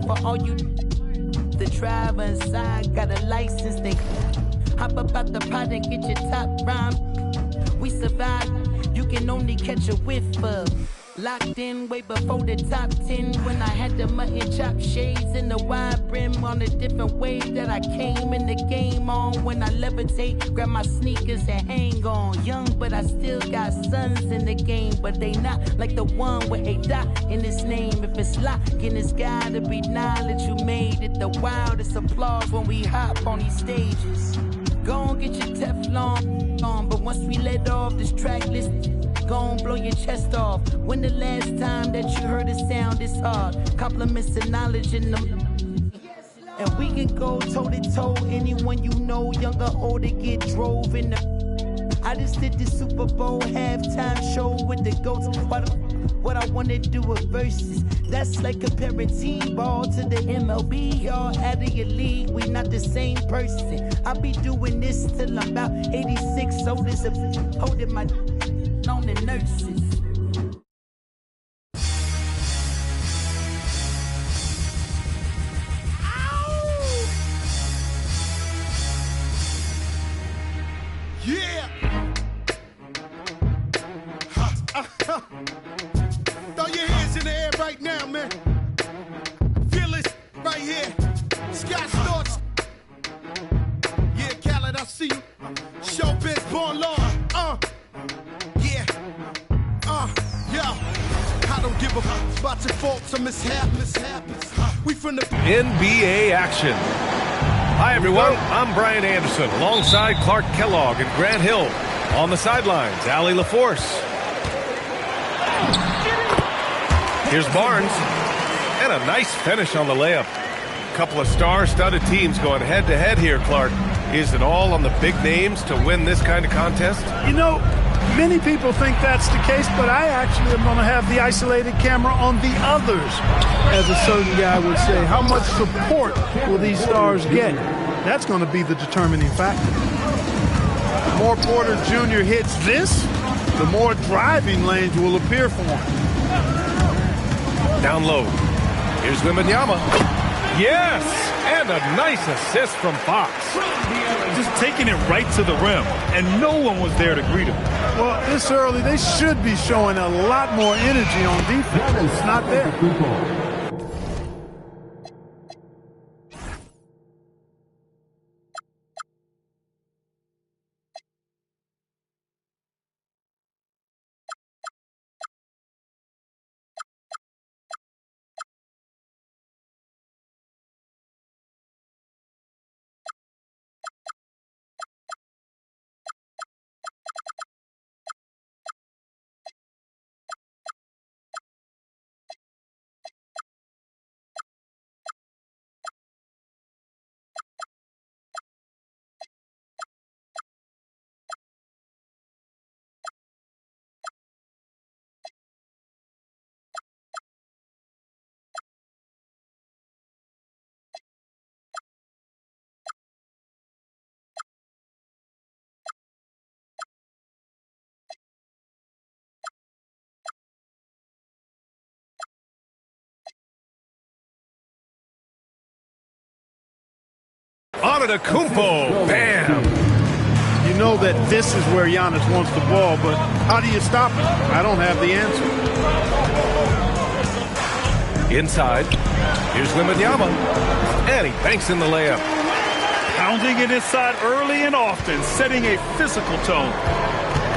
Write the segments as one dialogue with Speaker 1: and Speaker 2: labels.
Speaker 1: for all you. The driver inside got a license, they hop up out the pot and get your top rhyme. We survive, you can only catch a whiff of. Locked in way before the top 10 when I had the mutton chop shades and the wide brim on a different wave that I came in the game on. When I levitate, grab my sneakers and hang on. Young, but I still got sons in the game, but they not like the one with a dot in his name. If it's locking, it's gotta be knowledge. You made it the wildest applause when we hop on these stages. Go on, get your Teflon on, but once we let off this track list, go on, blow your chest off. When the last time that you heard a sound this hard? Compliments and knowledge in them. And we can go toe to toe. Anyone you know, young or old, to get drove in the. I just did the Super Bowl halftime show with the goats. What I wanna do with verses. That's like comparing T-ball to the MLB. Y'all out of your league, we not the same person. I'll be doing this till I'm about 86. So this holding my on the nurses.
Speaker 2: Yeah! Throw your hands in the air right now, man. Feel it right here. Scott Storch. Yeah, Khaled, I see you. Showbiz, born law. Yeah. I don't give a fuck about your faults or mishaps. We from the
Speaker 3: NBA action. Hi, everyone. I'm Brian Anderson, alongside Clark Kellogg and Grant Hill. On the sidelines, Allie LaForce. Here's Barnes. And a nice finish on the layup. A couple of star-studded teams going head-to-head here, Clark. Is it all on the big names to win this kind of contest?
Speaker 4: You know, many people think that's the case, but I actually am going to have the isolated camera on the others. As a certain guy would say, how much support will these stars get? That's going to be the determining factor. The more Porter Jr. hits this, the more driving lanes will appear for him.
Speaker 3: Down low. Here's Wembanyama. Yes! And a nice assist from Fox.
Speaker 5: Just taking it right to the rim, and no one was there to greet him.
Speaker 4: Well, this early, they should be showing a lot more energy on defense. It's not there.
Speaker 3: Antetokounmpo, bam!
Speaker 4: You know that this is where Giannis wants the ball, but how do you stop him? I don't have the answer.
Speaker 3: Inside, here's Wembanyama, and he banks in the layup.
Speaker 5: Pounding it inside early and often, setting a physical tone.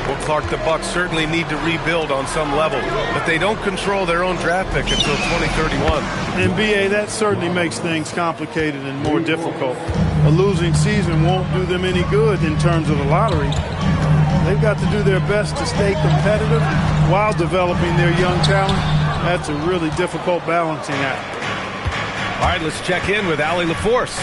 Speaker 3: Well, Clark, the Bucks certainly need to rebuild on some level, but they don't control their own draft pick until 2031.
Speaker 4: NBA, that certainly makes things complicated and more difficult. A losing season won't do them any good in terms of the lottery. They've got to do their best to stay competitive while developing their young talent. That's a really difficult balancing act.
Speaker 3: All right, let's check in with Allie LaForce.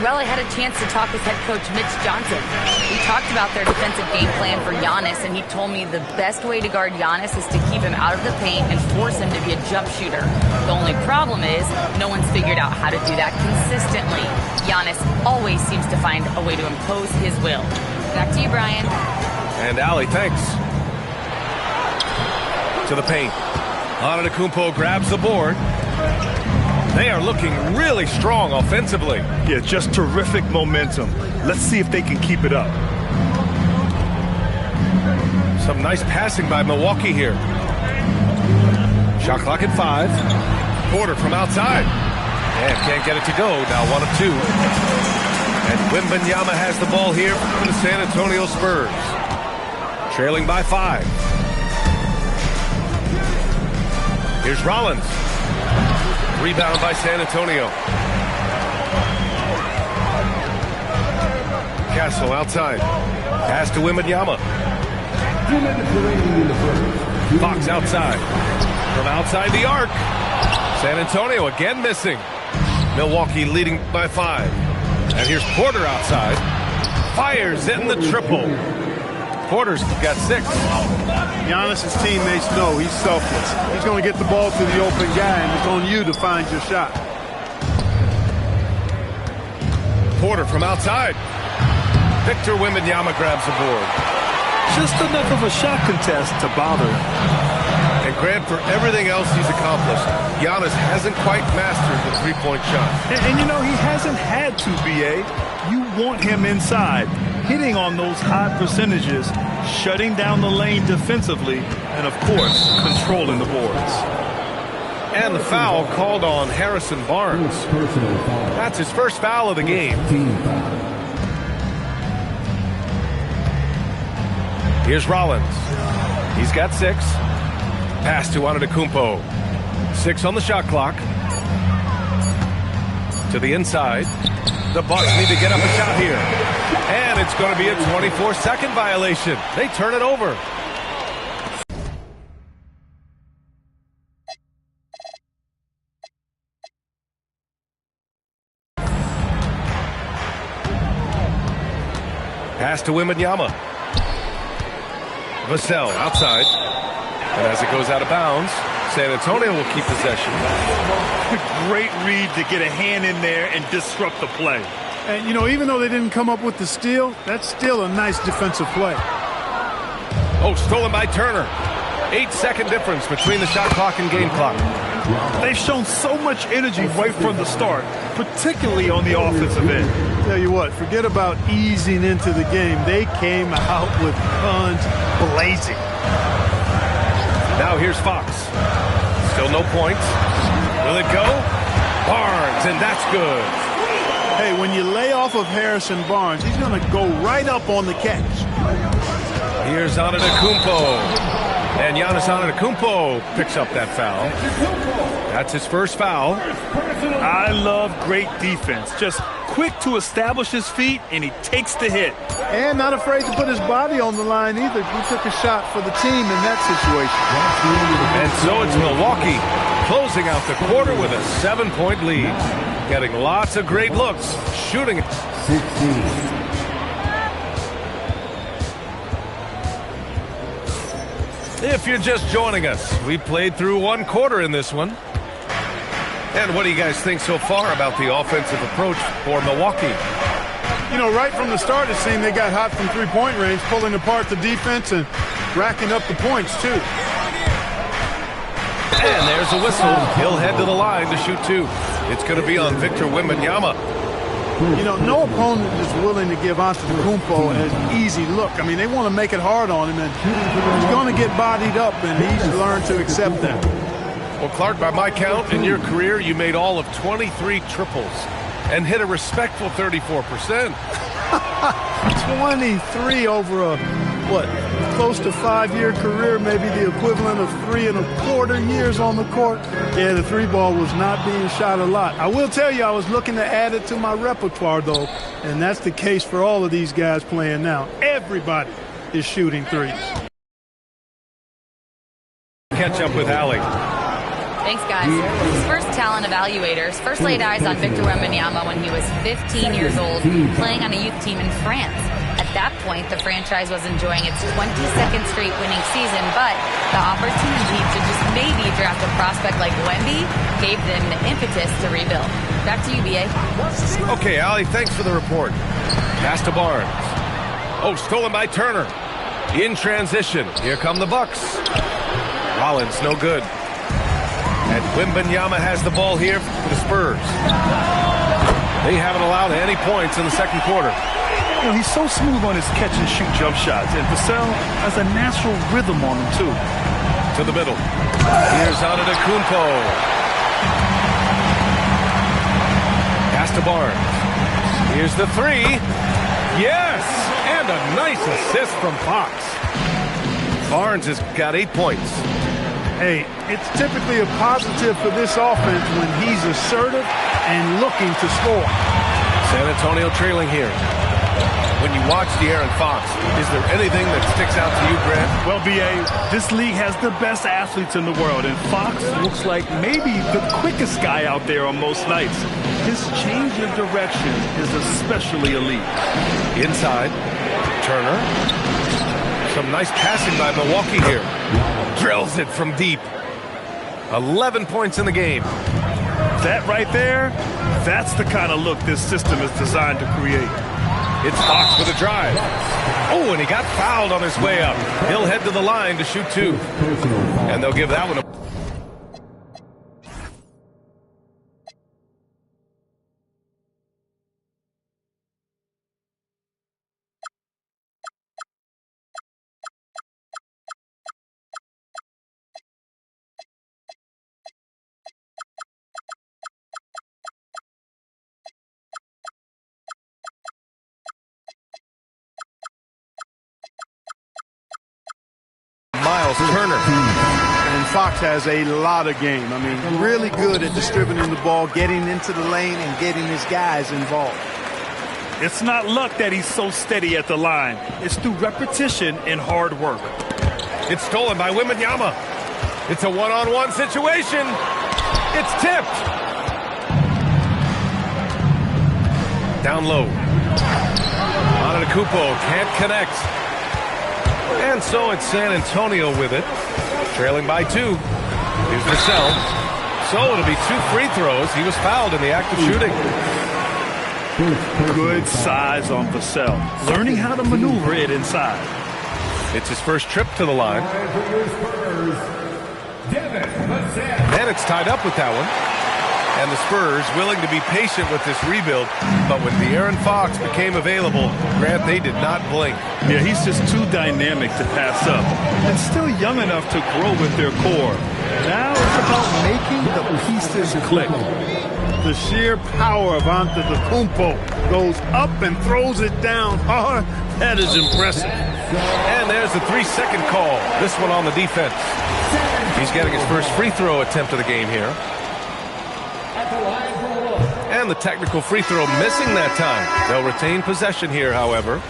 Speaker 6: Well, I had a chance to talk with head coach Mitch Johnson. We talked about their defensive game plan for Giannis, and he told me the best way to guard Giannis is to keep him out of the paint and force him to be a jump shooter. The only problem is no one's figured out how to do that consistently. Giannis always seems to find a way to impose his will. Back to you, Brian.
Speaker 3: And Allie, thanks. To the paint. Antetokounmpo grabs the board. They are looking really strong offensively.
Speaker 5: Yeah, just terrific momentum. Let's see if they can keep it up.
Speaker 3: Some nice passing by Milwaukee here. Shot clock at 5. Porter from outside. And can't get it to go. Now 1 of 2. And Wembanyama has the ball here for the San Antonio Spurs. Trailing by 5. Here's Rollins. Rebound by San Antonio. Castle outside. Pass to Wembanyama. Fox outside. From outside the arc. San Antonio again missing. Milwaukee leading by 5. And here's Porter outside. Fires in the triple. Porter's got 6.
Speaker 4: Giannis's teammates know he's selfless. He's going to get the ball to the open guy, and it's on you to find your shot.
Speaker 3: Porter from outside. Victor Wembanyama grabs the board.
Speaker 5: Just enough of a shot contest to bother him.
Speaker 3: And Grant, for everything else he's accomplished, Giannis hasn't quite mastered the three-point shot.
Speaker 5: And you know, he hasn't had to, B.A. You want him inside, hitting on those high percentages, shutting down the lane defensively, and, of course, controlling the boards.
Speaker 3: And the foul called on Harrison Barnes. That's his first foul of the game. Here's Rollins. He's got 6. Pass to Antetokounmpo. 6 on the shot clock. To the inside. The Bucks need to get up a shot here. And it's going to be a 24-second violation. They turn it over. Pass to Wembanyama. Vassell outside. And as it goes out of bounds, San Antonio will keep possession.
Speaker 5: Great read to get a hand in there and disrupt the play.
Speaker 4: And, you know, even though they didn't come up with the steal, that's still a nice defensive play.
Speaker 3: Oh, stolen by Turner. 8-second difference between the shot clock and game clock.
Speaker 5: They've shown so much energy right from the start, particularly on the offensive end.
Speaker 4: Tell you what, forget about easing into the game. They came out with guns blazing.
Speaker 3: Now here's Fox. Still no points. Will it go? Barnes, and that's good.
Speaker 4: Hey, when you lay off of Harrison Barnes, he's going to go right up on the catch.
Speaker 3: Here's Antetokounmpo. And Giannis Antetokounmpo picks up that foul. That's his first foul.
Speaker 5: I love great defense. Just quick to establish his feet, and he takes the hit.
Speaker 4: And not afraid to put his body on the line either. He took a shot for the team in that situation.
Speaker 3: And so it's Milwaukee closing out the quarter with a 7-point lead. Getting lots of great looks. Shooting it.
Speaker 7: 16.
Speaker 3: If you're just joining us, we played through 1 quarter in this one. And what do you guys think so far about the offensive approach for Milwaukee?
Speaker 4: You know, right from the start, it seemed they got hot from three-point range, pulling apart the defense and racking up the points, too.
Speaker 3: And there's a whistle. He'll head to the line to shoot 2. It's going to be on Victor Wembanyama.
Speaker 4: You know, no opponent is willing to give Antetokounmpo an easy look. I mean, they want to make it hard on him, and he's going to get bodied up, and he's learned to accept that.
Speaker 3: Well, Clark, by my count, in your career, you made all of 23 triples and hit a respectful 34%.
Speaker 4: 23 over a, close to 5-year career, maybe the equivalent of 3 1/4 years on the court. Yeah, the 3-ball was not being shot a lot. I will tell you, I was looking to add it to my repertoire, though, and that's the case for all of these guys playing now. Everybody is shooting threes.
Speaker 3: Catch up with Allie.
Speaker 6: Thanks, guys. Spurs talent evaluators first laid eyes on Victor Wembanyama when he was 15 years old, playing on a youth team in France. At that point, the franchise was enjoying its 22nd straight winning season, but the opportunity to just maybe draft a prospect like Wemby gave them the impetus to rebuild. Back to you, B.A.
Speaker 3: Okay, Allie, thanks for the report. Pass to Barnes. Oh, stolen by Turner. In transition. Here come the Bucks. Rollins, no good. And Wembanyama has the ball here for the Spurs. They haven't allowed any points in the second quarter.
Speaker 5: You know, he's so smooth on his catch-and-shoot jump shots, and Vassell has a natural rhythm on him, too.
Speaker 3: To the middle. Here's Antetokounmpo. Pass to Barnes. Here's the three. Yes! And a nice assist from Fox. Barnes has got 8 points.
Speaker 4: Hey, it's typically a positive for this offense when he's assertive and looking to score.
Speaker 3: San Antonio trailing here. When you watch De'Aaron Fox, is there anything that sticks out to you, Grant?
Speaker 5: Well, B.A., this league has the best athletes in the world, and Fox looks like maybe the quickest guy out there on most nights. His change of direction is especially elite.
Speaker 3: Inside, Turner. Some nice passing by Milwaukee here. Drills it from deep. 11 points in the game.
Speaker 5: That right there, that's the kind of look this system is designed to create.
Speaker 3: It's Fox with a drive. Oh, and he got fouled on his way up. He'll head to the line to shoot 2. And they'll give that one a... Miles Turner.
Speaker 4: And Fox has a lot of game. I mean, really good at distributing the ball, getting into the lane, and getting his guys involved.
Speaker 5: It's not luck that he's so steady at the line. It's through repetition and hard work.
Speaker 3: It's stolen by Wembanyama. It's a one-on-one situation. It's tipped. Down low. Antetokounmpo can't connect. And so it's San Antonio with it, trailing by 2. Here's Vassell. So it'll be 2 free throws. He was fouled in the act of shooting.
Speaker 5: Good size on Vassell, learning how to maneuver it inside.
Speaker 3: It's his first trip to the line. And it's tied up with that one. And the Spurs willing to be patient with this rebuild, but when De'Aaron Fox became available, Grant, they did not blink.
Speaker 5: Yeah, he's just too dynamic to pass up, and still young enough to grow with their core. Now it's about making the pieces click.
Speaker 4: The sheer power of Antetokounmpo goes up and throws it down hard. That is impressive.
Speaker 3: And there's the 3-second call. This one on the defense. He's getting his first free throw attempt of the game here. And the technical free throw missing that time. They'll retain possession here, however.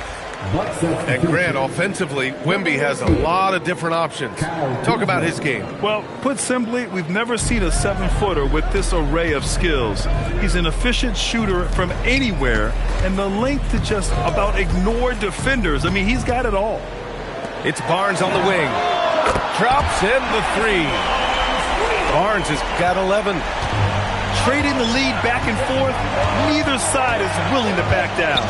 Speaker 3: And Grant, offensively, Wemby has a lot of different options. Talk about his game.
Speaker 5: Well, put simply, we've never seen a 7-footer with this array of skills. He's an efficient shooter from anywhere, and the length to just about ignore defenders. I mean, he's got it all.
Speaker 3: It's Barnes on the wing. Drops in the 3. Barnes has got 11.
Speaker 5: Trading the lead back and forth, neither side is willing to back down.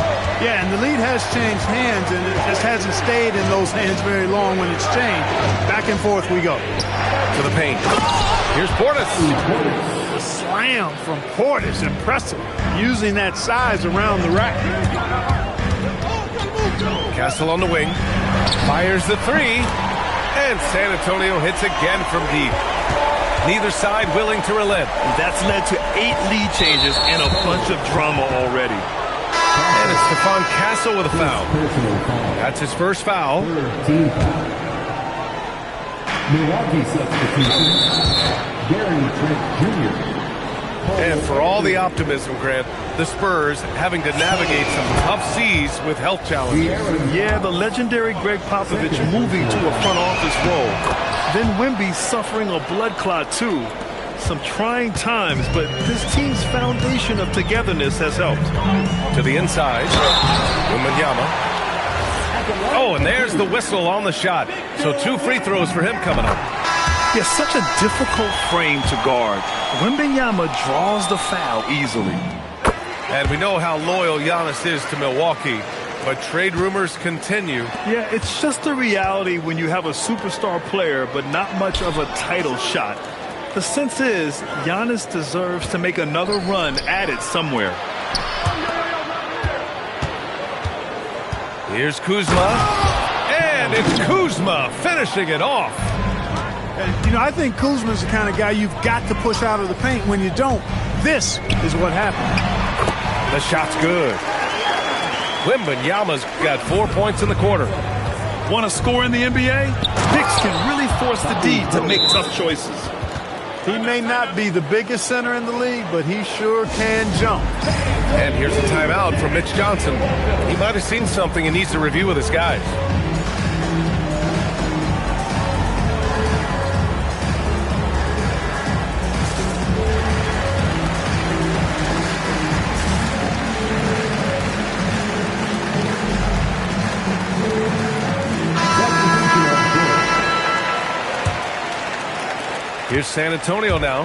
Speaker 4: Yeah, and the lead has changed hands, and it just hasn't stayed in those hands very long when it's changed. Back and forth we go.
Speaker 3: To the paint. Here's Portis.
Speaker 4: The slam from Portis, impressive. Using that size around the rack.
Speaker 3: Castle on the wing. Fires the 3. And San Antonio hits again from deep. Neither side willing to relent.
Speaker 5: That's led to 8 lead changes and a bunch of drama already.
Speaker 3: And it's Stephon Castle with a foul. That's his first foul.
Speaker 7: Milwaukee substitution, Gary Trent Jr.
Speaker 3: And for all the optimism, Grant, the Spurs having to navigate some tough seas with health challenges.
Speaker 5: Yeah, the legendary Greg Popovich moving to a front office role. Then Wemby suffering a blood clot, too. Some trying times, but this team's foundation of togetherness has helped.
Speaker 3: To the inside, Wembanyama. Oh, and there's the whistle on the shot. So 2 free throws for him coming up.
Speaker 5: Yeah, such a difficult frame to guard. Wembanyama draws the foul easily.
Speaker 3: And we know how loyal Giannis is to Milwaukee, but trade rumors continue.
Speaker 5: Yeah, it's just the reality when you have a superstar player, but not much of a title shot. The sense is Giannis deserves to make another run at it somewhere.
Speaker 3: Here's Kuzma. And it's Kuzma finishing it off.
Speaker 4: You know, I think Kuzma's the kind of guy you've got to push out of the paint. When you don't, this is what happens.
Speaker 3: The shot's good. Wembanyama's got 4 points in the quarter.
Speaker 5: Want to score in the NBA? Knicks can really force the D to make tough choices.
Speaker 4: He may not be the biggest center in the league, but he sure can jump.
Speaker 3: And here's a timeout from Mitch Johnson. He might have seen something and needs to review with his guys. Here's San Antonio now.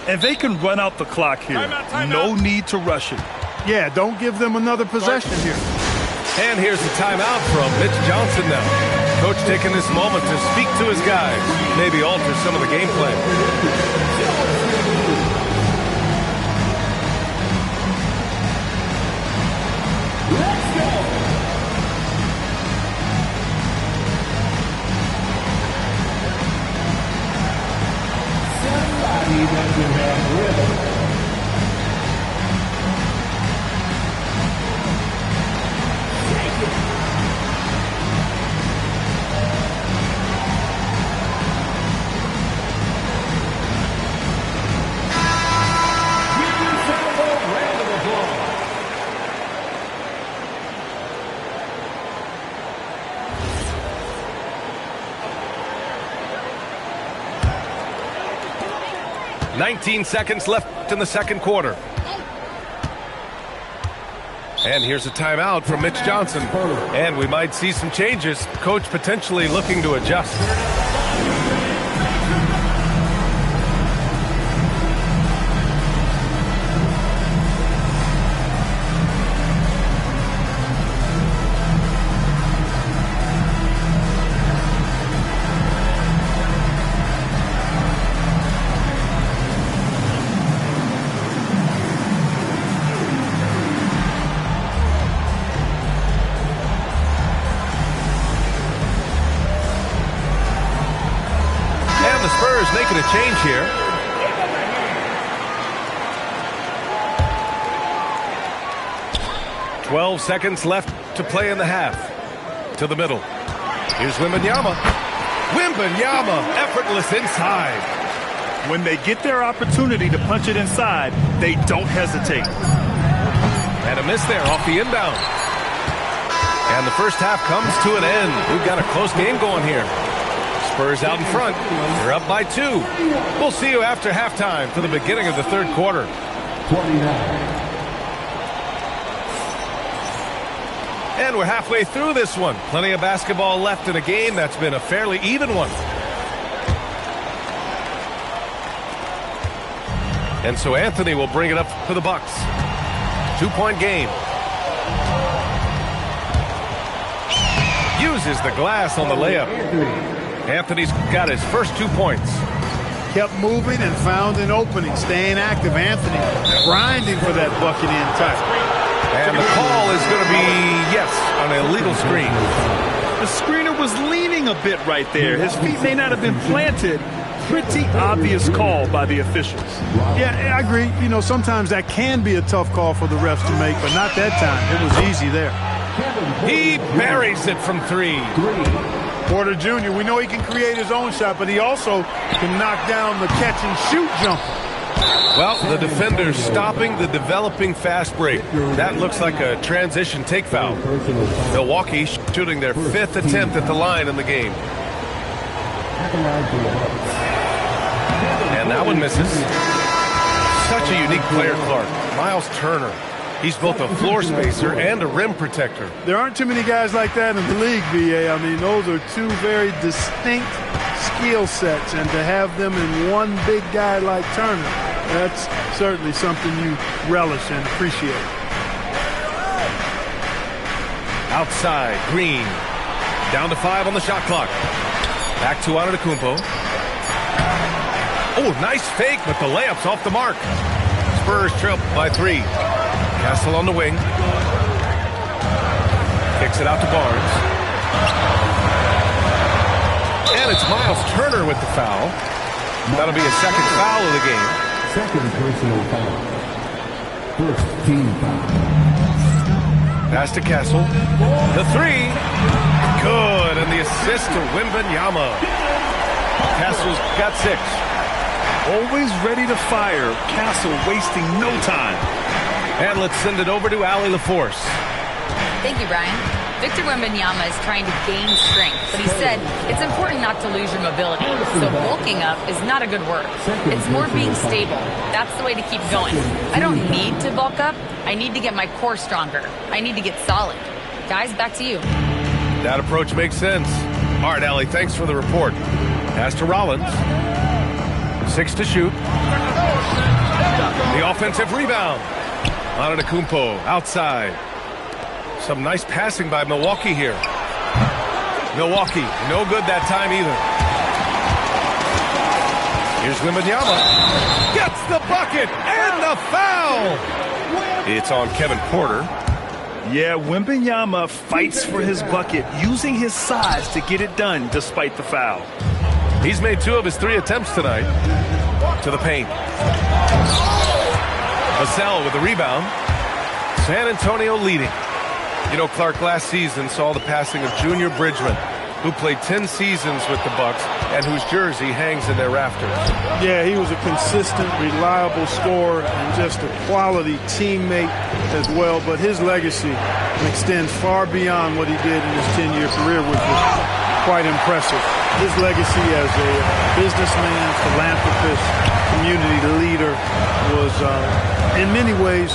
Speaker 5: And they can run out the clock here. No need to rush it.
Speaker 4: Yeah, don't give them another possession here.
Speaker 3: And here's the timeout from Mitch Johnson now. Coach taking this moment to speak to his guys, maybe alter some of the game plan. "19 seconds left in the second quarter. And here's a timeout from Mitch Johnson. And we might see some changes. Coach potentially looking to adjust. Making a change here. "12 seconds left to play in the half. To the middle. Here's Wembanyama. Wembanyama, effortless inside.
Speaker 5: When they get their opportunity to punch it inside, they don't hesitate.
Speaker 3: And a miss there off the inbound. And the first half comes to an end. We've got a close game going here. Spurs out in front. They're up by 2. We'll see you after halftime for the beginning of the third quarter.
Speaker 7: 29.
Speaker 3: And we're halfway through this one. Plenty of basketball left in a game that's been a fairly even one. And so Anthony will bring it up for the Bucks. 2-point game. Uses the glass on the layup. Anthony's got his first 2 points.
Speaker 4: Kept moving and found an opening. Staying active. Anthony grinding for that bucket in time.
Speaker 3: And the call is going to be, yes, on an illegal screen.
Speaker 5: The screener was leaning a bit right there. His feet may not have been planted. Pretty obvious call by the officials.
Speaker 4: Yeah, I agree. You know, sometimes that can be a tough call for the refs to make, but not that time. It was easy there.
Speaker 3: He buries it from 3.
Speaker 4: Porter Jr., we know he can create his own shot, but he also can knock down the catch-and-shoot jumper.
Speaker 3: Well, the defender's stopping the developing fast break. That looks like a transition take foul. Milwaukee shooting their 5th attempt at the line in the game. And that one misses. Such a unique player, Clark. Miles Turner. He's both a floor spacer and a rim protector.
Speaker 4: There aren't too many guys like that in the league, VA. I mean, those are 2 very distinct skill sets, and to have them in one big guy like Turner, that's certainly something you relish and appreciate.
Speaker 3: Outside, Green. Down to 5 on the shot clock. Back to Antetokounmpo. Oh, nice fake, but the layup's off the mark. Spurs trail by 3. Castle on the wing. Kicks it out to Barnes. And it's Miles Turner with the foul. That'll be a second foul of the game.
Speaker 7: Second personal foul. First team foul.
Speaker 3: Pass to Castle. The 3. Good. And the assist to Wembanyama. Castle's got 6.
Speaker 5: Always ready to fire. Castle wasting no time.
Speaker 3: And let's send it over to Allie LaForce.
Speaker 6: Thank you, Brian. Victor Wembanyama is trying to gain strength, but he said it's important not to lose your mobility. So bulking up is not a good word. It's more being stable. That's the way to keep going. I don't need to bulk up. I need to get my core stronger. I need to get solid. Guys, back to you.
Speaker 3: That approach makes sense. All right, Allie, thanks for the report. Pass to Rollins. 6 to shoot. The offensive rebound. Antetokounmpo outside. Some nice passing by Milwaukee here. Milwaukee, no good that time either. Here's Wembanyama. Gets the bucket and the foul. It's on Kevin Porter.
Speaker 5: Yeah, Wembanyama fights for his bucket, using his size to get it done despite the foul.
Speaker 3: He's made 2 of his 3 attempts tonight. To the paint. Vassell with the rebound. San Antonio leading. You know, Clark last season saw the passing of Junior Bridgman, who played 10 seasons with the Bucks and whose jersey hangs in their rafters.
Speaker 4: Yeah, he was a consistent, reliable scorer and just a quality teammate as well. But his legacy extends far beyond what he did in his 10-year career, which was quite impressive. His legacy as a businessman, philanthropist, community leader was, in many ways,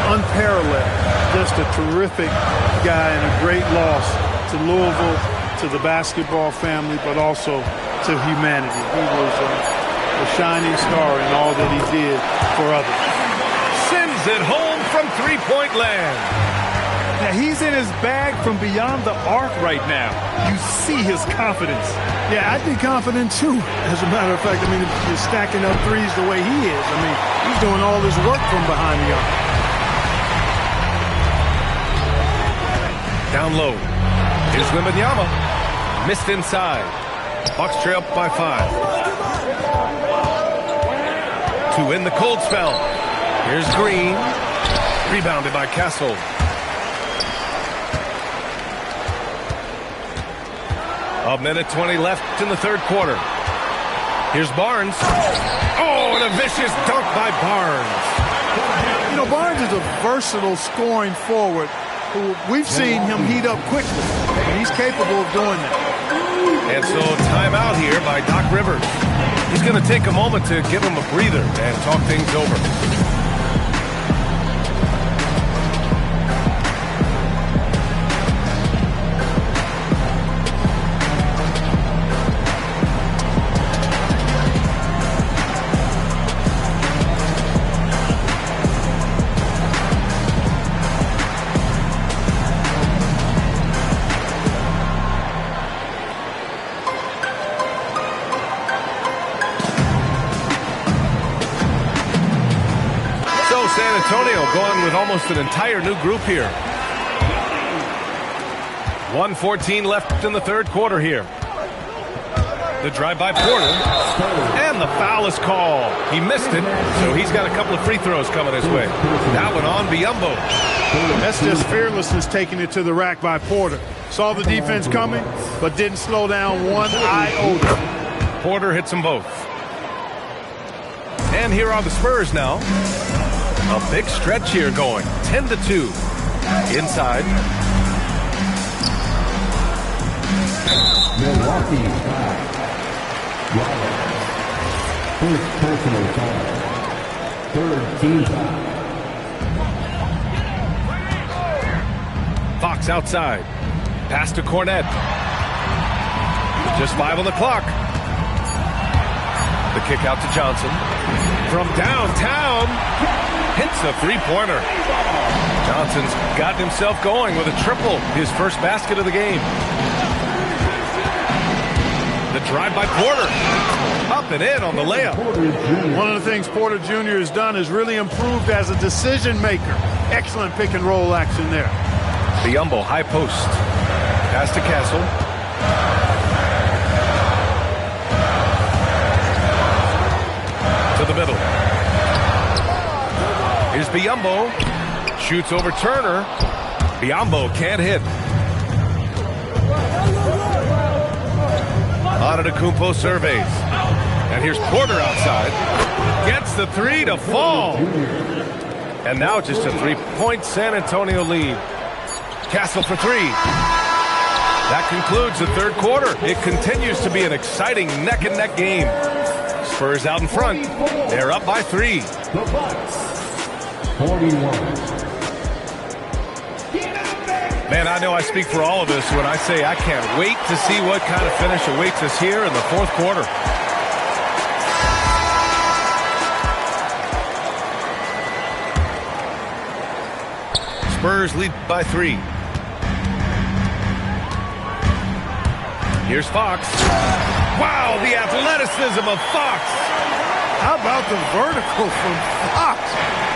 Speaker 4: unparalleled. Just a terrific guy and a great loss to Louisville, to the basketball family, but also to humanity. He was a shining star in all that he did for others.
Speaker 3: Sends it home from three-point land.
Speaker 5: Now, he's in his bag from beyond the arc right now. You see his confidence.
Speaker 4: Yeah, I'd be confident too, as a matter of fact. I mean, if you're stacking up threes the way he is, I mean, he's doing all this work from behind the arc.
Speaker 3: Down low. Here's Wembanyama. Missed inside. Bucks trail by 5. To win the cold spell. Here's Green. Rebounded by Castle. A minute 20 left in the third quarter. Here's Barnes. Oh, and a vicious dunk by Barnes.
Speaker 4: You know, Barnes is a versatile scoring forward who we've seen him heat up quickly, and he's capable of doing that.
Speaker 3: And so timeout here by Doc Rivers. He's going to take a moment to give him a breather and talk things over. San Antonio going with almost an entire new group here. 1:14 left in the third quarter here. The drive by Porter. And the foul is called. He missed it, so he's got a couple of free throws coming his way. That one on Biyombo.
Speaker 4: That's just fearlessness taking it to the rack by Porter. Saw the defense coming, but didn't slow down one iota.
Speaker 3: Porter hits them both. And here are the Spurs now. A big stretch here going. 10-2. Inside.
Speaker 7: Milwaukee foul. First personal foul. Third team foul.
Speaker 3: Fox outside. Pass to Cornette. Just 5 on the clock. The kick out to Johnson. From downtown. Hits a three-pointer. Johnson's gotten himself going with a triple. His first basket of the game. The drive by Porter. Up and in on the layup.
Speaker 4: One of the things Porter Jr. has done is really improved as a decision maker. Excellent pick and roll action there.
Speaker 3: Biyombo, high post. Pass to Castle. To the middle. Here's Biyombo. Shoots over Turner. Biyombo can't hit. Antetokounmpo surveys. And here's Porter outside. Gets the three to fall. And now just a three-point San Antonio lead. Castle for three. That concludes the third quarter. It continues to be an exciting neck-and-neck game. Spurs out in front. They're up by 3.
Speaker 7: The Bucks, 41.
Speaker 3: Man, I know I speak for all of us when I say I can't wait to see what kind of finish awaits us here in the fourth quarter. Spurs lead by 3. Here's Fox. Wow, the athleticism of Fox.
Speaker 4: How about the vertical from Fox?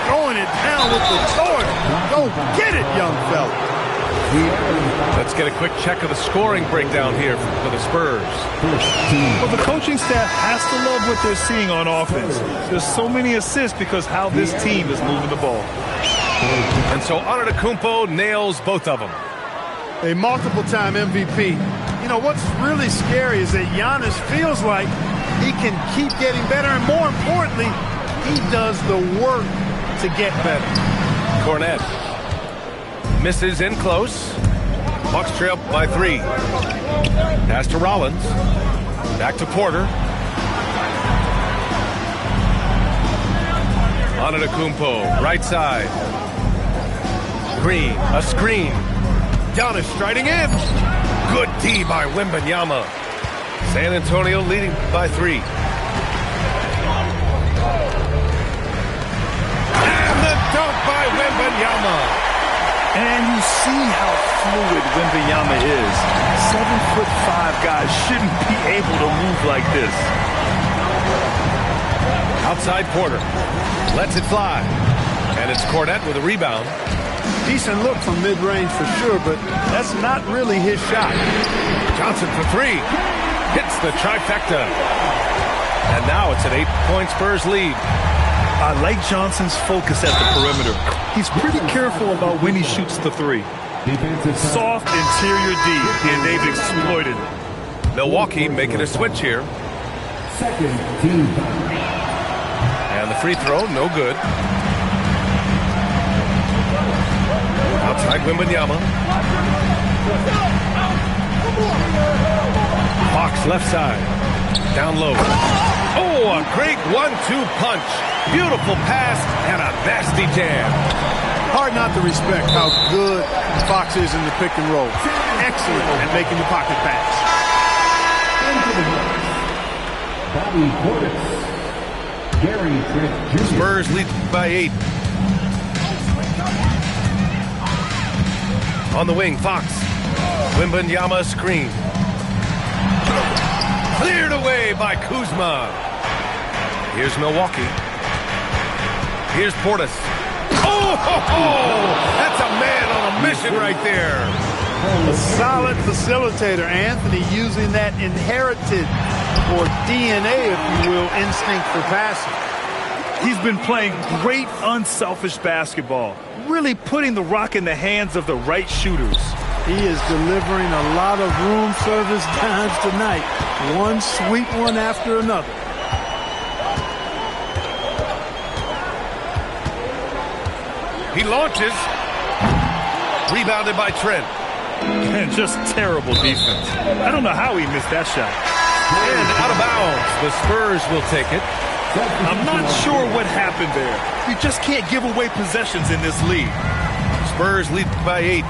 Speaker 4: Throwing it down with the torch. Go get it, young fella.
Speaker 3: Let's get a quick check of the scoring breakdown here for the Spurs.
Speaker 5: Well, the coaching staff has to love what they're seeing on offense. There's so many assists because how this team is moving the ball.
Speaker 3: And so Antetokounmpo nails both of them.
Speaker 4: A multiple-time MVP. You know, what's really scary is that Giannis feels like he can keep getting better, and more importantly, he does the work to get better.
Speaker 3: Cornet misses in close. Bucks trail by 3. Pass to Rollins. Back to Porter. Antetokounmpo, right side. Green, a screen. Giannis striding in. Good D by Wembanyama. San Antonio leading by 3. And the dunk by Wembanyama.
Speaker 5: And you see how fluid Wembanyama is. 7'5" guys shouldn't be able to move like this.
Speaker 3: Outside Porter. Lets it fly. And it's Cornet with a rebound.
Speaker 4: Decent look from mid-range for sure, but that's not really his shot.
Speaker 3: Johnson for 3. Hits the trifecta. And now it's an 8-point Spurs lead.
Speaker 5: I like Johnson's focus at the perimeter. He's pretty careful about when he shoots the 3. Soft interior D, and they've exploited it.
Speaker 3: Milwaukee making a switch here.
Speaker 7: Second team.
Speaker 3: And the free throw, no good. Outside Wembanyama. Fox left side. Down low. Oh, a great 1-2 punch. Beautiful pass and a nasty jam.
Speaker 4: Hard not to respect how good Fox is in the pick and roll. Excellent at making the pocket pass.
Speaker 7: Bobby Portis. Gary Trent Jr.
Speaker 3: Spurs lead by 8. On the wing, Fox. Wembanyama screen. Cleared away by Kuzma. Here's Milwaukee. Here's Portis. Oh, that's a man on a mission right there.
Speaker 4: A solid facilitator, Anthony, using that inherited, or DNA, if you will, instinct for passing.
Speaker 5: He's been playing great unselfish basketball, really putting the rock in the hands of the right shooters.
Speaker 4: He is delivering a lot of room service dimes tonight. One sweet one after another.
Speaker 3: He launches. Rebounded by Trent.
Speaker 5: And just terrible defense. I don't know how he missed that shot.
Speaker 3: And out of bounds. The Spurs will take it.
Speaker 5: I'm not sure what happened there. You just can't give away possessions in this league.
Speaker 3: Spurs lead by 8.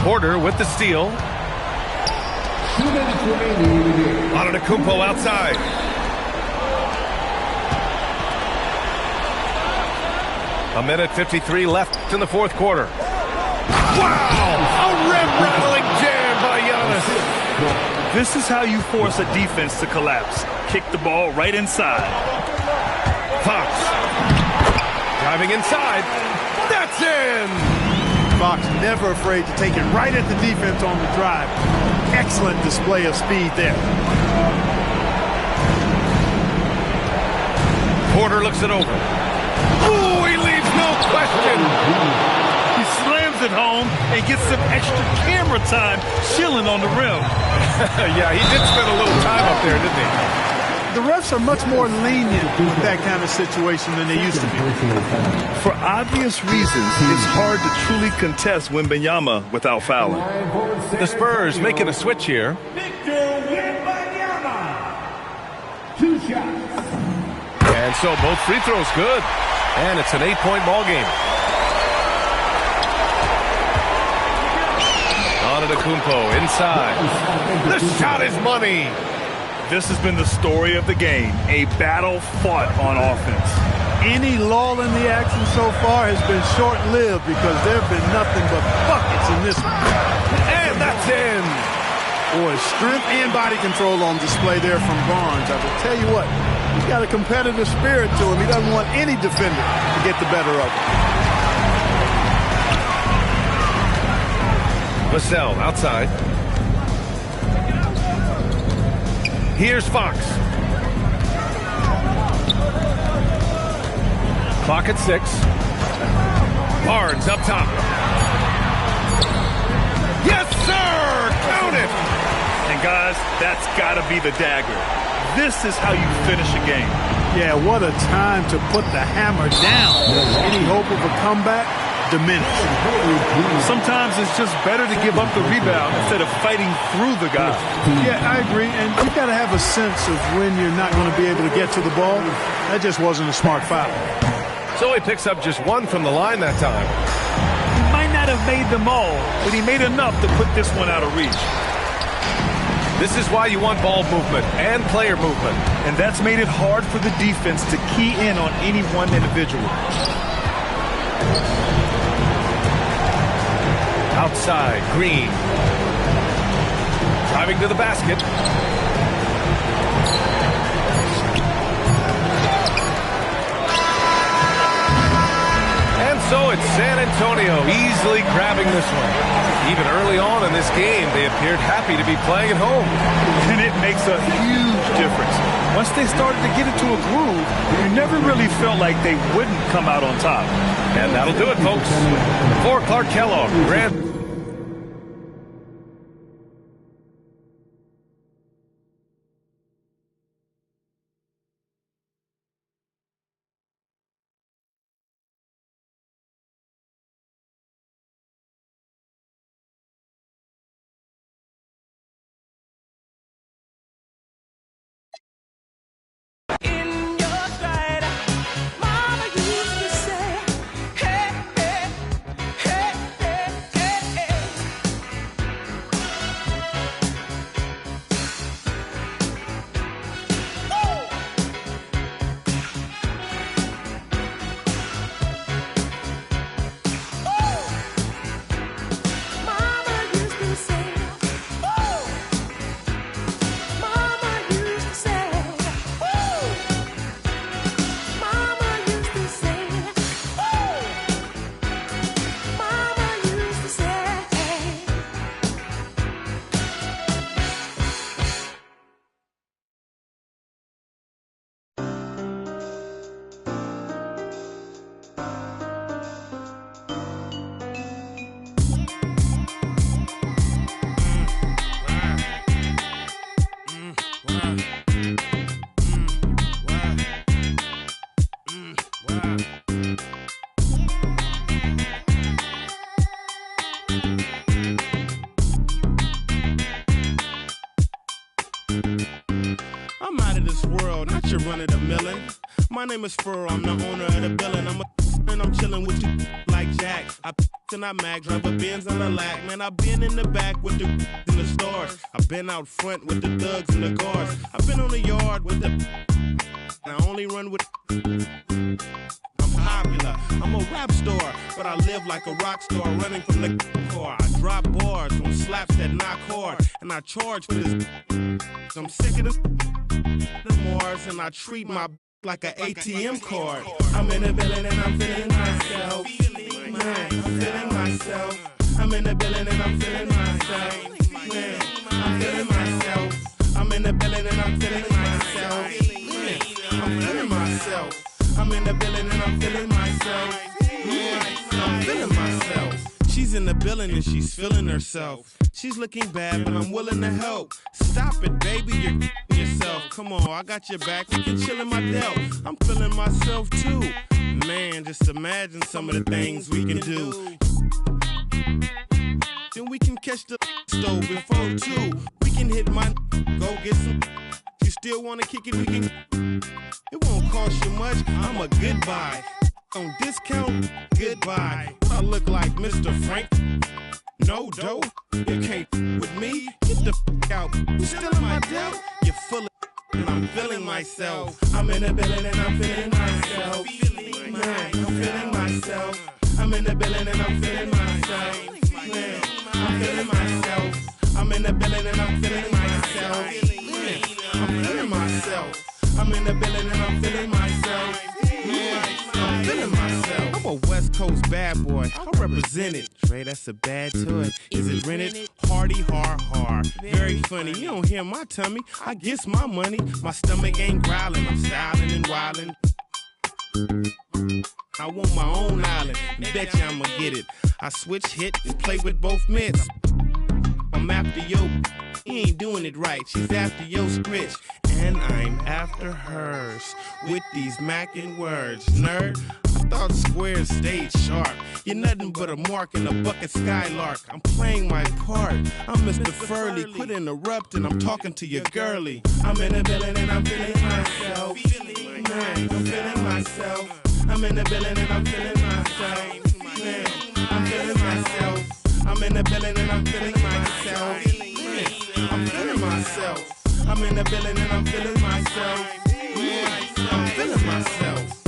Speaker 3: Porter with the steal.
Speaker 7: 2 minutes remaining in the game.
Speaker 3: Antetokounmpo outside. A minute 53 left in the fourth quarter. Wow! A rim-rattling jam by Giannis.
Speaker 5: This is how you force a defense to collapse. Kick the ball right inside.
Speaker 3: Fox. Driving inside. That's in!
Speaker 4: Fox never afraid to take it right at the defense on the drive. Excellent display of speed there.
Speaker 3: Porter looks it over. Ooh, he leaves no question.
Speaker 5: He slams it home and gets some extra camera time chilling on the rim.
Speaker 3: Yeah, he did spend a little time up there, didn't he?
Speaker 4: The refs are much more lenient with that kind of situation than they used to be.
Speaker 5: For obvious reasons, it's hard to truly contest Wembanyama without fouling.
Speaker 3: The Spurs making a switch here. And so both free throws good. And it's an 8-point ball game. Antetokounmpo inside. The shot is money.
Speaker 5: This has been the story of the game, a battle fought on offense.
Speaker 4: Any lull in the action so far has been short-lived because there have been nothing but buckets in this one.
Speaker 3: And that's in.
Speaker 4: Boy, strength and body control on display there from Barnes. I will tell you what, he's got a competitive spirit to him. He doesn't want any defender to get the better of him.
Speaker 3: Vassell outside. Here's Fox. Clock at 6. Barnes up top. Yes, sir! Count it!
Speaker 5: And guys, that's got to be the dagger. This is how you finish a game.
Speaker 4: Yeah, what a time to put the hammer down. Any hope of a comeback? Diminished.
Speaker 5: Sometimes it's just better to give up the rebound instead of fighting through the guy.
Speaker 4: Yeah, I agree. And you've got to have a sense of when you're not going to be able to get to the ball. That just wasn't a smart foul.
Speaker 3: So he picks up just one from the line that time.
Speaker 5: He might not have made them all, but he made enough to put this one out of reach.
Speaker 3: This is why you want ball movement and player movement.
Speaker 5: And that's made it hard for the defense to key in on any one individual.
Speaker 3: Outside, Green. Driving to the basket. And so it's San Antonio easily grabbing this one. Even early on in this game, they appeared happy to be playing at home.
Speaker 5: And it makes a huge difference. Once they started to get into a groove, you never really felt like they wouldn't come out on top.
Speaker 3: And that'll do it, folks. For Clark Kellogg, Grant.
Speaker 8: I'm out of this world, not your run-of-the-millin'. My name is Furrow, I'm the owner of the building. And I'm chillin' with you like Jack. I and I mag, drive a Benz on the lack. Man, I've been in the back with the in the stores. I've been out front with the thugs and the guards. I've been on the yard with the I only run with I'm popular. I'm a rapper. rap store. But I live like a rock star, running from the car. I drop bars on slaps that knock hard, and I charge for this. I'm sick of the Mars, and I treat my like an ATM card. I'm in the building and I'm feeling myself. Man, I'm feeling myself. I'm in the building and I'm feeling myself. Man, I'm feeling myself. I'm in the building and I'm feeling myself. Man, I'm feeling myself. I'm in the building and I'm feeling myself. Man, I'm feeling myself. She's in the building and she's feeling herself. She's looking bad, but I'm willing to help. Stop it, baby, you're yourself. Come on, I got your back, we can chill in my delt. I'm feeling myself too. Man, just imagine some of the things we can do. Then we can catch the stove before 2. We can hit my go get some. You still wanna kick it, we can. It won't cost you much, I'm a goodbye. On discount, goodbye. I look like Mr. Frank. No dough, you can't with me. Get the out. You still in my delt? You're full of and I'm feeling myself. I'm in the building and I'm feeling myself. Man, I'm feeling myself. I'm in the building and I'm feeling myself. Man, I'm feeling myself. I'm in the building and I'm feeling myself. Man, I'm feeling myself. I'm in the building and I'm feeling myself. Man, I'm feeling myself. I'm a West Coast bad boy. I represent it. Trey, that's a bad toy. Is it rented? Hardy, har. Very funny. You don't hear my tummy. I guess my money. My stomach ain't growling. I'm styling and wilding. I want my own island. Bet you I'ma get it. I switch hit and play with both mitts. I'm after yo. He ain't doing it right. She's after yo scritch. And I'm after hers. With these mackin' words. Nerd, I thought squares stayed sharp. You're nothing but a mark in a bucket skylark. I'm playing my part. I'm Mr. Furley. Quit interrupting. I'm talking to your girlie. I'm in the building and I'm feeling myself. Man, I'm feeling myself. I'm in the building and I'm feeling myself. Man, I'm feeling myself. I'm in the building and I'm feeling myself. Man, I'm feeling myself. I'm in the building and I'm feeling myself. Man, I'm feeling myself.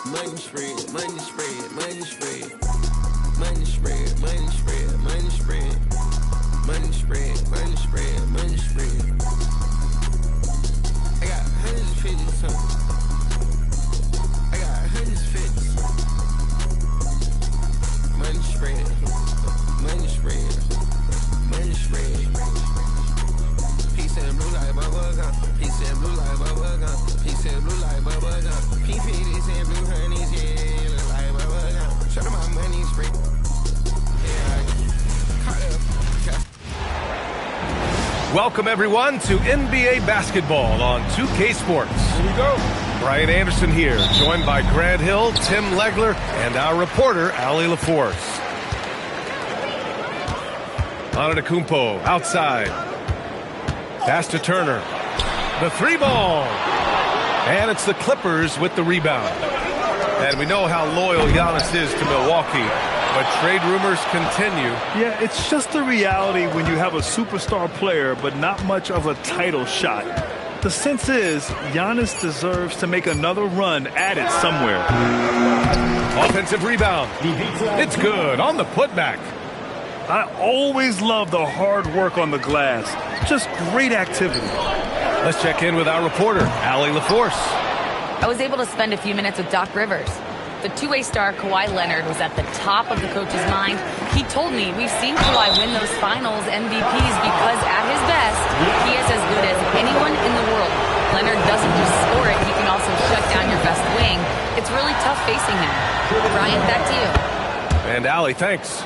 Speaker 9: Money spread, money spread, money spread. Money spread, money spread, money spread. Money spread, money spread, money spread. I got 150 something. I got 150. Money spread, money spread, money spread. Peace and blue like bubble gum. Peace and blue like bubble gum. Peace and blue like bubble gum. PPDs and blue honeys, yeah, look like bubble gum. Show them my money spread.
Speaker 3: Welcome, everyone, to NBA basketball on 2K Sports. Here we go. Brian Anderson here, joined by Grant Hill, Tim Legler, and our reporter, Allie LaForce. Antetokounmpo outside. Pass to Turner. The 3-ball. And it's the Clippers with the rebound. And we know how loyal Giannis is to Milwaukee. But trade rumors continue.
Speaker 5: Yeah, it's just the reality when you have a superstar player, but not much of a title shot. The sense is Giannis deserves to make another run at it somewhere.
Speaker 3: Offensive rebound. It's good on the putback.
Speaker 5: I always love the hard work on the glass. Just great activity.
Speaker 3: Let's check in with our reporter, Allie LaForce.
Speaker 6: I was able to spend a few minutes with Doc Rivers. The two-way star Kawhi Leonard was at the top of the coach's mind. He told me we've seen Kawhi win those finals MVPs because at his best, he is as good as anyone in the world. Leonard doesn't just score it, he can also shut down your best wing. It's really tough facing him. Brian, back to you.
Speaker 3: And Allie, thanks.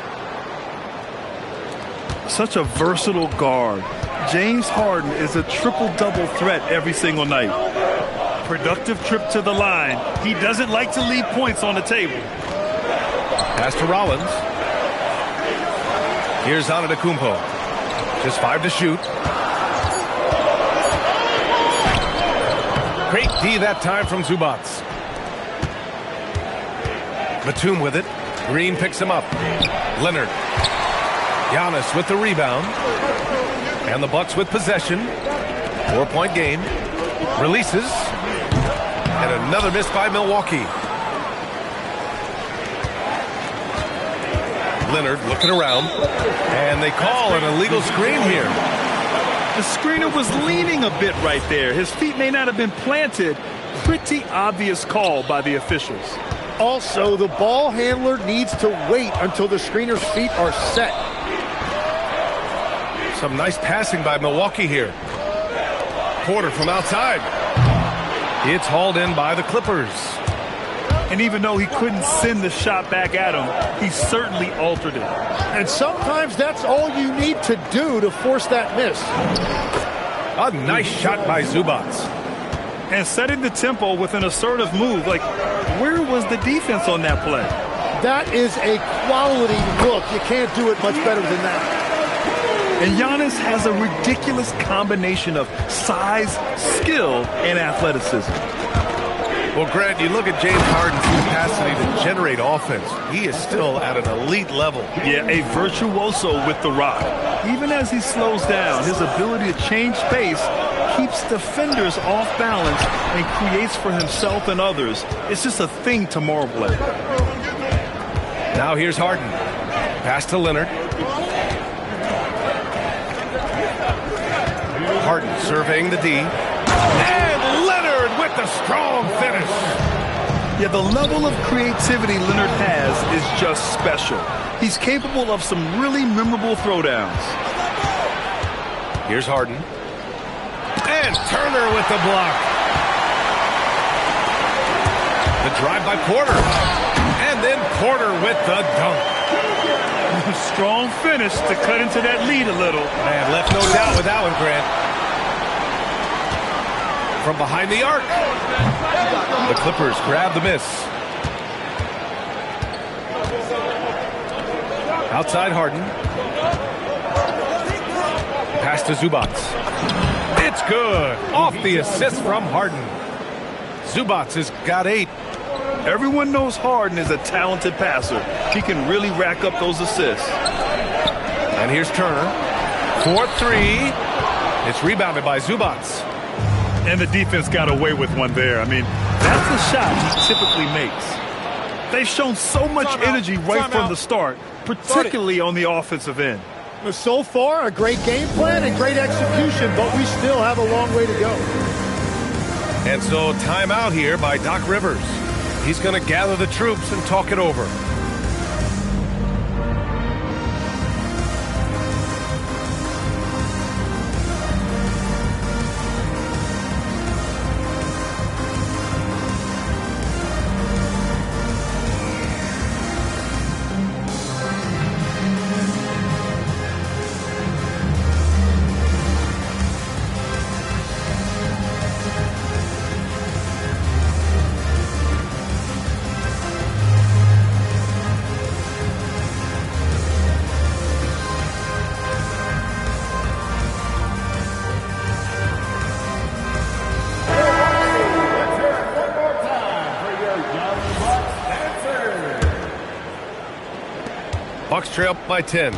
Speaker 5: Such a versatile guard. James Harden is a triple-double threat every single night. productive trip to the line. He doesn't like to leave points on the table.
Speaker 3: Pass to Rollins. Here's Antetokounmpo. Just 5 to shoot. Great D that time from Zubac. Batum with it. Green picks him up. Leonard. Giannis with the rebound. And the Bucks with possession. 4-point game. Releases. And another miss by Milwaukee. Leonard looking around. And they call an illegal screen here.
Speaker 5: The screener was leaning a bit right there. His feet may not have been planted. Pretty obvious call by the officials.
Speaker 10: Also, the ball handler needs to wait until the screener's feet are set.
Speaker 3: Some nice passing by Milwaukee here. Porter from outside. It's hauled in by the Clippers.
Speaker 5: And even though he couldn't send the shot back at him, he certainly altered it.
Speaker 10: And sometimes that's all you need to do to force that miss.
Speaker 3: A nice shot by Zubac.
Speaker 5: And setting the tempo with an assertive move. Like, where was the defense on that play?
Speaker 10: That is a quality look. You can't do it much better than that.
Speaker 5: And Giannis has a ridiculous combination of size, skill, and athleticism.
Speaker 3: Well, Grant, you look at James Harden's capacity to generate offense. He is still at an elite level.
Speaker 5: Yeah, a virtuoso with the rock. Even as he slows down, his ability to change pace keeps defenders off balance and creates for himself and others. It's just a thing to marvel at.
Speaker 3: Now here's Harden. Pass to Leonard. Harden surveying the D. And Leonard with the strong finish.
Speaker 5: Yeah, the level of creativity Leonard has is just special. He's capable of some really memorable throwdowns.
Speaker 3: Here's Harden. And Turner with the block. The drive by Porter. And then Porter with the dunk.
Speaker 5: Strong finish to cut into that lead a little.
Speaker 3: And left no doubt with that one, Grant. From behind the arc. The Clippers grab the miss. Outside Harden. Pass to Zubac. It's good. Off the assist from Harden. Zubac has got 8.
Speaker 5: Everyone knows Harden is a talented passer. He can really rack up those assists.
Speaker 3: And here's Turner. 4-3. It's rebounded by Zubac.
Speaker 5: And the defense got away with one there. I mean, that's the shot he typically makes. They've shown so much energy right from the start, particularly on the offensive end.
Speaker 10: So far, a great game plan and great execution, but we still have a long way to go.
Speaker 3: And so timeout here by Doc Rivers. He's going to gather the troops and talk it over. Bucks trail by 10.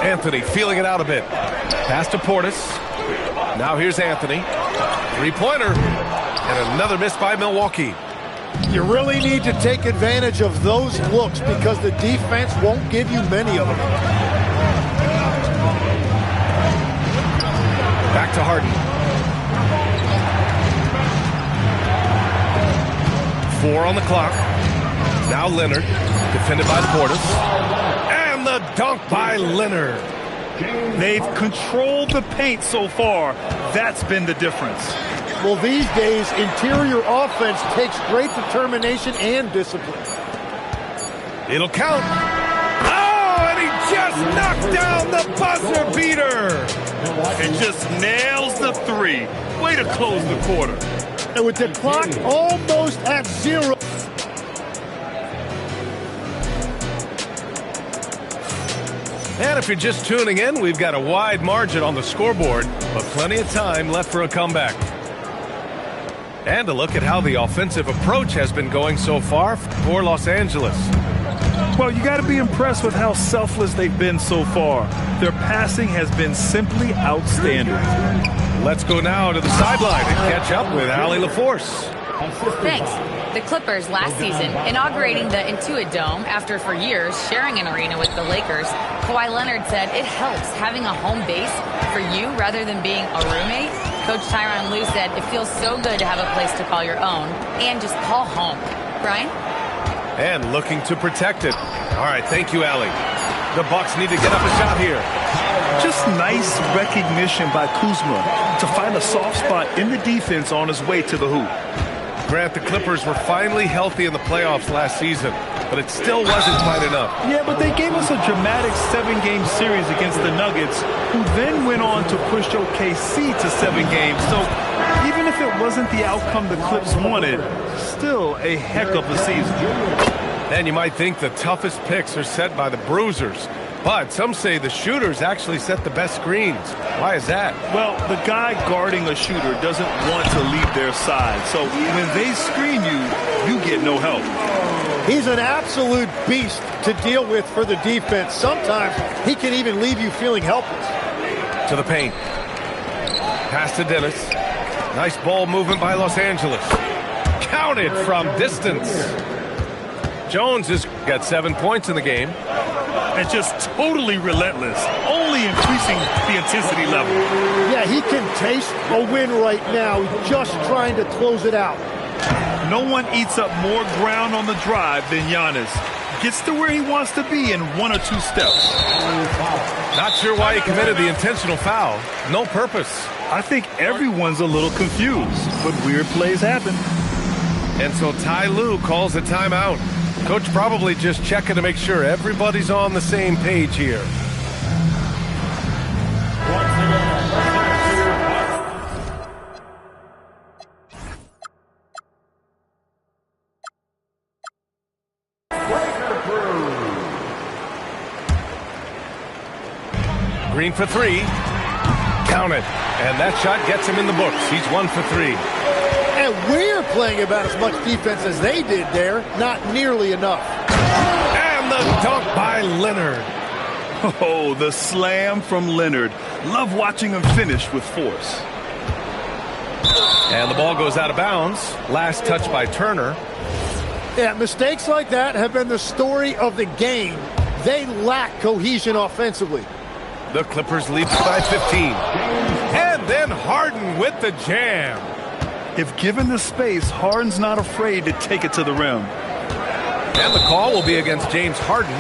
Speaker 3: Anthony feeling it out a bit. Pass to Portis. Now here's Anthony. Three-pointer. And another miss by Milwaukee.
Speaker 10: You really need to take advantage of those looks because the defense won't give you many of them.
Speaker 3: Back to Harden. 4 on the clock. Now Leonard, defended by Portis. And the dunk by Leonard.
Speaker 5: They've controlled the paint so far. That's been the difference.
Speaker 10: Well, these days, interior offense takes great determination and discipline.
Speaker 3: It'll count. Oh, and he just knocked down the buzzer beater.
Speaker 5: And just nails the three. Way to close the quarter.
Speaker 10: And with the clock almost at 0.
Speaker 3: And if you're just tuning in, we've got a wide margin on the scoreboard, but plenty of time left for a comeback. And a look at how the offensive approach has been going so far for Los Angeles.
Speaker 5: Well, you got to be impressed with how selfless they've been so far. Their passing has been simply outstanding.
Speaker 3: Let's go now to the sideline and catch up with Allie LaForce.
Speaker 6: Thanks. The Clippers last season, inaugurating the Intuit Dome after for years sharing an arena with the Lakers, Kawhi Leonard said it helps having a home base for you rather than being a roommate. Coach Tyronn Lue said it feels so good to have a place to call your own and just call home. Brian?
Speaker 3: And looking to protect it. All right, thank you, Allie. The Bucks need to get up a shot here.
Speaker 5: Just nice recognition by Kuzma to find a soft spot in the defense on his way to the hoop.
Speaker 3: Grant, the Clippers were finally healthy in the playoffs last season, but it still wasn't quite enough.
Speaker 5: Yeah, but they gave us a dramatic 7-game series against the Nuggets, who then went on to push OKC to 7 games. So even if it wasn't the outcome the Clips wanted, still a heck of a season.
Speaker 3: And you might think the toughest picks are set by the bruisers, but some say the shooters actually set the best screens. Why is that?
Speaker 5: Well, the guy guarding a shooter doesn't want to leave their side. So when they screen you, you get no help.
Speaker 10: He's an absolute beast to deal with for the defense. Sometimes he can even leave you feeling helpless.
Speaker 3: To the paint. Pass to Dennis. Nice ball movement by Los Angeles. Counted from distance. Jones has got 7 points in the game.
Speaker 5: And just totally relentless, only increasing the intensity level.
Speaker 10: Yeah, he can taste a win right now, just trying to close it out.
Speaker 5: No one eats up more ground on the drive than Giannis. Gets to where he wants to be in 1 or 2 steps.
Speaker 3: Not sure why he committed the intentional foul. No purpose.
Speaker 5: I think everyone's a little confused, but weird plays happen.
Speaker 3: And so Ty Lue calls a timeout. Coach probably just checking to make sure everybody's on the same page here. Green for 3. Count it. And that shot gets him in the books. He's 1 for 3.
Speaker 10: And we're playing about as much defense as they did there. Not nearly enough.
Speaker 3: And the dunk by Leonard.
Speaker 5: Oh, the slam from Leonard. Love watching him finish with force.
Speaker 3: And the ball goes out of bounds. Last touch by Turner.
Speaker 10: Yeah, mistakes like that have been the story of the game. They lack cohesion offensively.
Speaker 3: The Clippers lead by 15. And then Harden with the jam.
Speaker 5: If given the space, Harden's not afraid to take it to the rim.
Speaker 3: And the call will be against James Harden.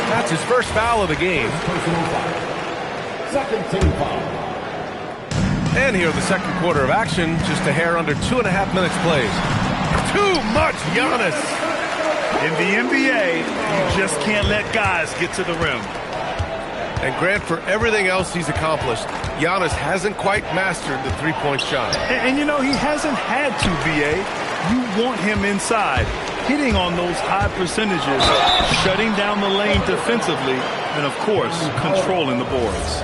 Speaker 3: That's his first foul of the game.
Speaker 7: Second team foul.
Speaker 3: And here the second quarter of action, just a hair under 2.5 minutes played. Too much Giannis.
Speaker 5: In the NBA, you just can't let guys get to the rim.
Speaker 3: And Grant, for everything else he's accomplished, Giannis hasn't quite mastered the three-point shot.
Speaker 5: And you know, he hasn't had to, B.A. You want him inside, hitting on those high percentages, shutting down the lane defensively, and, of course, controlling the boards.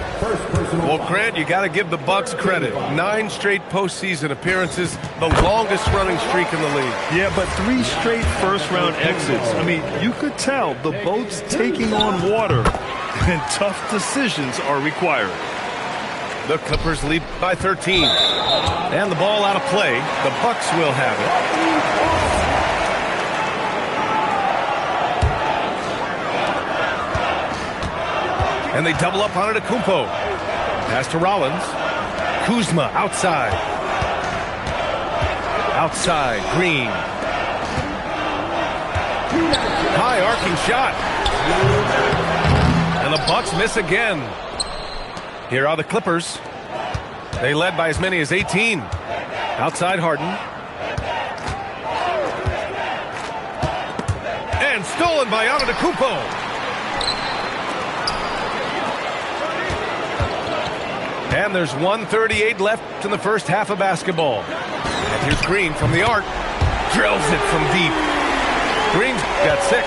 Speaker 3: Well, Grant, you got to give the Bucks credit. 9 straight postseason appearances, the longest-running streak in the league.
Speaker 5: Yeah, but 3 straight first-round exits. I mean, you could tell the boat's taking on water, and tough decisions are required.
Speaker 3: The Clippers lead by 13. And the ball out of play. The Bucks will have it. And they double up on Antetokounmpo. Pass to Rollins. Kuzma outside. Outside, Green. High arcing shot. And the Bucks miss again. Here are the Clippers. They led by as many as 18. Outside Harden. And stolen by Antetokounmpo. And there's 1:38 left in the first half of basketball. And here's Green from the arc. Drills it from deep. Green's got 6.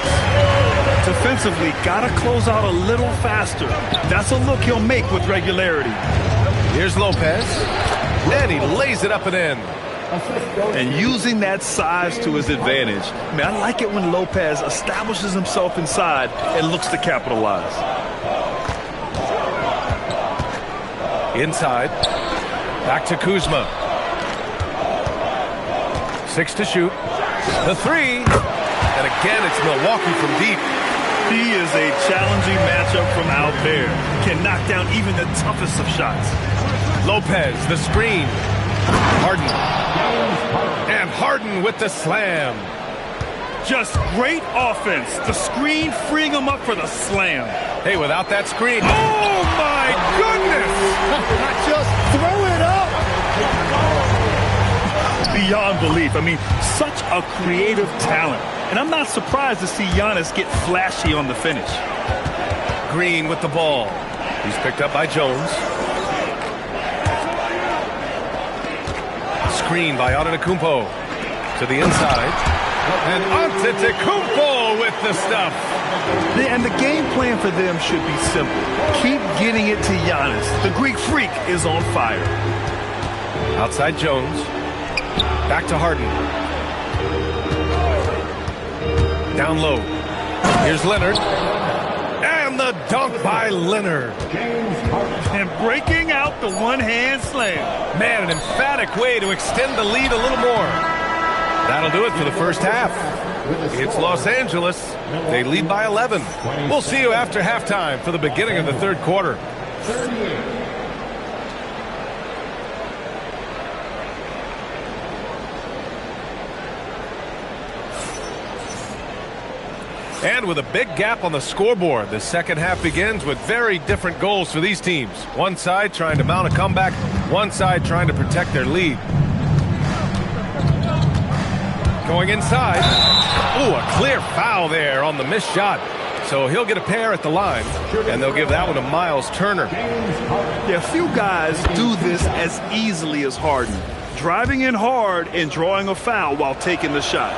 Speaker 5: Defensively, got to close out a little faster. That's a look he'll make with regularity.
Speaker 3: Here's Lopez. And he lays it up and in.
Speaker 5: And using that size to his advantage. Man, I like it when Lopez establishes himself inside and looks to capitalize.
Speaker 3: Inside. Back to Kuzma. 6 to shoot. The 3. And again, it's Milwaukee from deep.
Speaker 5: He is a challenging matchup from out there. Can knock down even the toughest of shots.
Speaker 3: Lopez, the screen. Harden. And Harden with the slam.
Speaker 5: Just great offense. The screen freeing him up for the slam.
Speaker 3: Hey, without that screen. Oh, my goodness.
Speaker 10: Just throw it up.
Speaker 5: Beyond belief. I mean, such a creative talent. And I'm not surprised to see Giannis get flashy on the finish.
Speaker 3: Green with the ball. He's picked up by Jones. Screen by Antetokounmpo. To the inside. And Antetokounmpo with the stuff.
Speaker 5: And the game plan for them should be simple. Keep getting it to Giannis. The Greek freak is on fire.
Speaker 3: Outside Jones. Back to Harden. Down low. Here's Leonard. And the dunk by Leonard.
Speaker 5: And breaking out the one-hand slam.
Speaker 3: Man, an emphatic way to extend the lead a little more. That'll do it for the first half. It's Los Angeles. They lead by 11. We'll see you after halftime for the beginning of the third quarter. And with a big gap on the scoreboard, the second half begins with very different goals for these teams. One side trying to mount a comeback, one side trying to protect their lead. Going inside. Ooh, a clear foul there on the missed shot. So he'll get a pair at the line, and they'll give that one to Miles Turner.
Speaker 5: Yeah, few guys do this as easily as Harden. Driving in hard and drawing a foul while taking the shot.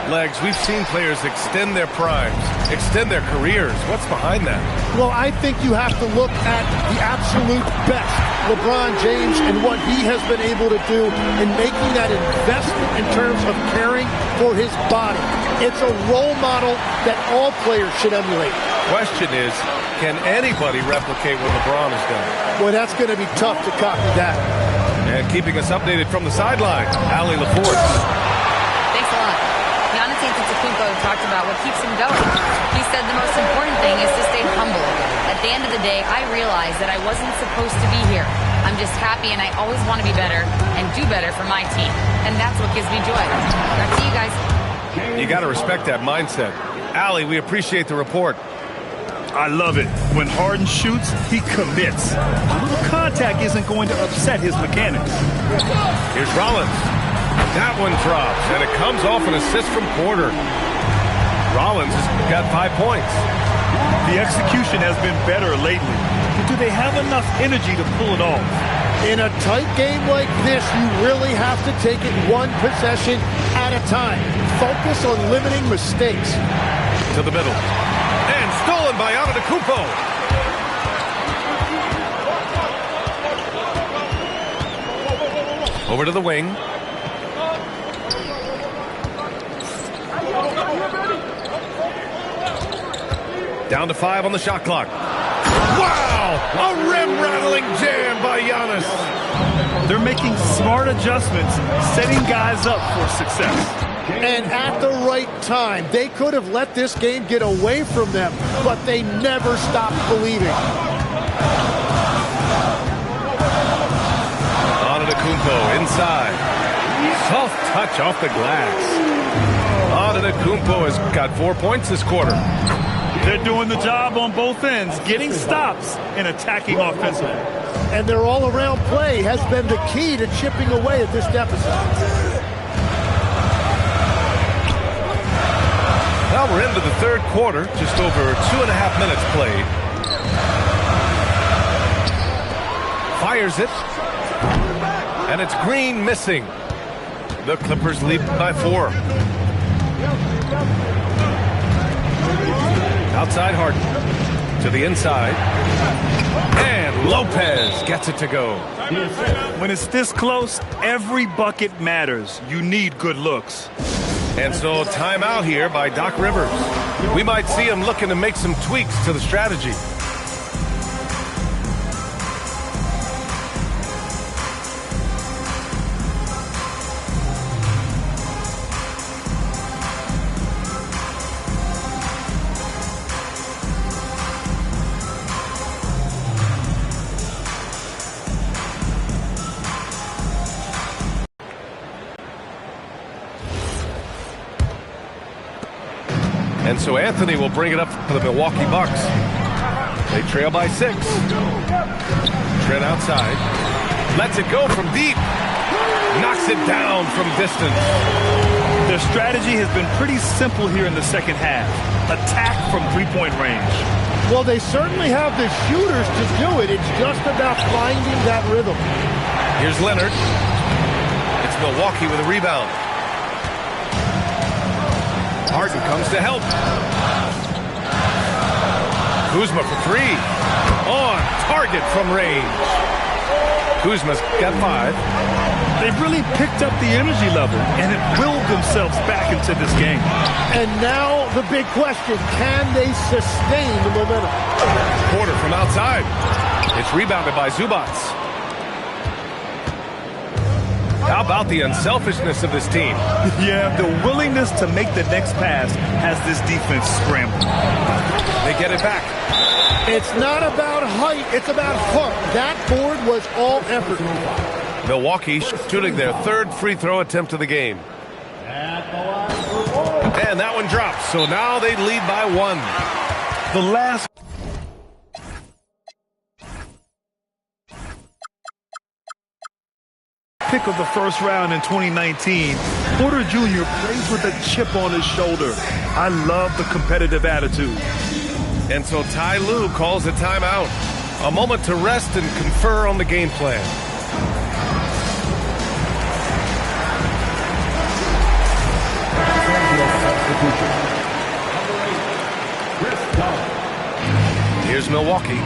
Speaker 3: Legs, we've seen players extend their primes, extend their careers. What's behind that?
Speaker 10: Well, I think you have to look at the absolute best, LeBron James, and what he has been able to do in making that investment in terms of caring for his body. It's a role model that all players should emulate.
Speaker 3: Question is, can anybody replicate what LeBron has done?
Speaker 10: Well, that's going to be tough to copy that.
Speaker 3: And keeping us updated from the sideline, Allie LaForce.
Speaker 6: Thanks a lot. Giannis Antetokounmpo talked about what keeps him going. He said the most important thing is to stay humble. At the end of the day, I realized that I wasn't supposed to be here. I'm just happy, and I always want to be better and do better for my team. And that's what gives me joy. Back to you guys.
Speaker 3: You got to respect that mindset. Allie, we appreciate the report.
Speaker 5: I love it. When Harden shoots, he commits. A little contact isn't going to upset his mechanics.
Speaker 3: Here's Rollins. That one drops, and it comes off an assist from Porter. Rollins has got 5 points.
Speaker 5: The execution has been better lately. But do they have enough energy to pull it off?
Speaker 10: In a tight game like this, you really have to take it one possession at a time. Focus on limiting mistakes.
Speaker 3: To the middle. And stolen by Antetokounmpo. Over to the wing. Down to 5 on the shot clock. Wow! A rim-rattling jam by Giannis.
Speaker 5: They're making smart adjustments, setting guys up for success.
Speaker 10: And at the right time, they could have let this game get away from them, but they never stopped believing.
Speaker 3: Antetokounmpo inside. Soft touch off the glass. Antetokounmpo has got 4 points this quarter.
Speaker 5: They're doing the job on both ends, getting stops and attacking offensively.
Speaker 10: And their all-around play has been the key to chipping away at this deficit.
Speaker 3: Well, we're into the third quarter, just over 2.5 minutes played. fires it. And it's Green missing. The Clippers lead by 4. Outside Harden. To the inside. And Lopez gets it to go.
Speaker 5: When it's this close, every bucket matters. You need good looks.
Speaker 3: And so timeout here by Doc Rivers. We might see him looking to make some tweaks to the strategy. And so Anthony will bring it up for the Milwaukee Bucks. They trail by 6. Trent outside. Lets it go from deep. Knocks it down from distance.
Speaker 5: Their strategy has been pretty simple here in the second half. Attack from three-point range.
Speaker 10: Well, they certainly have the shooters to do it. It's just about finding that rhythm.
Speaker 3: Here's Leonard. It's Milwaukee with a rebound. Harden comes to help. Kuzma for 3. On target from range. Kuzma's got 5.
Speaker 5: They've really picked up the energy level and have willed themselves back into this game.
Speaker 10: And now the big question, can they sustain the momentum?
Speaker 3: Porter from outside. It's rebounded by Zubats. How about the unselfishness of this team?
Speaker 5: Yeah, the willingness to make the next pass has this defense scrambling.
Speaker 3: They get it back.
Speaker 10: It's not about height, it's about heart. That board was all effort.
Speaker 3: Milwaukee shooting their 3rd free throw attempt of the game. And that one drops, so now they lead by 1.
Speaker 5: The last pick of the first round in 2019, Porter Jr. plays with a chip on his shoulder. I love the competitive attitude.
Speaker 3: And so Ty Lue calls a timeout. A moment to rest and confer on the game plan. Here's Milwaukee.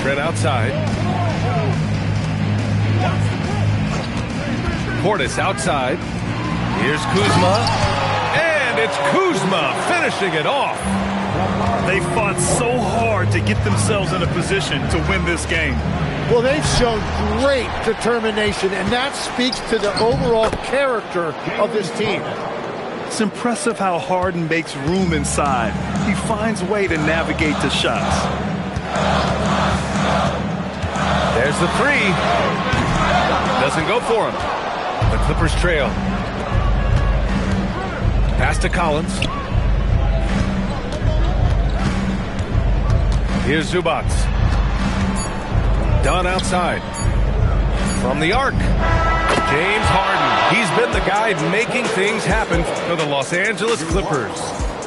Speaker 3: Trent outside. Portis outside. Here's Kuzma. And it's Kuzma finishing it off.
Speaker 5: They fought so hard to get themselves in a position to win this game.
Speaker 10: Well, they've shown great determination, and that speaks to the overall character of this team.
Speaker 5: It's impressive how Harden makes room inside. He finds a way to navigate the shots.
Speaker 3: There's the 3. Doesn't go for him. The Clippers trail. Pass to Collins. Here's Zubats. Dunn outside. From the arc. James Harden. He's been the guy making things happen for the Los Angeles Clippers.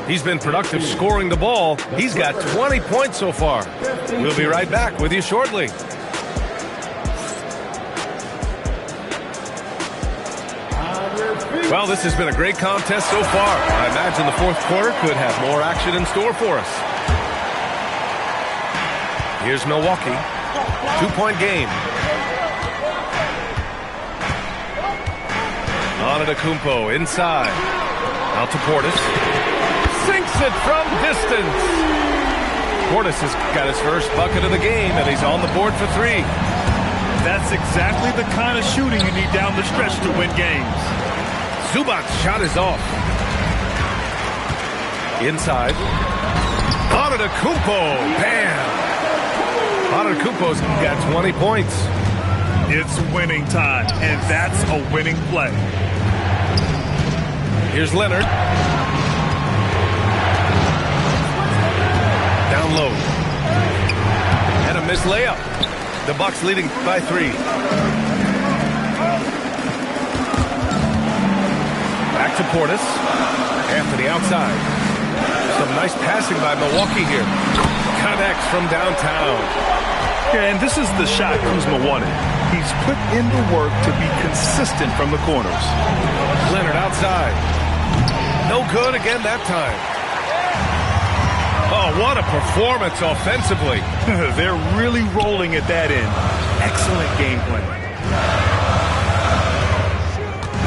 Speaker 3: He's been productive scoring the ball. He's got 20 points so far. We'll be right back with you shortly. Well, this has been a great contest so far. I imagine the 4th quarter could have more action in store for us. Here's Milwaukee. 2-point game. Antetokounmpo inside. Out to Portis. Sinks it from distance. Portis has got his first bucket of the game, and he's on the board for 3.
Speaker 5: That's exactly the kind of shooting you need down the stretch to win games.
Speaker 3: Zubats' shot is off. Inside. Antetokounmpo. Bam! Antetokounmpo's got 20 points.
Speaker 5: It's winning time, and that's a winning play.
Speaker 3: Here's Leonard. Down low. And a missed layup. The Bucks leading by 3. Back to Portis. Anthony outside. Some nice passing by Milwaukee here. Connects from downtown.
Speaker 5: Yeah, and this is the shot Kuzma wanted. He's put in the work to be consistent from the corners.
Speaker 3: Leonard outside. No good again that time. Oh, what a performance offensively.
Speaker 5: They're really rolling at that end. Excellent game plan.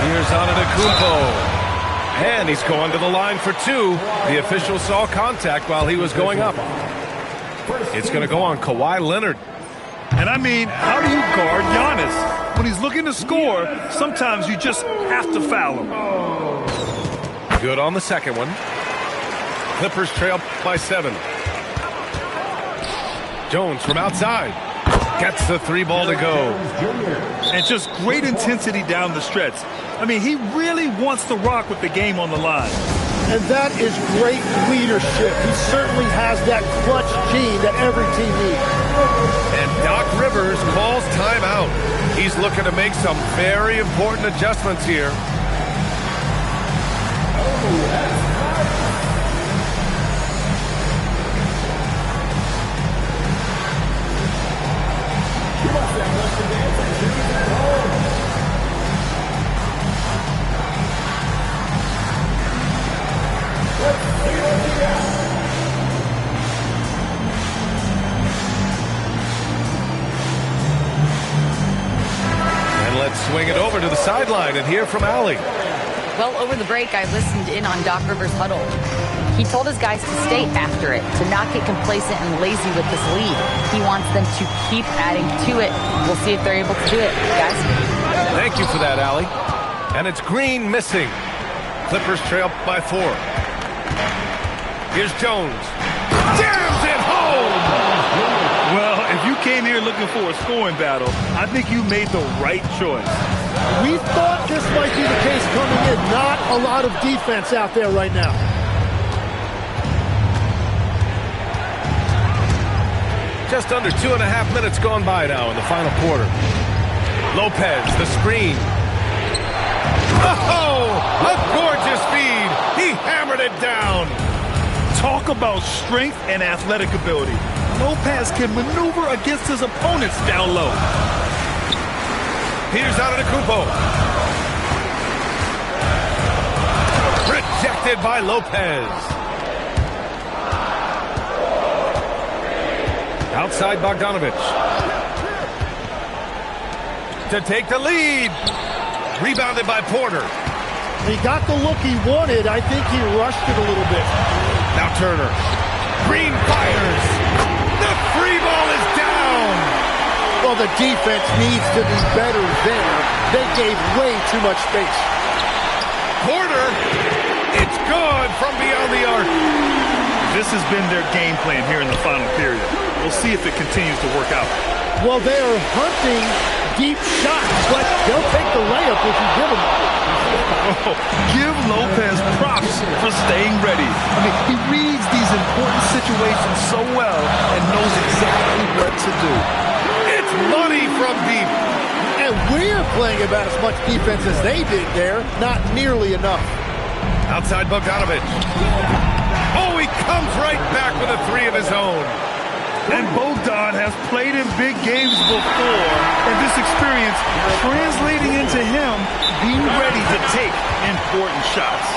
Speaker 3: Here's Antetokounmpo. And he's going to the line for two. The official saw contact while he was going up. It's going to go on Kawhi Leonard.
Speaker 5: And I mean, how do you guard Giannis? When he's looking to score, sometimes you just have to foul him.
Speaker 3: Good on the second one. Clippers trail by 7. Jones from outside. Gets the 3 ball to go.
Speaker 5: And just great intensity down the stretch. I mean, he really wants to rock with the game on the line.
Speaker 10: And that is great leadership. He certainly has that clutch gene that every team needs.
Speaker 3: And Doc Rivers calls timeout. He's looking to make some very important adjustments here. Swing it over to the sideline and hear from Allie.
Speaker 6: Well, over the break, I listened in on Doc Rivers' huddle. He told his guys to stay after it, to not get complacent and lazy with this lead. He wants them to keep adding to it. We'll see if they're able to do it, guys.
Speaker 3: Thank you for that, Allie. And it's Green missing. Clippers trail by 4. Here's Jones. Jams it home!
Speaker 5: Well, if you came here looking for a scoring battle, I think you made the right choice.
Speaker 10: We thought this might be the case coming in. Not a lot of defense out there right now.
Speaker 3: Just under 2.5 minutes gone by now in the final quarter. Lopez, the screen. Oh, a gorgeous feed. He hammered it down.
Speaker 5: Talk about strength and athletic ability. Lopez can maneuver against his opponents down low.
Speaker 3: Here's Antetokounmpo. Rejected by Lopez. Outside Bogdanovic. To take the lead. Rebounded by Porter.
Speaker 10: He got the look he wanted. I think he rushed it a little bit.
Speaker 3: Now Turner. Green fires. The free ball is down.
Speaker 10: Well, the defense needs to be better there. They gave way too much space.
Speaker 3: Porter. It's good from beyond the arc.
Speaker 5: This has been their game plan here in the final period. We'll see if it continues to work out.
Speaker 10: Well, they are hunting deep shots, but they'll take the layup if you give them one.
Speaker 5: Oh, give Lopez props for staying ready. I mean, he reads these important situations so well and knows exactly what to do.
Speaker 3: It's money from deep.
Speaker 10: And we're playing about as much defense as they did there. Not nearly enough.
Speaker 3: Outside Bogdanovic. Oh, he comes right back with a 3 of his own.
Speaker 5: And Bogdan has played in big games before, and this experience translating into him being ready to take important shots.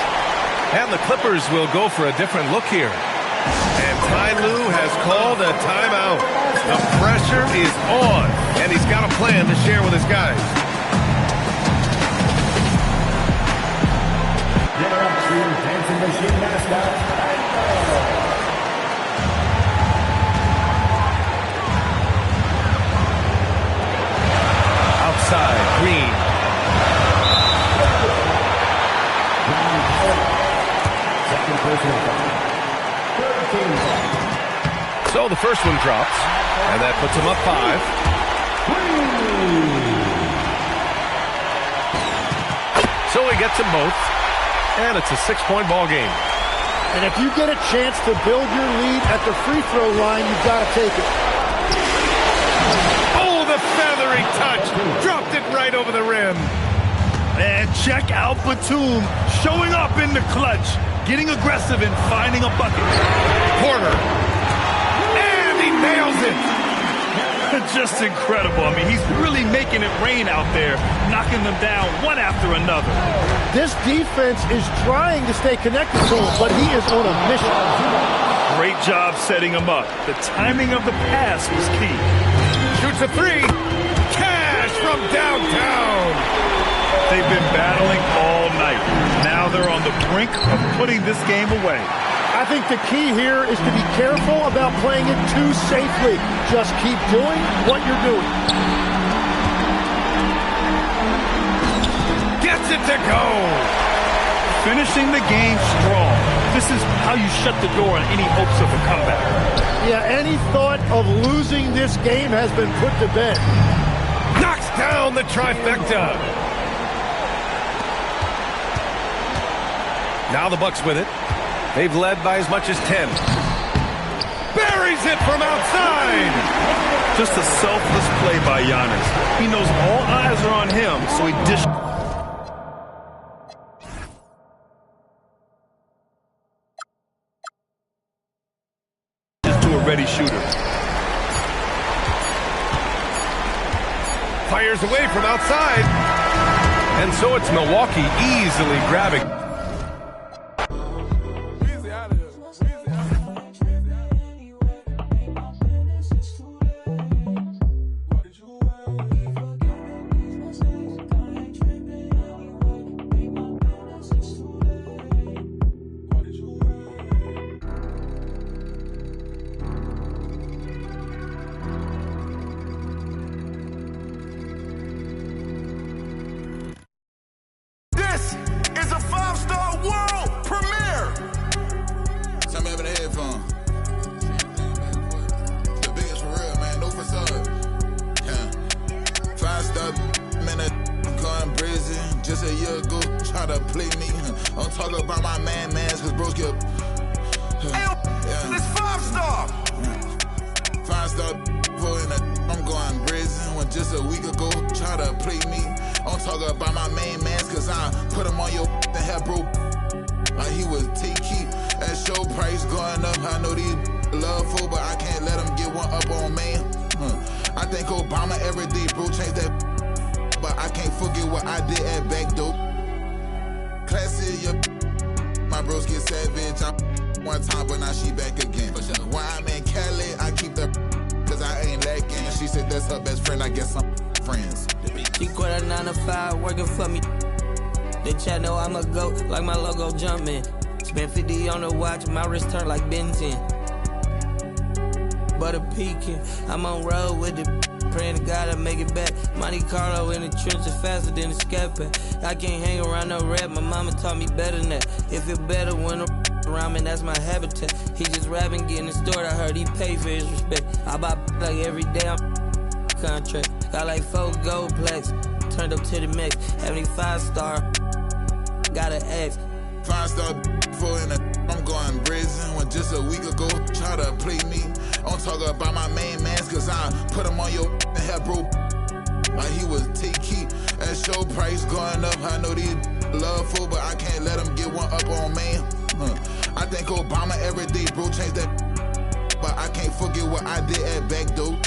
Speaker 3: And the Clippers will go for a different look here. And Ty Lue has called a timeout. The pressure is on, and he's got a plan to share with his guys. Outside, Green. So the first one drops, and that puts him up 5. So he gets them both, and it's a 6-point ball game.
Speaker 10: And if you get a chance to build your lead at the free throw line, you've got to take it.
Speaker 3: Oh, the feathery touch. Dropped it right over the rim.
Speaker 5: And check out Batum showing up in the clutch, getting aggressive and finding a bucket.
Speaker 3: Porter. And he nails it.
Speaker 5: Just incredible. I mean, he's really making it rain out there, knocking them down one after another.
Speaker 10: This defense is trying to stay connected to him, but he is on a mission.
Speaker 5: Great job setting him up. The timing of the pass was key.
Speaker 3: Shoots a three. Cash from downtown.
Speaker 5: They've been battling all night. Now they're on the brink of putting this game away.
Speaker 10: I think the key here is to be careful about playing it too safely. Just keep doing what you're doing.
Speaker 3: Gets it to go.
Speaker 5: Finishing the game strong. This is how you shut the door on any hopes of a comeback.
Speaker 10: Yeah, any thought of losing this game has been put to bed.
Speaker 3: Knocks down the trifecta. Now the Bucks with it. They've led by as much as 10. Buries it from outside.
Speaker 5: Just a selfless play by Giannis. He knows all eyes are on him, so he dishes to a ready shooter.
Speaker 3: Fires away from outside. And so it's Milwaukee easily grabbing.
Speaker 11: Spent 50 on the watch, my wrist turned like Ben 10. Butter peeking, I'm on road with the praying to God I make it back. Monte Carlo in the trenches faster than a scat pack. I can't hang around no rap, my mama taught me better than that. It feel better when around me, that's my habitat. He just rapping, getting the store, I heard he pay for his respect. I buy like every day I'm contract. Got like 4 gold plaques, turned up to the max. 75-star, got an X.
Speaker 12: 5-star for in a I'm going brazen when just a week ago try to play me. I'm talking about my main mans cause I put him on your head, bro. Like he was T-Key. At show price going up. I know these love food, but I can't let them get one up on man. I think Obama every day, bro, changed that. But I can't forget what I did at back door.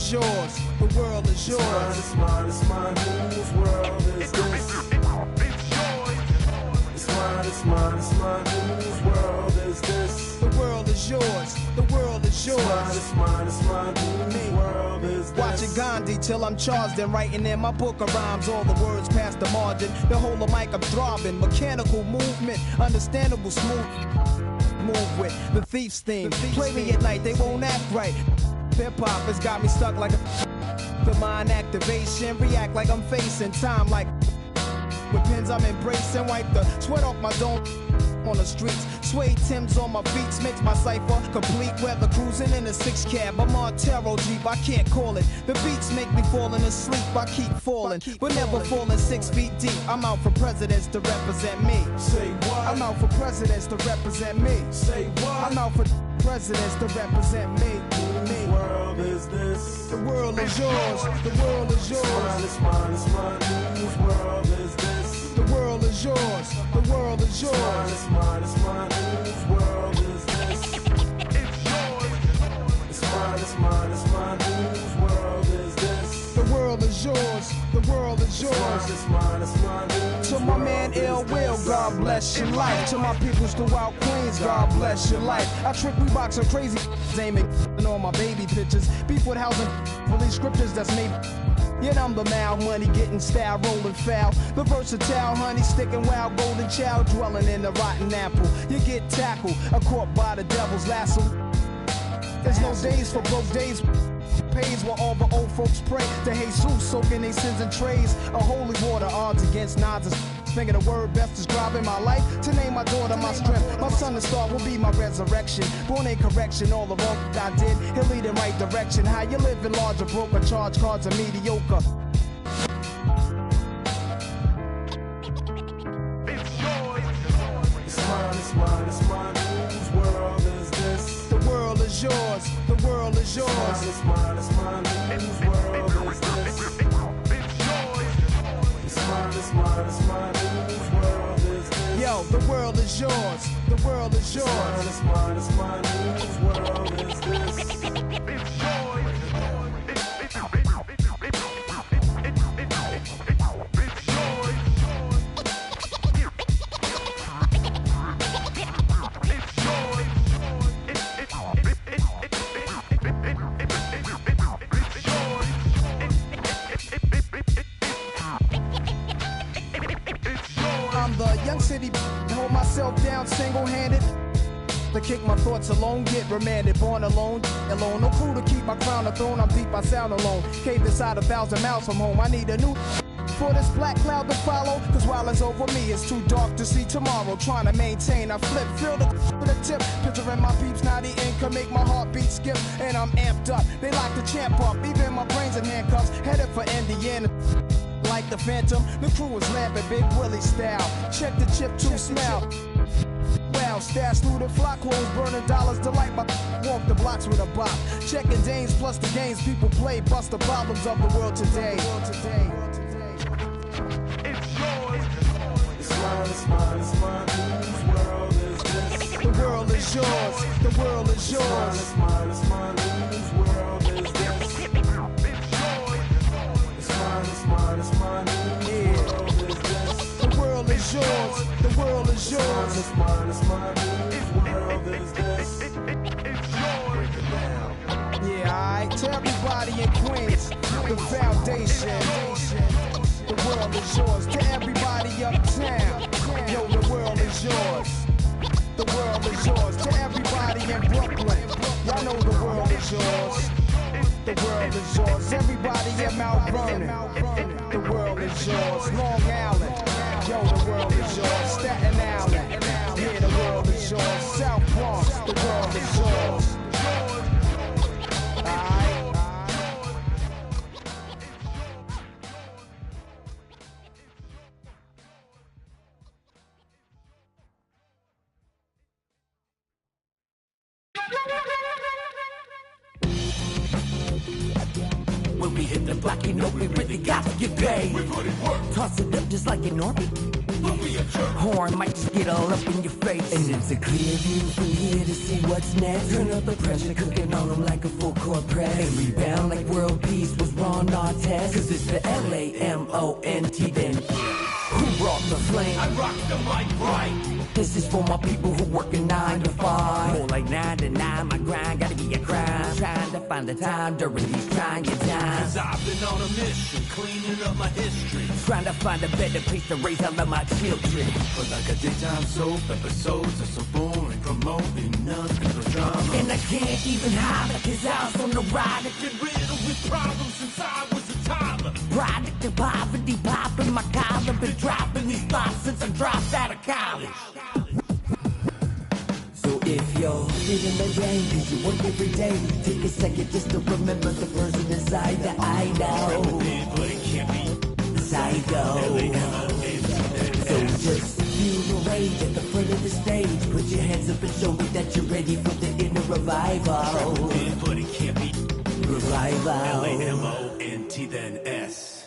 Speaker 13: Yours, the world is yours. It's mine, it's mine, whose world is this? It's yours. It's mine, it's mine, it's mine, whose world is this? The world is yours, the world is yours. It's mine, it's mine, whose world is this? Watching Gandhi till I'm charged and writing in my book of rhymes. All the words past the margin. The whole of mic I'm throbbing. Mechanical movement, understandable smooth. Move with the thief's theme. Play me at night, they won't act right. Hip-hop has got me stuck like the mind activation. React like I'm facing time like with pins I'm embracing. Wipe the sweat off my dome on the streets. Suede Timbs on my beats makes my cipher complete. Weather cruising in a 6 cab. I'm on Montero Jeep, I can't call it. The beats make me falling asleep. I keep falling, but never falling 6 feet deep. I'm out for presidents to represent me. Say what? I'm out for presidents to represent me. Say what? I'm out for presidents to represent me. Me. world is this?
Speaker 14: The world is yours. The world is yours.
Speaker 13: It's mine, it's mine. Whose world is this?
Speaker 14: The world is yours. The world is yours.
Speaker 13: It's mine, it's mine. Whose world is this? It's yours. It's mine, it's mine, it's mine. Whose world is this?
Speaker 14: The world is yours. The world is yours.
Speaker 13: It's mine, it's mine.
Speaker 14: To my man Ill Will, God bless your life. To my peoples throughout Queens, God bless your life. I trick Reeboks and crazy aiming on my baby pictures. Beef with housing, release scriptures that's made. Yet I'm the mal money getting style, rolling foul. The versatile honey sticking wild, golden child dwelling in the rotten apple. You get tackled, caught by the devil's lasso. There's no days for broke days. Pays while all the old folks pray to Jesus, soaking their sins in trays. A holy water, odds against nods. Thinking the word best describing my life. To name my daughter my strength. My son, the star, will be my resurrection. Born in correction, all the wrong I did, he'll lead in right direction. How you living large or broke, or charge cards are mediocre.
Speaker 13: It's yours. It's mine, it's mine, it's mine. Whose world is this?
Speaker 14: The world is yours. The world is yours.
Speaker 13: It's mine, it's mine. Whose world is this? It's yours. It's mine, it's mine, it's mine. Whose world is this?
Speaker 14: Yo, the world is yours. The world is yours.
Speaker 13: It's mine, it's mine, it's mine. Whose world is this? It's yours.
Speaker 14: I'm the young city, hold myself down single-handed. To kick my thoughts alone, get remanded, born alone, no crew to keep my crown a throne. I'm deep, I sound alone. Caved inside 1,000 miles from home. I need a new for this black cloud to follow. Cause while it's over me, it's too dark to see tomorrow. Trying to maintain, I flip, feel the tip. Picturing my peeps, now the income make my heartbeat skip. And I'm amped up, they like to champ up. Even my brains in handcuffs, headed for Indiana. Like the Phantom, the crew is lamping, Big Willie style. Check the chip to smell. Wow, stash through the flock, clothes burning dollars. Delight my walk the blocks with a bop. Checking Danes plus the games people play. Bust the problems of the world today.
Speaker 13: It's yours. It's mine, it's mine, it's mine. Whose world is this?
Speaker 14: The world is yours. The world is yours.
Speaker 13: It's mine, it's mine, it's mine. Whose world is this? It's mine, it's mine.
Speaker 14: Yeah. The world is yours. The world is yours.
Speaker 13: It's mine, it's mine. Whose world is this?
Speaker 14: Yeah, alright. To everybody in Queens, the foundation. The world is yours. To everybody uptown, yo, the world is yours. The world is yours. To everybody in Brooklyn, y'all know the world is yours. The world is yours. Everybody in Mount Vernon, the world is yours. Long Island, yo, the world is yours. Staten Island, yeah, the world is yours. South Bronx, the world is yours.
Speaker 1: When we hit the block, you know we really got to get paid. We put in work. Toss it up just like an orbit. Horn might just get all up in your face. And it's a clear view from here to see what's next. Turn up the pressure, cooking on them like a full court press. And rebound like world peace was Ron Artest. Cause it's the LAMONT then. Who brought the flame? I rock the mic right. This is for my people who work a 9 to 5. More like 9 to 9, my grind gotta be a crime. Trying to find the time during these trying times.
Speaker 15: Cause I've been on a mission, cleaning up my history.
Speaker 1: Trying to find a better place to raise all of my children.
Speaker 15: But like a daytime soap, episodes are so boring, promoting nothing but drama.
Speaker 1: And I can't even hide it, cause I was on the ride.
Speaker 15: Get riddled with problems since I was a toddler.
Speaker 1: Product of poverty, popping my collar. Been dropping these thoughts since I dropped out of college. So if you're feeling the rain, cause you work every day, take a second just to remember the person inside that I know. Psycho. So just feel the rage at the front of the stage. Put your hands up and show me that you're ready for the inner revival.
Speaker 15: But it can't be. fly out. L-A-M-O-N-T then S.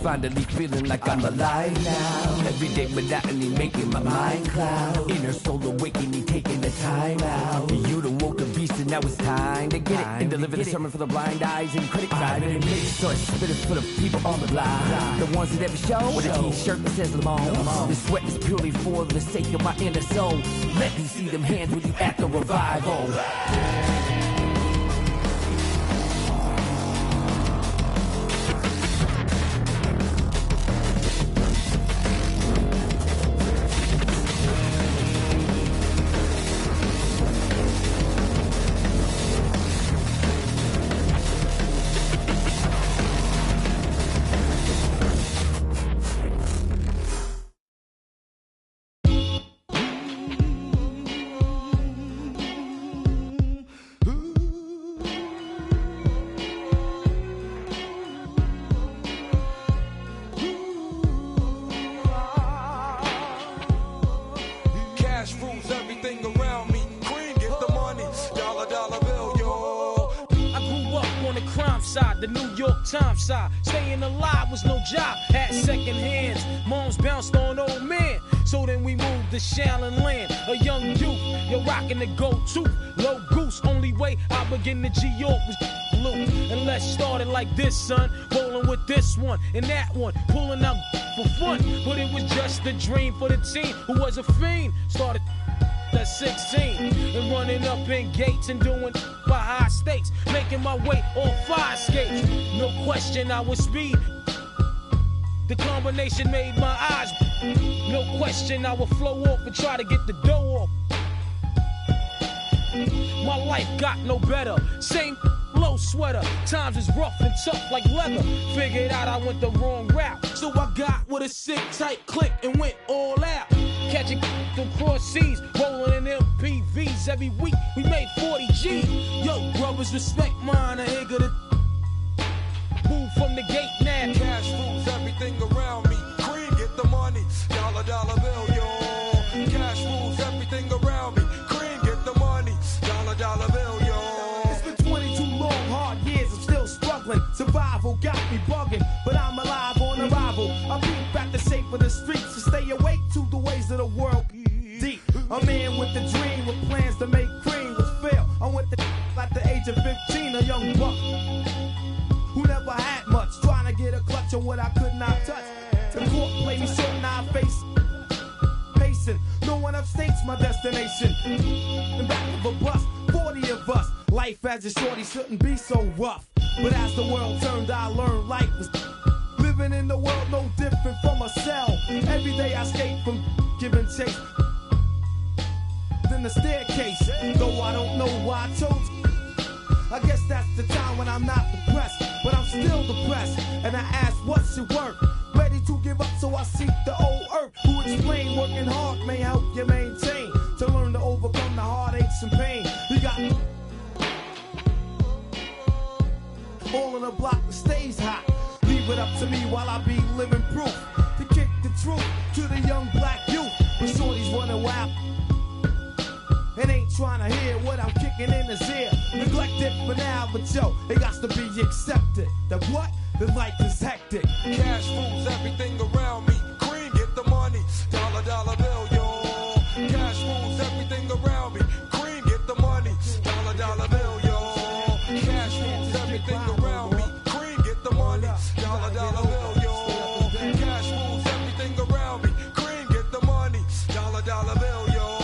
Speaker 16: Finally feeling like I'm alive now. Everyday monotony making my mind cloud. Inner soul awakening, taking the time out. You done woke the beast and now it's time to get it. And deliver the sermon for the blind eyes and critics. Private and mixed, so it's spitting for the people on the line. The ones that never show with a t-shirt that says Lamont. This sweat is purely for the sake of my inner soul. Let me see them hands with you at the revival.
Speaker 17: The New York Times side, staying alive was no job. Had second hands, moms bounced on old men. So then we moved to Shaolin Land, a young youth. You're rocking the gold tooth, low goose. Only way I begin to G-York was loot. And let's start it like this, son. Rolling with this one and that one, pulling out for fun. But it was just a dream for the team who was a fiend. Started at 16 and running up in gates and doing by high stakes, making my way on fire skates. No question I was speed. The combination made my eyes. No question I would flow off and try to get the dough off. My life got no better. Same low sweater. Times is rough and tough like leather. Figured out I went the wrong route. So I got with a sick tight click and went all out. Catching across seas, rolling in MPVs. Every week we made 40 G's. Yo, brothers, respect mine. I ain't gonna move from the gate now.
Speaker 13: Cash rules everything around me. Cream, get the money. Dollar, dollar bill, yo. Cash rules everything around me. Cream, get the money. Dollar, dollar bill, yo.
Speaker 14: It's been 22 long, hard years. I'm still struggling. Survival got me bugging, but I'm alive on arrival. I peep at the shape of the streets to stay awake to the ways of the world. Deep, a man with a dream with plans to make cream was fail. I went to at the age of 15, a young buck who never had much, trying to get a clutch on what I could not touch. The court played me short and I face pacing. No one upstates my destination. In back of a bus, 40 of us. Life as a shorty shouldn't be so rough. But as the world turned, I learned life was living in the world no different from a cell. Every day I escape from giving chase. Then the staircase, though I don't know why I chose. I guess that's the time when I'm not depressed, but I'm still depressed. And I ask, what's your work? Ready to give up, so I seek the old earth. Who explain working hard may help you maintain, to learn to overcome the heartaches and pain. You got all in the block that stays hot. Leave it up to me while I be living proof to kick the truth to the young black youth. When shorties running wild and ain't trying to hear what I'm kicking in his ear. Neglected for now, but yo, it got to be accepted. That what? The life is hectic.
Speaker 13: Cash rules everything around me. Cream, get the money. Dollar, dollar bill, yo. Cash rules everything around me. Cream, get the money. Dollar, dollar bill, yo. Cash rules everything around me. Cream, get the money. Dollar, dollar bill, yo. Cash rules everything around me. Cream, get the money. Dollar, dollar bill, yo.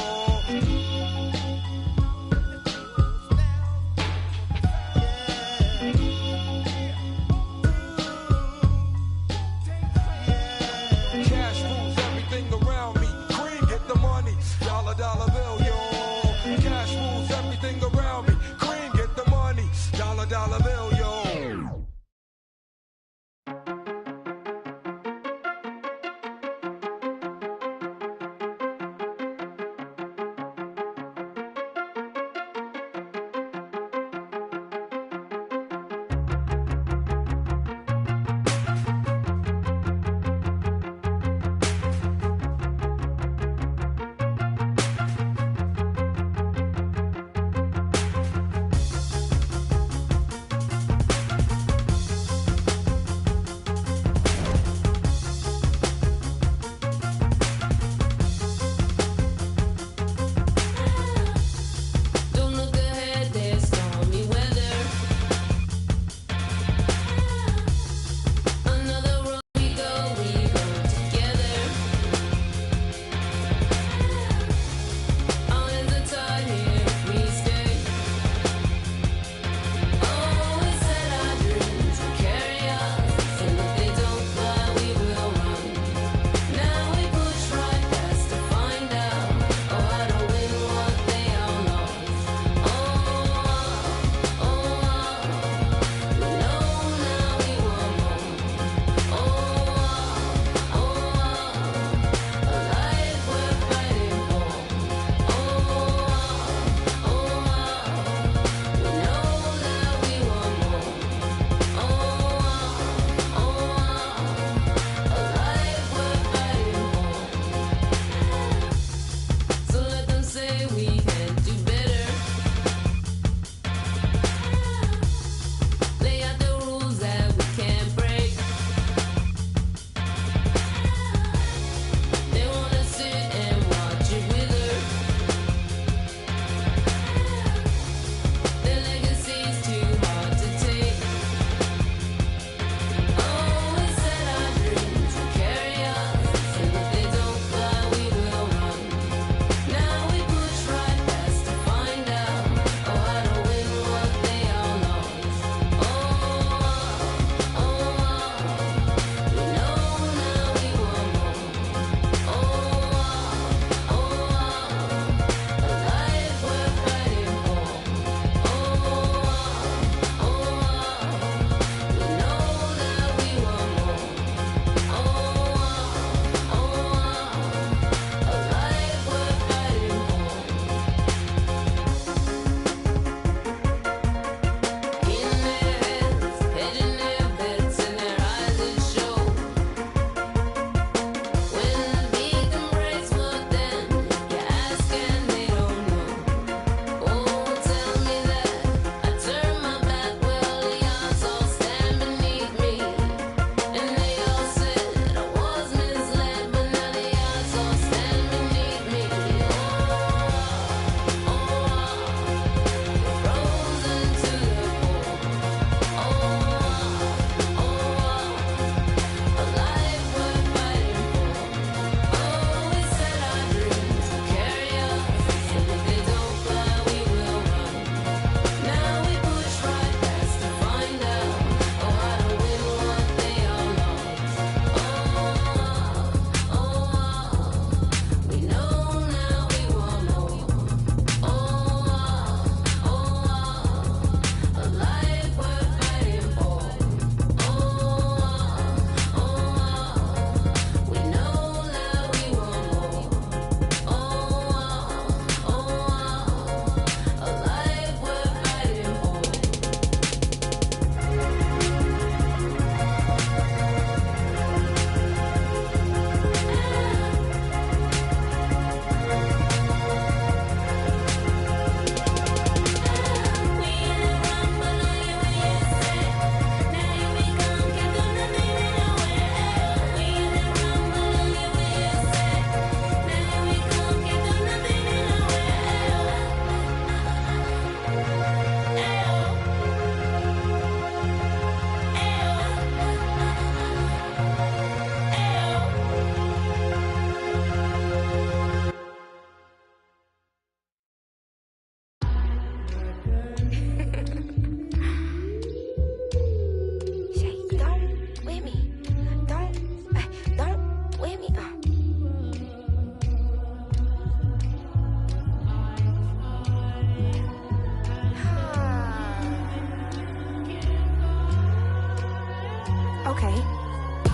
Speaker 18: Okay.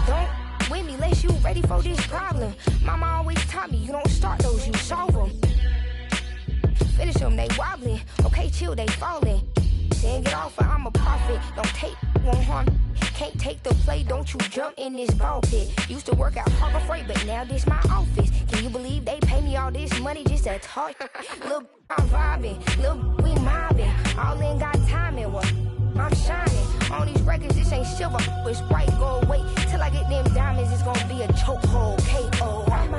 Speaker 18: Don't with me unless you ready for this problem. Mama always taught me you don't start those, you solve them. Finish them, they wobbling. Okay, chill, they falling. Then get off, I'm a prophet. Don't take, won't harm. Can't take the play, don't you jump in this ball pit. Used to work out Harbor Freight, but now this my office. Can you believe they pay me all this money just to talk? Look, I'm vibing, look, we mobbing. All in got timing, what? I'm shining. On these records, this ain't silver, it's white gold. Wait till I get them diamonds, it's gonna be a chokehold. K.O. I'm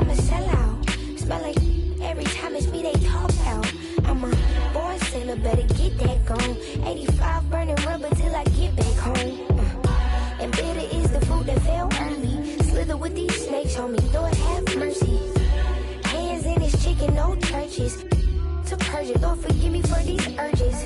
Speaker 18: a sellout. Smell like every time it's me they talk out. I'm a born sinner, better get that gone. 85 burning rubber till I get back home. And bitter is the fruit that fell early. Slither with these snakes on me, Lord have mercy. Hands in this chicken, no churches. To purge it, Lord forgive me for these urges.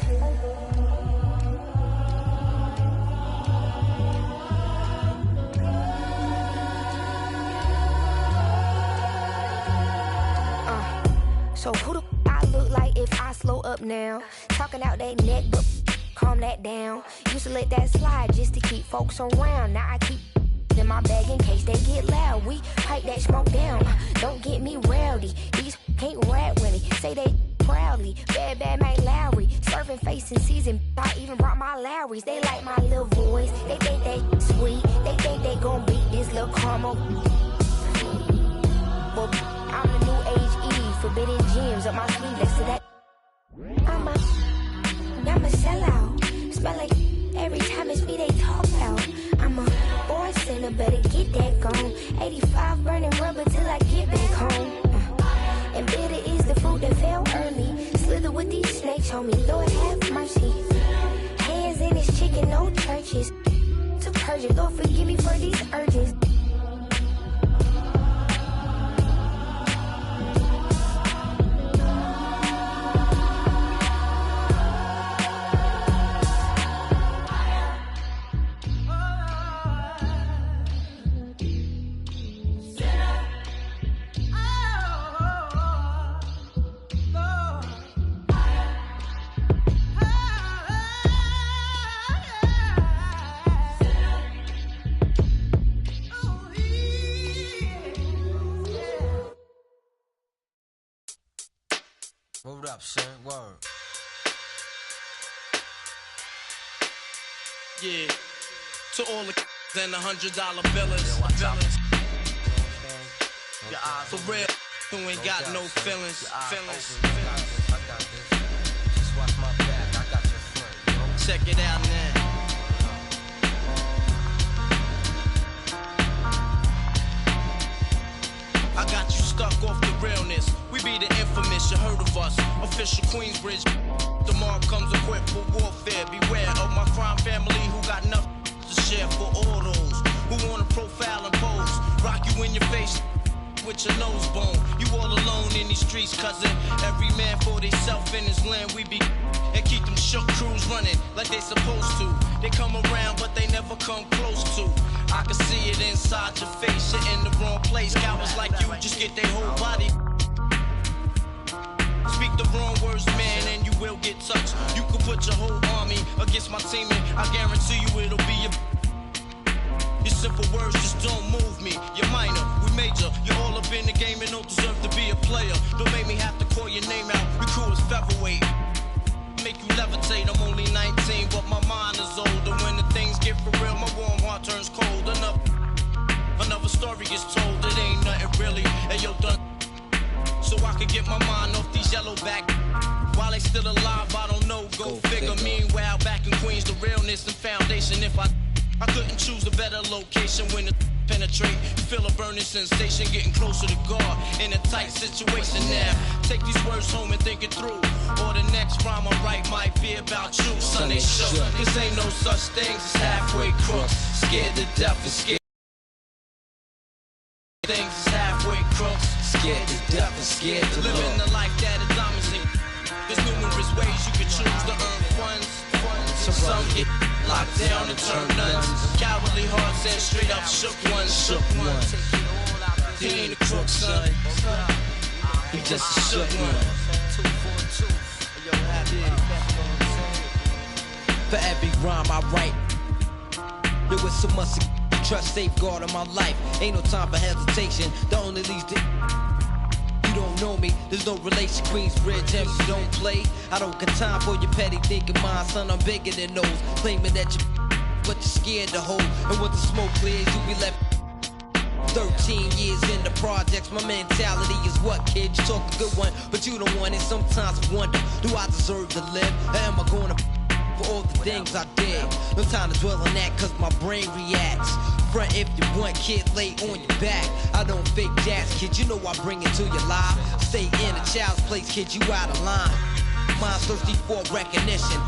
Speaker 18: So who the I look like if I slow up now? Talking out that neck, but calm that down. Used to let that slide just to keep folks around. Now I keep in my bag in case they get loud. We pipe that smoke down. Don't get me rowdy. These can't rap with me. Say they proudly. Bad Mike Lowry. Serving face in season. I even brought my Lowrys. They like my little voice. They think they sweet. They think they gon' beat this little caramel. Well, I'm the new age Eve, forbidden gems up my sleeve next to that. I'm a sellout. Smell like every time it's me they talk out. I'm a born sinner, better get that gone. 85 burning rubber till I get back home. And bitter is the fruit that fell early. Slither with these snakes on me, Lord have mercy. Hands in this chicken, no churches. To purge it, Lord forgive me for these urges.
Speaker 11: Hold up, son. Word.
Speaker 8: Yeah. To all the and the $100 billers. For real, who ain't got no feelings.
Speaker 11: Just watch my back. I got your front.
Speaker 8: Check it out now. I got you stuck off the realness. We be the infamous, you heard of us. Official Queensbridge. Tomorrow comes equipped for warfare. Beware of my crime family who got nothing to share for all those who wanna profile and pose. Rock you in your face with your nose bone. You all alone in these streets, cousin. Every man for theyself in his land. We be and keep them shook crews running like they supposed to. They come around, but they never come close to. I can see it inside your face. You're in the wrong place. Cowards like you just get their whole body. Speak the wrong words, man, and you will get touched. You could put your whole army against my team, and I guarantee you it'll be your simple words just don't move me. You're minor, we major. You're all up in the game and don't deserve to be a player. Don't make me have to call your name out. Your crew is featherweight. Make you levitate. I'm only 19, but my mind is older. When the things get for real, my warm heart turns cold. Another story is told. It ain't nothing really. Hey, yo, done. So I could get my mind off these yellow back. While they still alive, I don't know. Go figure. Meanwhile, back in Queens, the realness and foundation. If I couldn't choose a better location when it penetrate. You feel a burning sensation, getting closer to God in a tight situation now. Take these words home and think it through. Or the next rhyme I write might be about you. Son, they shook. This ain't no such things as halfway crooks. Scared to death and scared. Things is halfway crooks. Scared to death and scared to living the life that is diamonds in. There's numerous ways you can choose to earn funds. Some get locked down and turn nuns. Cowardly hearts and straight up shook ones. He ain't a crook, son. He just a shook one. For every rhyme I write,
Speaker 19: Loaded with so much trust, safeguard of my life. Ain't no time for hesitation. The only leads to you don't know me. There's no relation. Queensbridge, MC don't play. I don't got time for your petty thinking, mind, son. I'm bigger than those. Claiming that you, but you're scared to hold. And when the smoke clears, you be left. 13 years in the projects, my mentality is what, kid? You talk a good one, but you don't want it. Sometimes I wonder, do I deserve to live? Or am I gonna for all the things I did? No time to dwell on that, cause my brain reacts. Front if you want, kid, lay on your back. I don't fake jazz, kid, you know I bring it to your life. Stay in a child's place, kid, you out of line. Mind's thirsty for recognition.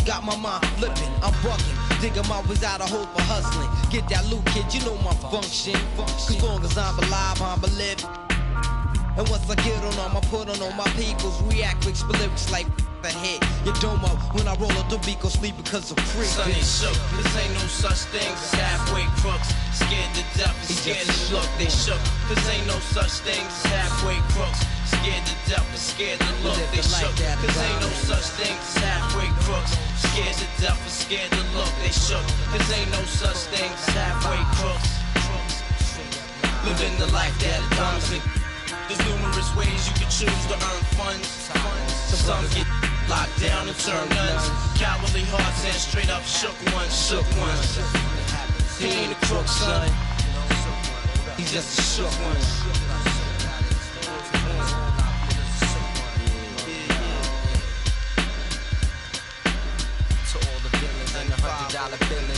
Speaker 19: Got my mind flipping, I'm bugging. Digging my ways out of hope for hustling. Get that loot, kid, you know my function. As long as I'm alive, I'm a live. And once I get on them, I put on all my peoples. React quick, spit lyrics like the hit. Your domo, when I roll up the beat, go sleep because I'm free.
Speaker 20: Son ain't shook, this ain't no such thing as halfway crooks. Scared to death and scared to look, they shook. This ain't no such thing as halfway crooks. Scared to death and scared to look, they shook. This ain't no such thing as halfway crooks. Scared to death and scared to look, they shook. This ain't no such thing as halfway crooks. Living the life that it comes in. There's numerous ways you can choose to earn funds. Some get locked down and turn nuns. Cowardly hearts and straight up shook ones. He ain't a crook, son. He's just a shook one.
Speaker 19: To all the villains and the $100 billings.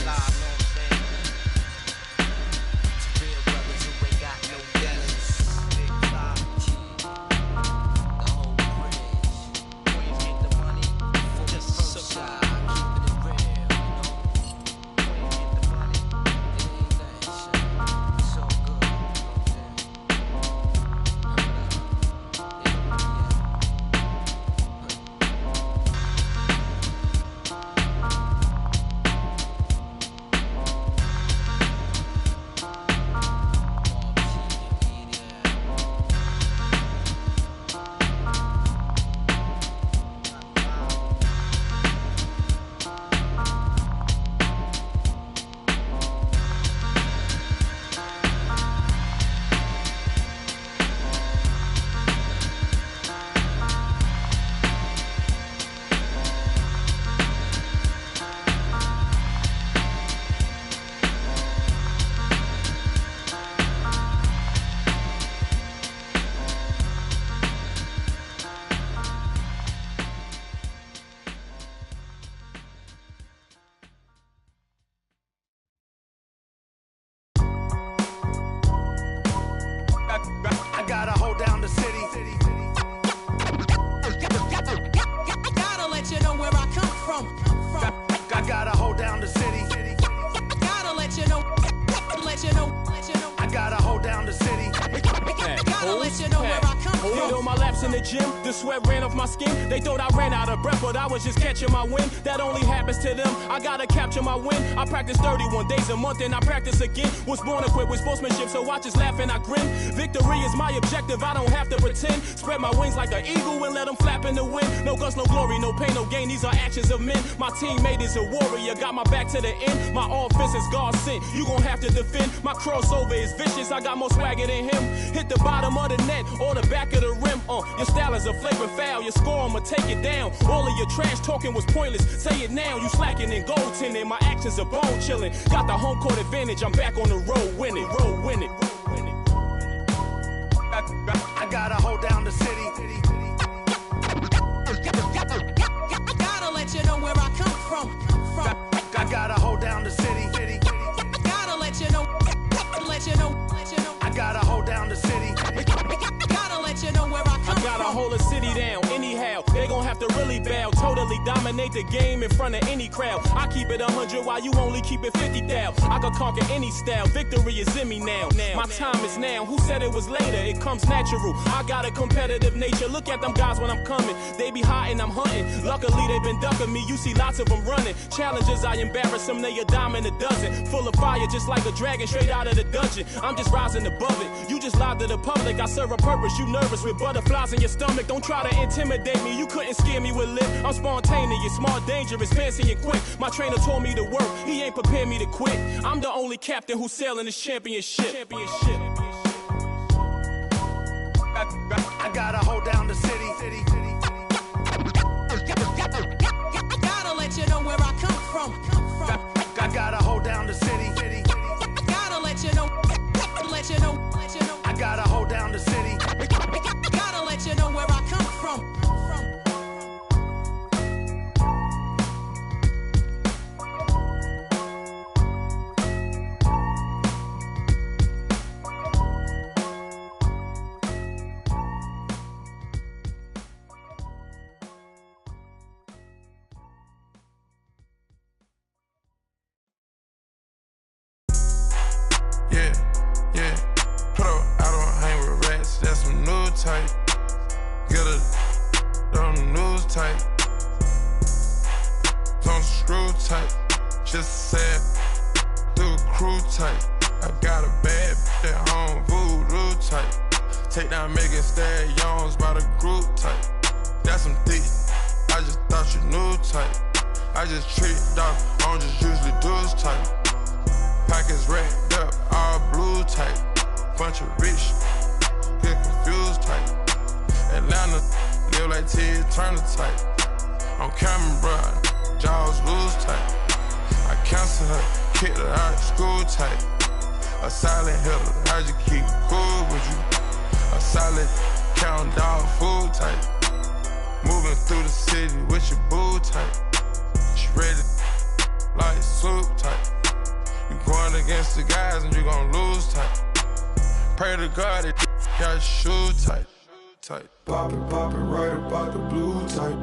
Speaker 17: They thought I ran out of breath, but I was just catching my wind. That only happens to them. I gotta capture my win. I practice 31 days a month and I practice again. Was born equipped with sportsmanship, so I just laugh and I grin. Victory is my objective, I don't have to pretend. Spread my wings like an eagle and let them flap in the wind. No guts, no glory, no pain, no gain. These are actions of men. My teammate is a warrior, got my back to the end. My offense is God sent. You gon' have to defend. My crossover is vicious, I got more swagger than him. Hit the bottom of the net or the back of the rim. Your style is a flavor foul. Your score, I'ma take it down. All of your trash talking was pointless. Say it now, you slacking in goaltending. My actions are bone chilling. Got the home court advantage. I'm back on the road winning.
Speaker 2: I gotta hold down the city.
Speaker 1: Gotta let you know where I come from.
Speaker 2: I gotta hold down the city.
Speaker 1: Gotta let you know.
Speaker 2: I gotta hold down the city.
Speaker 1: Gotta let you know where I come from.
Speaker 17: I gotta hold a city down anyhow. They gon' have to really bow. Totally dominate the game in front of any crowd. I keep it 100 while you only keep it 50 thou. I could conquer any style. Victory is in me now. My time is now. Who said it was later? It comes natural. I got a competitive nature. Look at them guys when I'm coming. They be hot and I'm hunting. Luckily they been ducking me. You see lots of them running. Challenges I embarrass them. They a dime in a dozen. Full of fire just like a dragon straight out of the dungeon. I'm just rising above it. You just lied to the public. I serve a purpose. You nervous with butterflies in your stomach. Don't try to intimidate me. You couldn't scare me with lip.
Speaker 8: I'm spontaneous, smart, dangerous, fancy and quick. My trainer told me to work, he ain't prepared me to quit. I'm the only captain who's sailing this championship.
Speaker 2: I gotta hold down the city.
Speaker 21: Gotta let you know where I come from.
Speaker 2: I gotta hold down the city.
Speaker 21: Gotta let you know.
Speaker 2: I gotta hold down the city.
Speaker 21: Gotta let you know where I come from.
Speaker 9: Tight, get a on the news tight, don't screw tight, just said, do a crew tight. I got a bad bitch at home, voodoo tight. Take down Megan Stallions by the group tight. That's some deep, I just thought you knew tight. I just treat dog, I don't just usually do this tight. Pockets racked up, all blue tight. Bunch of rich, get confused tight. Atlanta, live like Ted Turner type. On camera, bruh, jaws loose tight. I cancel her, kicked her out of school tight. A silent hitter, I just keep cool with you. A solid count dog food type. Moving through the city with your boo type. She ready like soup type. You going against the guys and you gon' lose type. Pray to God that got your shoe tight.
Speaker 13: Pop it right about the blue type.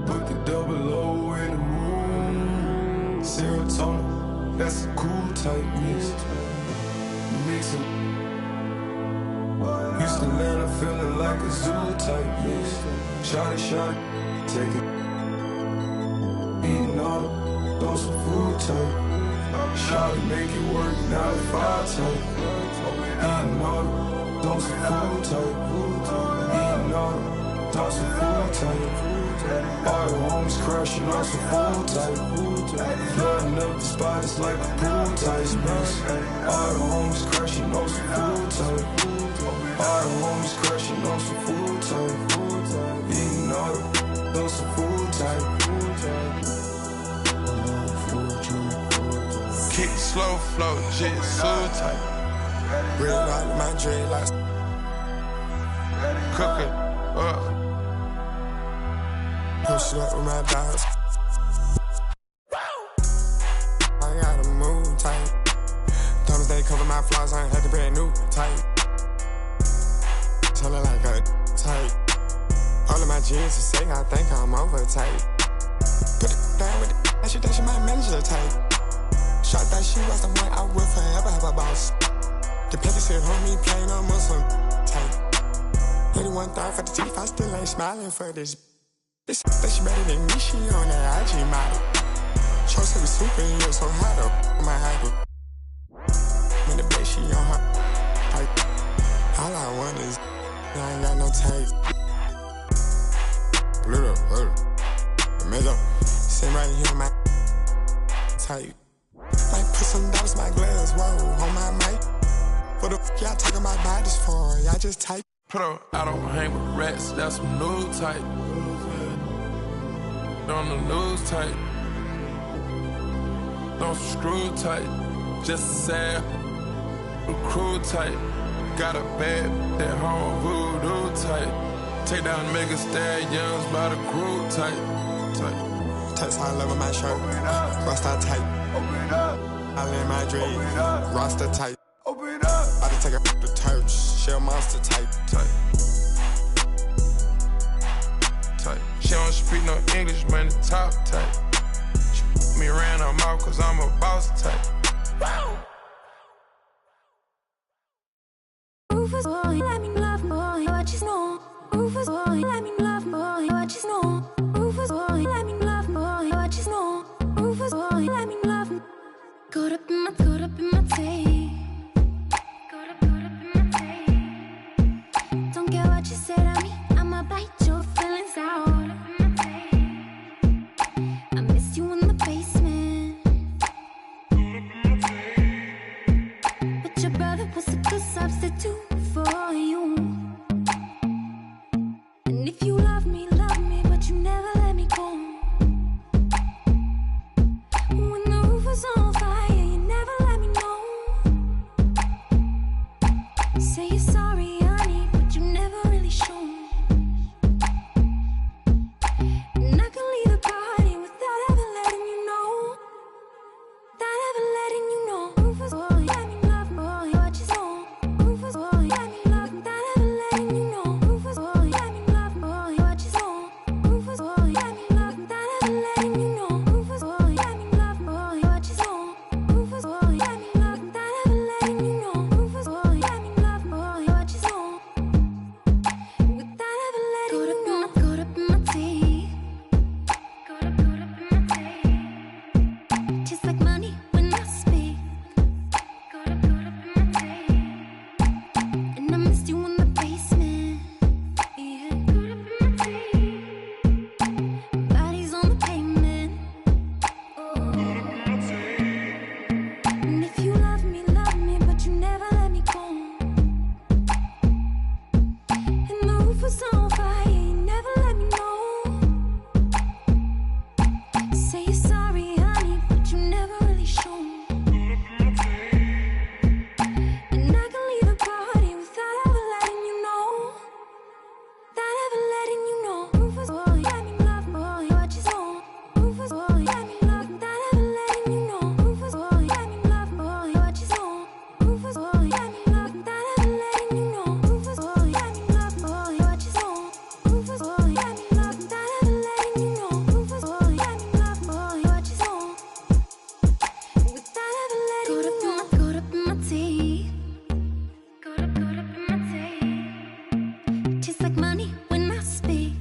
Speaker 13: Put the double O in the room. Serotonin, that's a cool type mix. Mixing. Houston, Atlanta, feeling like a zoo type mix. Shot, take it. Eating all the, those some food type. Shot it, make it work, 9 to 5 type. Eating all the, those some food type. Eating all the, those some food type. All the homies crashing on some food type. Flooding up the spot, it's like a pool type mix. All the homies crashing on some food type. All the homies crashing on some food type. Eating all the, those some food type.
Speaker 9: Kick slow flow, jit so tight.
Speaker 13: Red light, my dreadlocks.
Speaker 9: Cook it up.
Speaker 13: Push it up with my dogs. I gotta move tight. Thomas, they cover my flaws, I ain't had to brand new tight. Tell her like a tight. All of my jeans to say I think I'm over tight. Put it down with it, she think she might manage the tight. Shot that she was the one I will forever have a boss. The paper said, homie, plain on Muslim tight. 81 thought for the teeth, I still ain't smiling for this. This that she better than me, she on that IG model. Chose to be super and you're so hot up on my haggle. When the bass, she on her tight. All I want is, I ain't got no tight. Blue up, Mezzo, sit right here on my tight. Might put some dollars in my glass, whoa, on my mic. What the f*** y'all talking about bodies for? Y'all just type.
Speaker 9: Put up, I don't hang with rats, that's some new type. On the news type. Don't screw tight. Just sad, crew tight. Got a bad at home, voodoo tight. Take down Megan Stallions by the group tight.
Speaker 13: Text high level my shirt. Rasta tight. I lay my dream. Rasta tight. About to take a the church. Shell monster tight.
Speaker 9: She don't speak no English, man, the top tight. She me around her mouth cause I'm a boss type.
Speaker 22: Rufus boy, let me love boy, what you know. Rufus boy, let me love boy, what you know. Rufus boy, let me love boy, what you know. Rufus boy, let me love. Caught up in my tape. Don't care what you said to me, I'ma bite your feelings out. was on fire, you never let me know. Say you're sorry, honey, but you never really shown. And I can leave the party without ever letting you know. Without ever letting you know. Rufus boy, let me love boy, what you saw. Rufus boy, let me love without ever letting you know. Rufus boy, let me love boy, what you saw. Rufus boy, let me love without ever letting you know. Rufus boy, let me love boy, what you saw. Rufus boy, let me love without ever letting you know. Rufus boy, let me love boy, what you saw. Without ever letting you know. Caught up in my tea. Caught up in my tea. Just like money when I speak. Caught up in my tea. And I missed you in the basement. Yeah. Caught up in my tea. Bodies on the pavement. And if you love me, but you never let me go. And the roof was on fire, you never let me know. Say you're sorry, honey, but you never really show. And I can leave the party without ever letting you know. Without ever letting you know. Rufus boy, let me love boy, what you saw. Rufus boy, let me love without ever letting you know. Rufus boy, let me love boy, what you saw. Rufus boy, let me love without ever letting you know. Rufus boy, let me love boy, what you saw. Rufus boy, let me love without ever letting you know. Rufus boy, let me love boy, what you saw. Without ever letting you know. Caught up in my tea. Caught up in my tea. Just like money when I speak.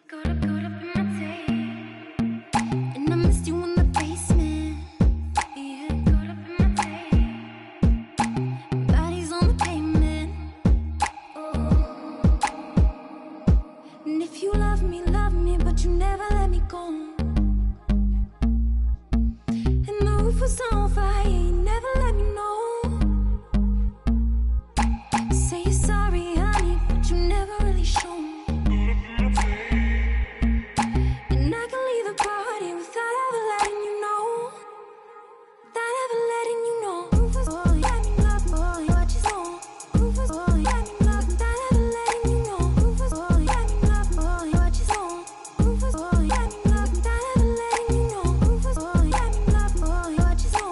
Speaker 22: Caught up in my tea. And I missed you in the basement. Yeah. Caught up in my tea. Bodies on the pavement. And if you love me, but you never let me go. And the roof was on fire, you never let me know. Say you're sorry, honey, but you never really show. And I can leave the party without ever letting you know. Without ever letting you know. Rufus boy, let me love boy, what you saw. Rufus boy, let me love without ever letting you know. Rufus boy, let me love boy, what you saw. Rufus boy, let me love without ever letting you know. Rufus boy, let me love boy, what you saw.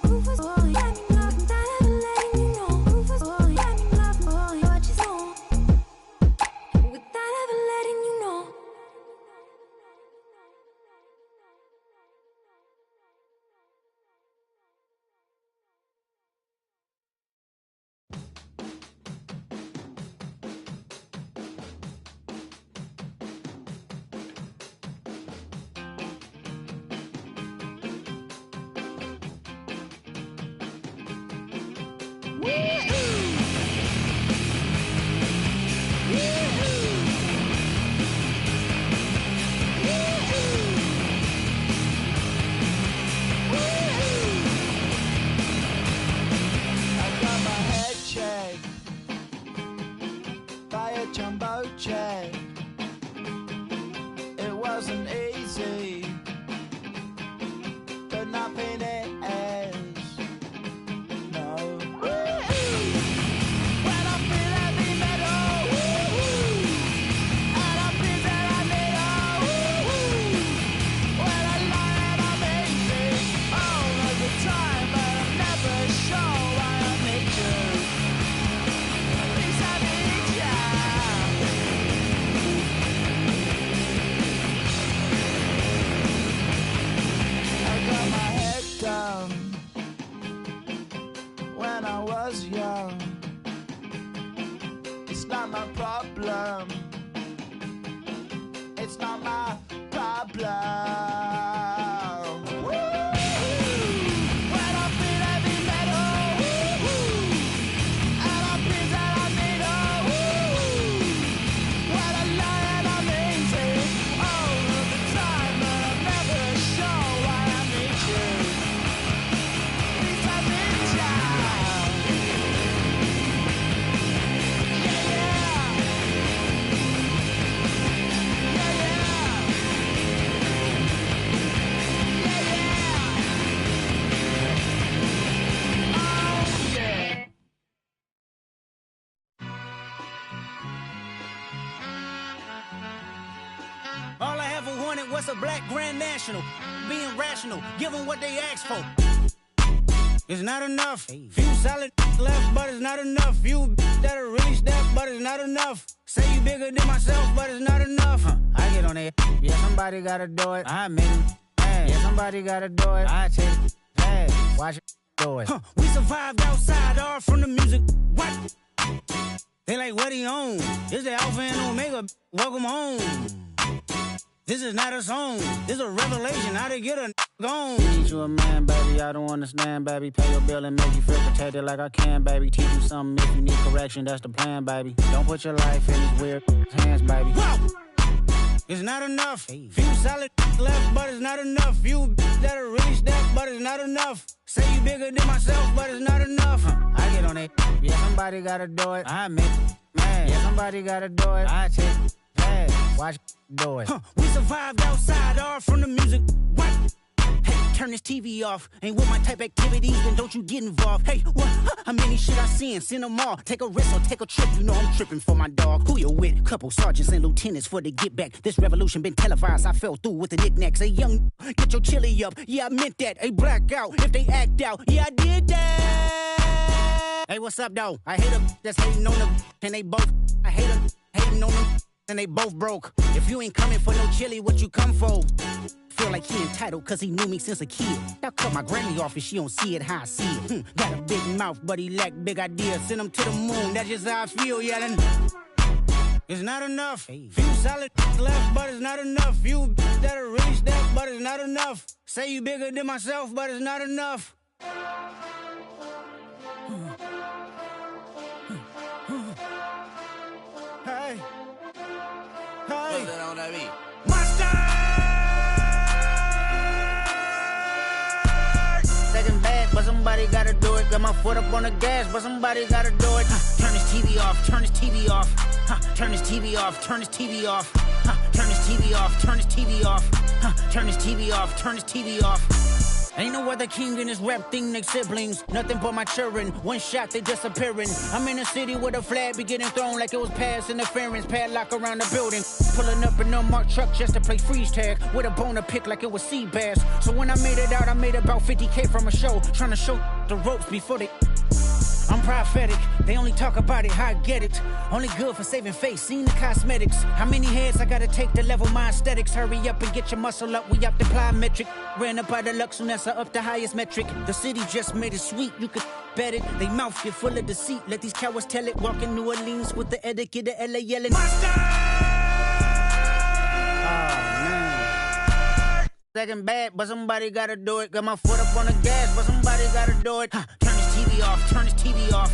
Speaker 22: Rufus boy, let me love without ever letting you know. Rufus boy, let me love boy, what you saw. Without ever letting you know.
Speaker 4: I got my head checked by a jumbo jet. It wasn't easy, but nothing is. No.
Speaker 6: black Grand National. Being rational, give them what they ask for. It's not enough. Few solid left, but it's not enough. Few that'll really step, but it's not enough. Say you bigger than myself, but it's not enough. I get on it. Yeah, somebody gotta do it. I make it. Yeah, somebody gotta do it. I take it. Hey, watch it do it. We survived outside, all from the music. What? They like, what he on? This the Alpha and Omega. Welcome home. This is not a song. This is a revelation. How to get a gone. Teach you a man, baby. I don't understand, baby. Pay your bill and make you feel protected like I can, baby. Teach you something if you need correction. That's the plan, baby. Don't put your life in these weird hands, baby. Whoa! It's not enough. Few solid left, but it's not enough. Few that'll really step, but it's not enough. Say you bigger than myself, but it's not enough. I get on it. Yeah, somebody gotta do it. I make it. Man, yeah, somebody gotta do it. I take it. Hey, watch it do it. We survived outside, all from the music. What? Hey, turn this TV off. Ain't with my type activities, then don't you get involved. Hey, what? How many shit I seen? Send them all. Take a risk or take a trip. You know I'm tripping for my dog. Who you with? Couple sergeants and lieutenants for the get back. This revolution been televised. I fell through with the knickknacks. Hey, young, get your chili up. Yeah, I meant that. Hey, black out if they act out. Yeah, I did that. Hey, what's up, though? I hate them that's hating on them. And they both. I hate them hating on them. And they both broke. If you ain't coming for no chili, what you come for? Feel like he entitled cause he knew me since a kid. I cut my granny off if she don't see it how I see it. Got a big mouth, but he lack big ideas. Send him to the moon, that's just how I feel, yelling. It's not enough. Few solid left, but it's not enough. Few that'll really step, but it's not enough. Say you bigger than myself, but it's not enough. Hey. Hey.
Speaker 20: What's that on that beat?
Speaker 6: Second bad, but somebody gotta do it. Got my foot up on the gas, but somebody gotta do it. Turn this TV off, turn this TV off. Turn this TV off, turn this TV off. Turn this TV off, turn this TV off. Turn this TV off, turn this TV off. Ain't no other king in this rap thing, they siblings. Nothing but my children. One shot, they disappearing. I'm in a city where the flag be getting thrown like it was pass interference. Padlock around the building. Pulling up an unmarked truck just to play freeze tag. With a bone to pick like it was sea bass. So when I made it out, I made about 50K from a show. Trying to show the ropes before they... I'm prophetic, they only talk about it, how I get it. Only good for saving face, seen the cosmetics. How many heads I gotta take to level my aesthetics? Hurry up and get your muscle up, we up the plyometric. Ran up by the Lux, soon as I up the highest metric. The city just made it sweet, you could bet it. They mouth get full of deceit, let these cowards tell it. Walk in New Orleans with the etiquette of LA yelling. Second bad, but somebody gotta do it. Got my foot up on the gas, but somebody gotta do it. Turn this TV off, turn this TV off.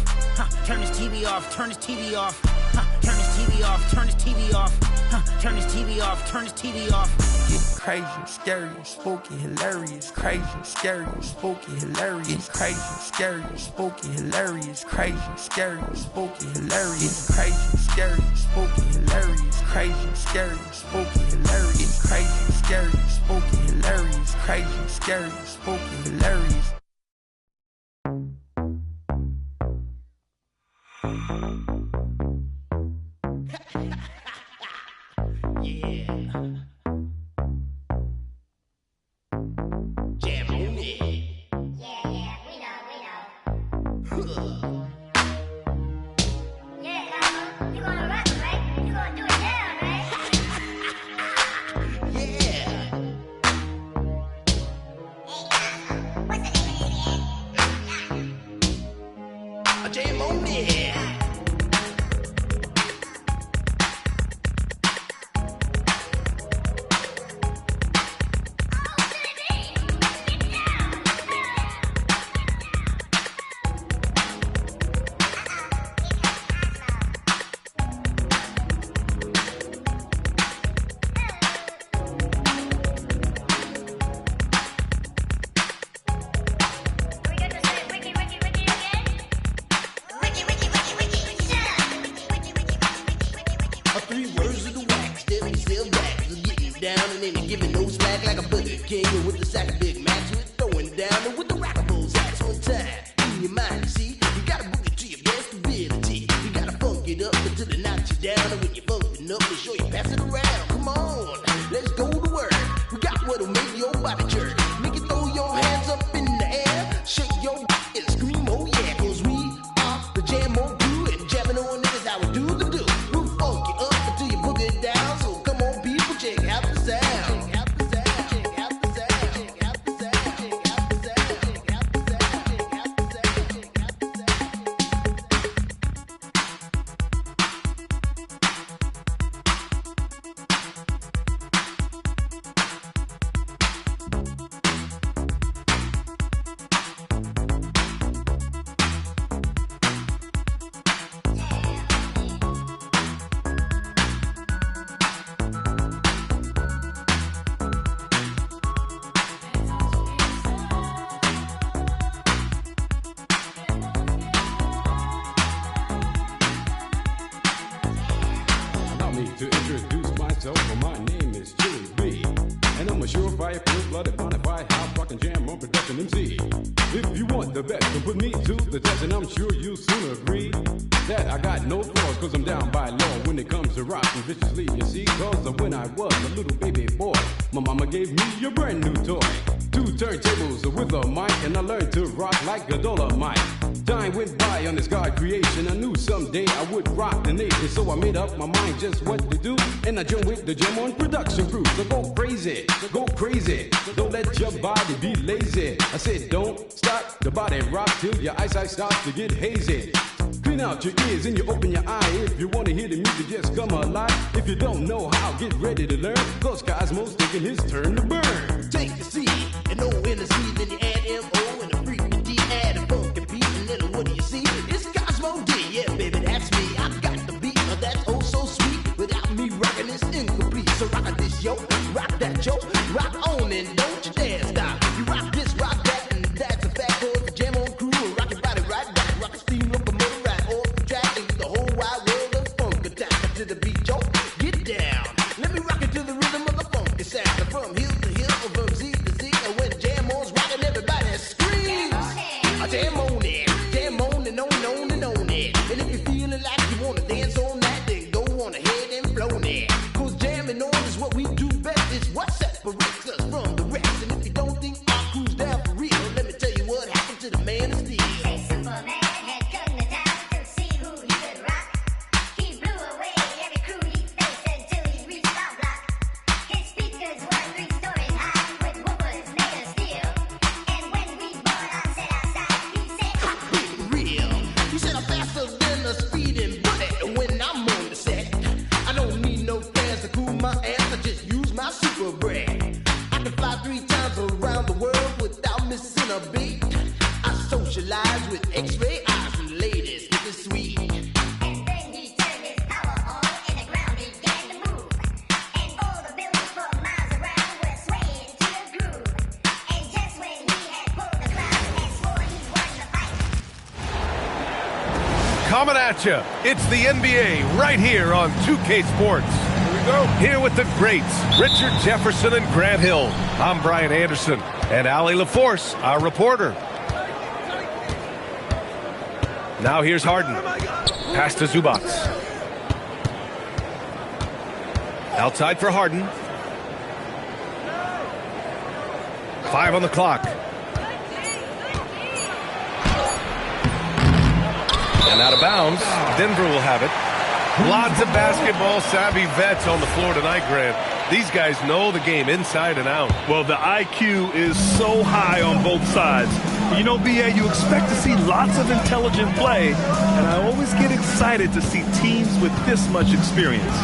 Speaker 6: Turn this TV off, turn this TV off. Turn this TV off, turn this TV off. Turn this TV off, turn this TV off.
Speaker 7: It's crazy, scary, spooky, hilarious. Crazy, scary, spooky, hilarious. Crazy, scary, spooky, hilarious. Crazy, scary, spooky, hilarious. Crazy, scary, spooky, hilarious. Crazy, scary, spooky, hilarious. Crazy, scary, spooky, hilarious. Crazy, scary, spooky, hilarious.
Speaker 20: Yeah. Jam on it.
Speaker 18: Yeah, we know. Yeah, you gonna rap, right? You gonna do it down, right?
Speaker 20: Yeah.
Speaker 18: What's the name of it?
Speaker 20: Jam on it. Down, and when you're bumping up, they show you pass it around. Come on, let's go to work. We
Speaker 5: rockin' jam on production MC. If you want the best, then put me to the test, and I'm sure you'll soon agree that I got no flaws, cause I'm down by law when it comes to rockin' viciously, you see. Cause when I was a little baby boy, my mama gave me a brand new toy. 2 turntables with a mic, and I learned to rock like a Dolomite. Time went by on this God creation. I knew someday I would rock the nation, so I made up my mind just what to do, and I joined with the Jam On production crew. So go crazy, don't let your body be lazy. I said don't stop the body rock till your eyesight starts to get hazy. Clean out your ears and you open your eye. If you wanna hear the music, just come alive. If you don't know how, get ready to learn, cause Cosmo's taking his turn to burn.
Speaker 10: Take the C and O in the C, then you add M-O and the freaky D, add a funky beat, and then what do you see? It's Cosmo D, yeah baby, that's me. I got the beat, that's oh so sweet. Without me rocking, it's incomplete. So rock this yo, rock that yo, rock on and don't you dare stop. You rock this, rock that, and that's a fact. Cause the Jam On crew will rock your body right back. Rock a steam locomotive right off the track, and the whole wide world of funk attack. To the beat, yo, get down. Let me rock it to the rhythm of the funky sound. From hill to hill, from Z to Z, and when Jam On's rocking, everybody screams. Jam on it, jam on and on and on it. And if you're feeling like you wanna dance on that, then go on ahead and blow it. Cause jamming on is what we do best. It's what separates us from the rest. And if you don't think our crew's down for real, let me tell you what happened to the man of steel. Socialize with X-ray eyes and ladies with the sweet. And then he turned his power on and the ground began to move. And all the buildings for miles around were swaying to the groove. And just when he had pulled the crowd and swore he won the fight.
Speaker 3: Coming at you, it's the NBA right here on 2K Sports. Here we go. Here with the greats, Richard Jefferson and Grant Hill. I'm Brian Anderson, and Allie LaForce, our reporter. Now here's Harden. Pass to Zubac. Outside for Harden. 5 on the clock. And out of bounds. Denver will have it. Lots of basketball savvy vets on the floor tonight, Grant. These guys know the game inside and out.
Speaker 23: Well, the IQ is so high on both sides. You know, B.A., you expect to see lots of intelligent play, and I always get excited to see teams with this much experience.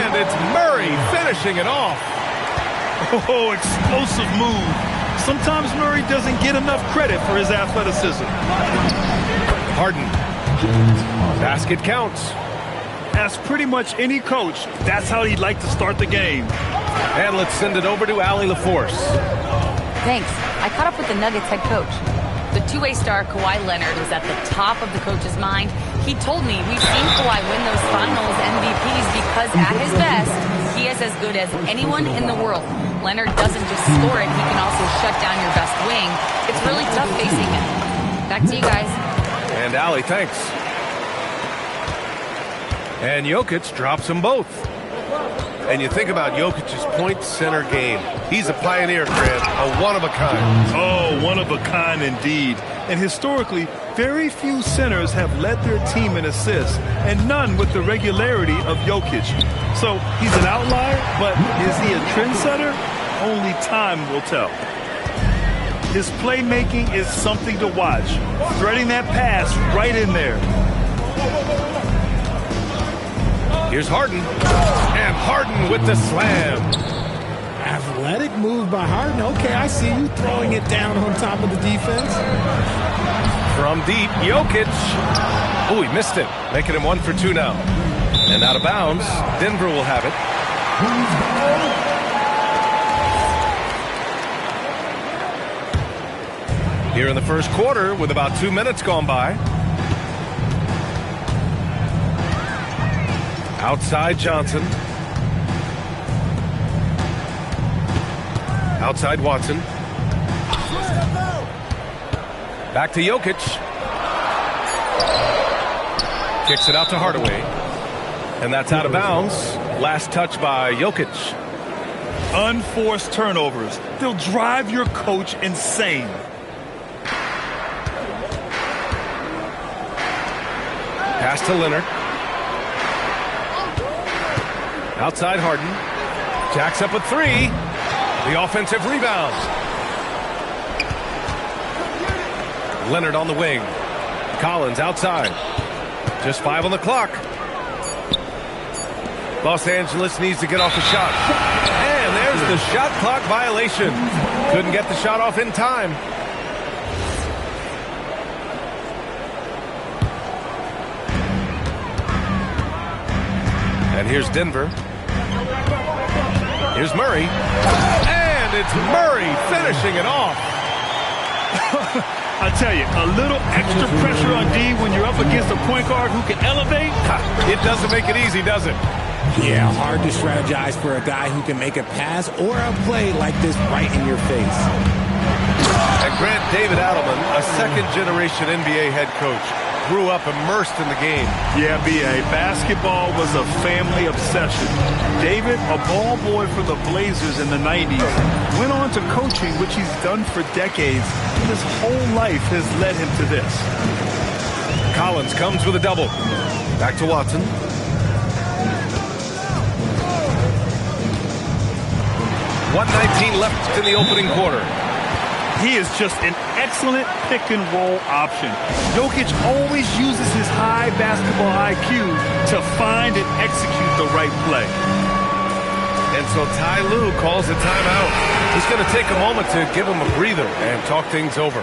Speaker 3: And it's Murray finishing it off.
Speaker 23: Oh, explosive move. Sometimes Murray doesn't get enough credit for his athleticism.
Speaker 3: Harden. Basket counts.
Speaker 23: As pretty much any coach, that's how he'd like to start the game.
Speaker 3: And let's send it over to Allie LaForce.
Speaker 24: Thanks. I caught up with the Nuggets head coach. The two-way star Kawhi Leonard is at the top of the coach's mind. He told me we've seen Kawhi win those finals MVPs because at his best, he is as good as anyone in the world. Leonard doesn't just score it, he can also shut down your best wing. It's really tough facing him. Back to you guys.
Speaker 3: And Allie, thanks. And Jokic drops them both. And you think about Jokic's point center game. He's a pioneer, Grant, a one-of-a-kind.
Speaker 23: Oh, one-of-a-kind indeed. And historically, very few centers have led their team in assists, and none with the regularity of Jokic. So he's an outlier, but is he a trendsetter? Only time will tell. His playmaking is something to watch. Threading that pass right in there.
Speaker 3: Here's Harden. And Harden with the slam.
Speaker 25: Athletic move by Harden. Okay, I see you throwing it down on top of the defense.
Speaker 3: From deep, Jokic. Oh, he missed it. Making him 1 for 2 now. And out of bounds, Denver will have it. Here in the first quarter with about 2 minutes gone by. Outside Johnson. Outside Watson. Back to Jokic. Kicks it out to Hardaway. And that's out of bounds. Last touch by Jokic.
Speaker 23: Unforced turnovers. They'll drive your coach insane.
Speaker 3: Pass to Leonard. Outside Harden. Jacks up a three. The offensive rebound. Leonard on the wing. Collins outside. Just 5 on the clock. Los Angeles needs to get off a shot. And there's the shot clock violation. Couldn't get the shot off in time. And here's Denver. Here's Murray. And it's Murray finishing it off.
Speaker 23: I tell you, a little extra pressure on D when you're up against a point guard who can elevate.
Speaker 3: It doesn't make it easy, does it?
Speaker 11: Yeah, hard to strategize for a guy who can make a pass or a play like this right in your face.
Speaker 3: And Grant David Adelman, a second-generation NBA head coach, grew up immersed in the game.
Speaker 23: Yeah, B.A., basketball was a family obsession. David, a ball boy for the Blazers in the 90s, went on to coaching, which he's done for decades. His whole life has led him to this.
Speaker 3: Collins comes with a double. Back to Watson. .119 left in the opening quarter.
Speaker 23: He is just an excellent pick-and-roll option. Jokic always uses his high basketball IQ to find and execute the right play.
Speaker 3: And so Ty Lue calls a timeout. He's going to take a moment to give him a breather and talk things over.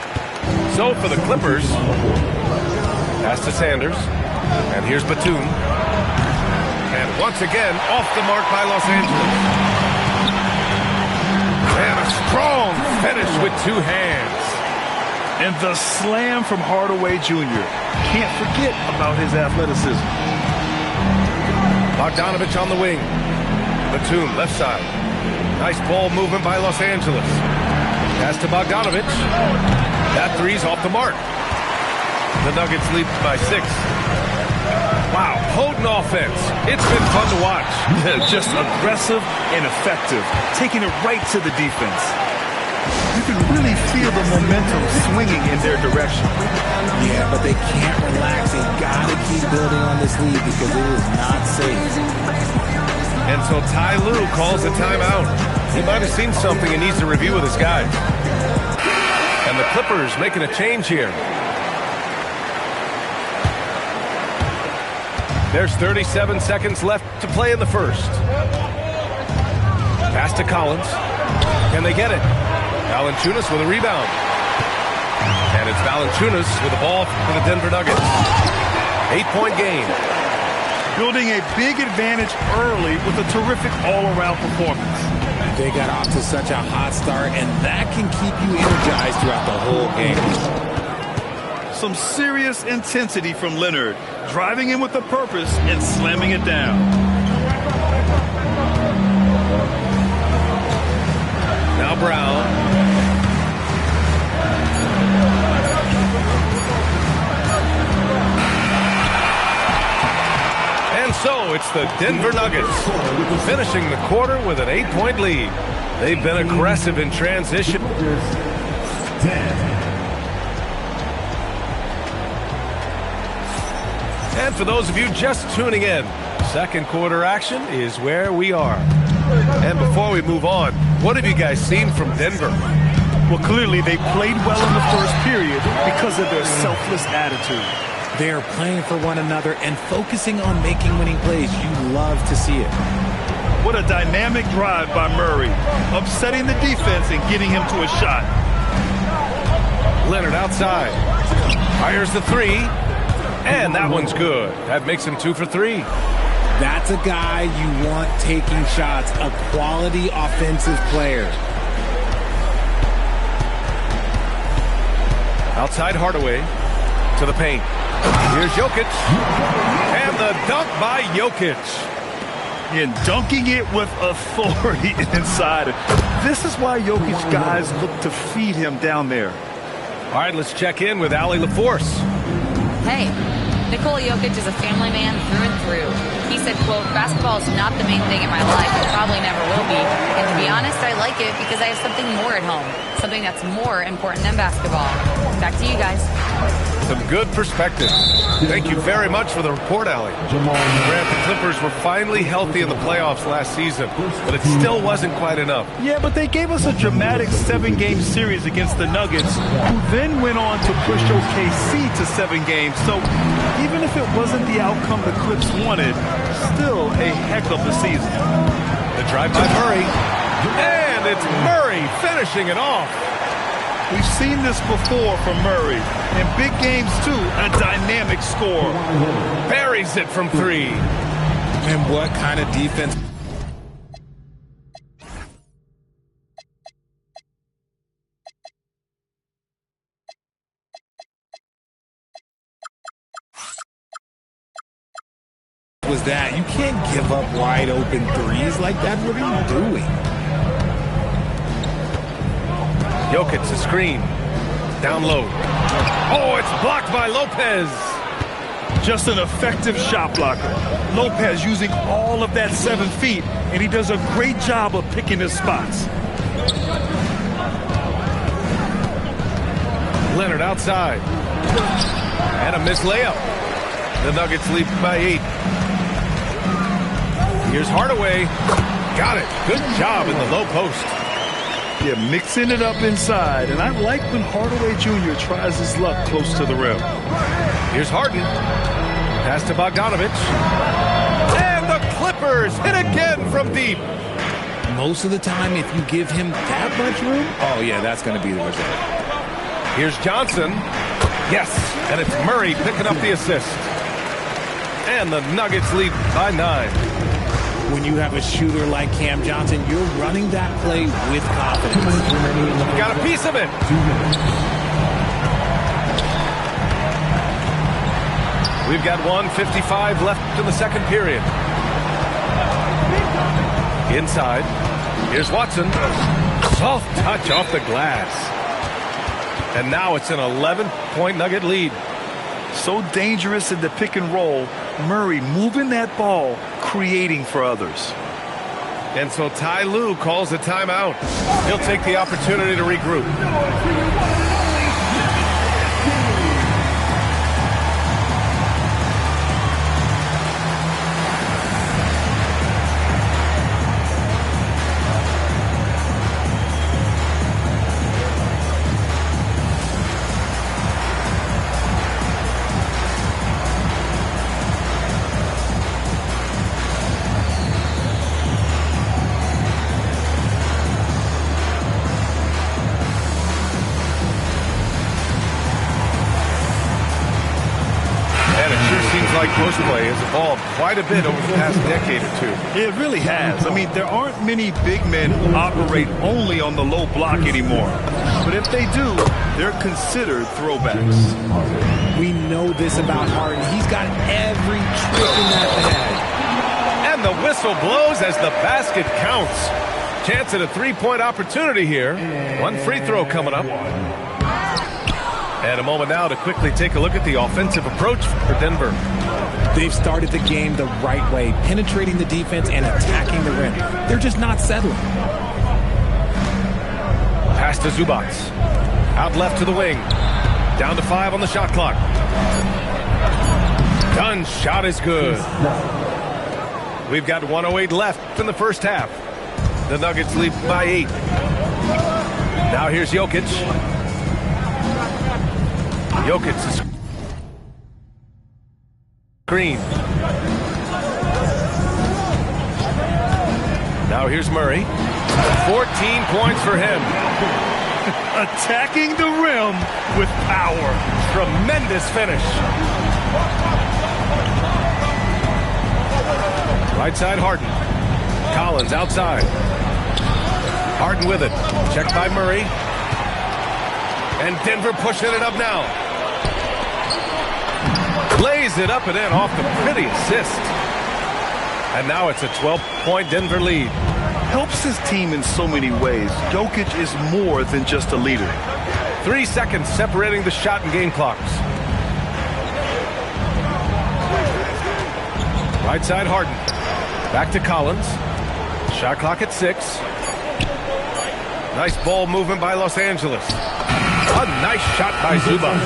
Speaker 3: So for the Clippers, pass to Sanders. And here's Batum. And once again, off the mark by Los Angeles. And a strong finish with 2 hands.
Speaker 23: And the slam from Hardaway Jr. Can't forget about his athleticism.
Speaker 3: Bogdanovich on the wing. Batum left side. Nice ball movement by Los Angeles. Pass to Bogdanovich. That three's off the mark. The Nuggets lead by 6. Wow, potent offense. It's been fun to watch.
Speaker 23: Just aggressive and effective, taking it right to the defense. You can really feel the momentum swinging in their direction.
Speaker 11: Yeah, but they can't relax. They gotta keep building on this lead because it is not safe.
Speaker 3: And so Ty Lue calls a timeout. He might have seen something and needs to review with his guys. And the Clippers making a change here. There's 37 seconds left to play in the first. Pass to Collins. Can they get it? Valanciunas with a rebound. And it's Valanciunas with the ball for the Denver Nuggets. 8-point game.
Speaker 23: Building a big advantage early with a terrific all-around performance.
Speaker 11: They got off to such a hot start, and that can keep you energized throughout the whole game.
Speaker 23: Some serious intensity from Leonard, driving in with a purpose and slamming it down.
Speaker 3: Now Brown. And so it's the Denver Nuggets finishing the quarter with an 8-point lead. They've been aggressive in transition. And for those of you just tuning in, second quarter action is where we are. And before we move on, what have you guys seen from Denver?
Speaker 23: Well, clearly they played well in the first period because of their selfless attitude.
Speaker 11: They are playing for one another and focusing on making winning plays. You love to see it.
Speaker 23: What a dynamic drive by Murray, upsetting the defense and getting him to a shot.
Speaker 3: Leonard outside. Fires the three. And that one's good. That makes him 2 for 3.
Speaker 11: That's a guy you want taking shots, a quality offensive player.
Speaker 3: Outside Hardaway to the paint. Here's Jokic. And the dunk by Jokic.
Speaker 23: And dunking it with authority inside. This is why Jokic guys look to feed him down there.
Speaker 3: All right, let's check in with Allie LaForce.
Speaker 24: Hey, Nikola Jokic is a family man through and through. He said, quote, basketball is not the main thing in my life. It probably never will be. And to be honest, I like it because I have something more at home. Something that's more important than basketball. Back to you guys.
Speaker 3: Some good perspective. Thank you very much for the report, Allie. Grant, the Clippers were finally healthy in the playoffs last season, but it still wasn't quite enough.
Speaker 23: Yeah, but they gave us a dramatic 7-game series against the Nuggets, who then went on to push OKC to 7 games. So even if it wasn't the outcome the Clips wanted, still a heck of a season.
Speaker 3: The drive by Murray, and it's Murray finishing it off.
Speaker 23: We've seen this before from Murray. In big games, too, a dynamic score.
Speaker 3: Buries it from 3.
Speaker 11: And what kind of defense? Was that? You can't give up wide open threes like that. What are you doing?
Speaker 3: Jokic, the screen. Down low. Oh, it's blocked by Lopez.
Speaker 23: Just an effective shot blocker. Lopez using all of that 7 feet, and he does a great job of picking his spots.
Speaker 3: Leonard outside. And a missed layup. The Nuggets lead by 8. Here's Hardaway. Got it. Good job in the low post.
Speaker 23: Yeah, mixing it up inside. And I like when Hardaway Jr. tries his luck close to the rim.
Speaker 3: Here's Harden. Pass to Bogdanovich. And the Clippers hit again from deep.
Speaker 11: Most of the time, if you give him that much room, oh, yeah, that's going to be the result.
Speaker 3: Here's Johnson. Yes, and it's Murray picking up the assist. And the Nuggets lead by 9.
Speaker 11: When you have a shooter like Cam Johnson, you're running that play with confidence.
Speaker 3: Got a piece of it. We've got 1:55 left in the second period. Inside. Here's Watson. Soft touch off the glass. And now it's an 11-point Nugget lead.
Speaker 23: So dangerous in the pick and roll. Murray moving that ball, creating for others.
Speaker 3: And so Ty Lue calls a timeout. He'll take the opportunity to regroup. Post play has evolved quite a bit over the past decade or two.
Speaker 23: It really has. I mean, there aren't many big men who operate only on the low block anymore. But if they do, they're considered throwbacks.
Speaker 11: We know this about Harden. He's got every trick in that bag.
Speaker 3: And the whistle blows as the basket counts. Chance at a three-point opportunity here. One free throw coming up. And a moment now to quickly take a look at the offensive approach for Denver.
Speaker 11: They've started the game the right way, penetrating the defense and attacking the rim. They're just not settling.
Speaker 3: Pass to Zubac. Out left to the wing. Down to 5 on the shot clock. Dunn's shot is good. We've got 1:08 left in the first half. The Nuggets lead by 8. Now here's Jokic. Jokic is screen. Now here's Murray. 14 points for him.
Speaker 23: Attacking the rim with power.
Speaker 3: Tremendous finish. Right side Harden. Collins outside. Harden with it. Checked by Murray. And Denver pushing it up now. Lays it up and in off the pretty assist. And now it's a 12-point Denver lead.
Speaker 23: Helps his team in so many ways. Jokic is more than just a leader.
Speaker 3: 3 seconds separating the shot and game clocks. Right side Harden. Back to Collins. Shot clock at 6. Nice ball movement by Los Angeles. A nice shot by Zubac.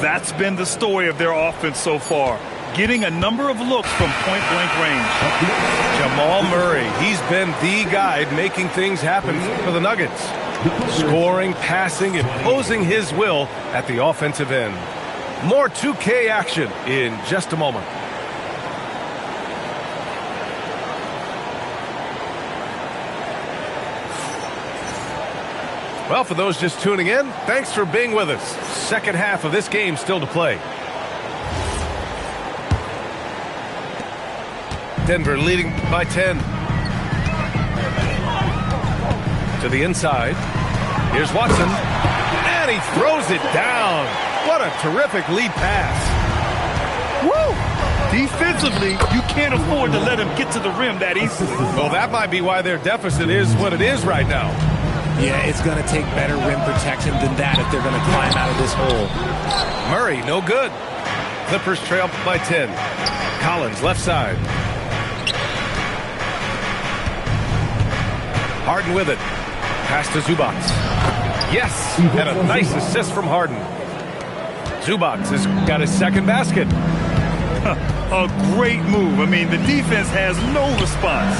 Speaker 23: That's been the story of their offense so far. Getting a number of looks from point-blank range.
Speaker 3: Jamal Murray, he's been the guy making things happen for the Nuggets. Scoring, passing, imposing his will at the offensive end. More 2K action in just a moment. Well, for those just tuning in, thanks for being with us. Second half of this game still to play. Denver leading by 10. To the inside. Here's Watson. And he throws it down. What a terrific lead pass.
Speaker 23: Woo! Defensively, you can't afford to let him get to the rim that easily.
Speaker 3: Well, that might be why their deficit is what it is right now.
Speaker 11: Yeah, it's going to take better rim protection than that if they're going to climb out of this hole.
Speaker 3: Murray, no good. Clippers trail by 10. Collins, left side. Harden with it. Pass to Zubac. Yes, and a nice assist from Harden. Zubac has got his second basket.
Speaker 23: A great move. I mean, the defense has no response.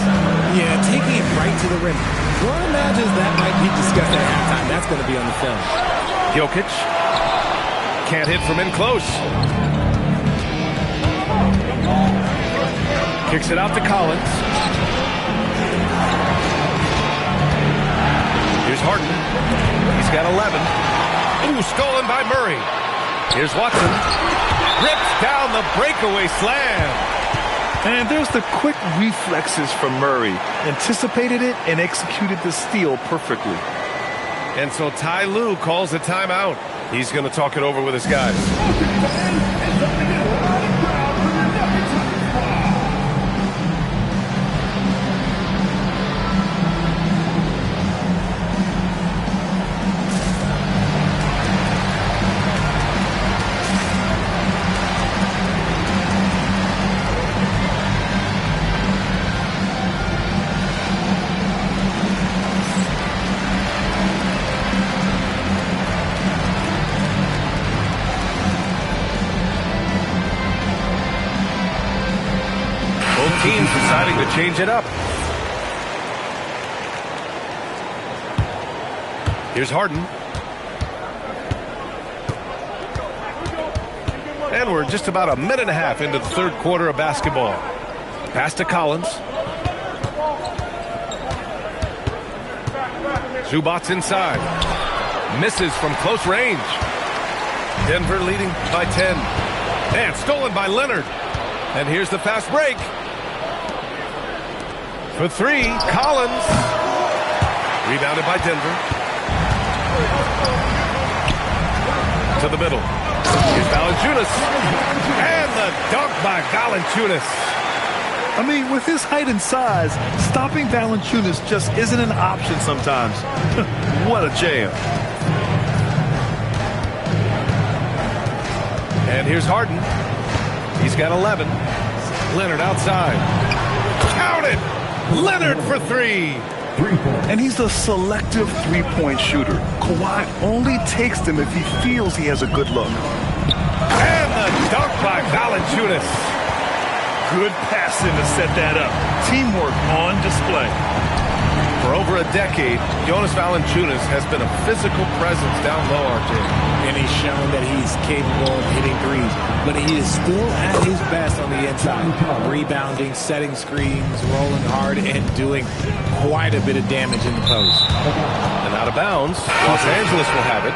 Speaker 11: Yeah, taking it right to the rim. One imagines that might be discussed at halftime. That's going to be on the film.
Speaker 3: Jokic can't hit from in close. Kicks it out to Collins. Here's Harden. He's got 11. Ooh, stolen by Murray. Here's Watson. Rips down the breakaway slam.
Speaker 23: And there's the quick reflexes from Murray. Anticipated it and executed the steal perfectly.
Speaker 3: And so Ty Lue calls a timeout. He's going to talk it over with his guys. Teams deciding to change it up. Here's Harden. And we're just about a minute and a half into the third quarter of basketball. Pass to Collins. Zubac inside. Misses from close range. Denver leading by 10. And stolen by Leonard. And here's the fast break. For 3, Collins. Rebounded by Denver. To the middle. Here's Valanciunas. And the dunk by Valanciunas.
Speaker 23: I mean, with his height and size, stopping Valanciunas just isn't an option sometimes. What a jam.
Speaker 3: And here's Harden. He's got 11. Leonard outside. Count it! Leonard for 3.
Speaker 23: And he's a selective three-point shooter. Kawhi only takes them if he feels he has a good look.
Speaker 3: And the dunk by Valanciunas.
Speaker 23: Good passing to set that up. Teamwork on display.
Speaker 3: For over a decade, Jonas Valanciunas has been a physical presence down low, RJ.
Speaker 11: And he's shown that he's capable of hitting threes. But he is still at his best on the inside. Rebounding, setting screens, rolling hard, and doing quite a bit of damage in the post.
Speaker 3: And out of bounds, Los Angeles will have it.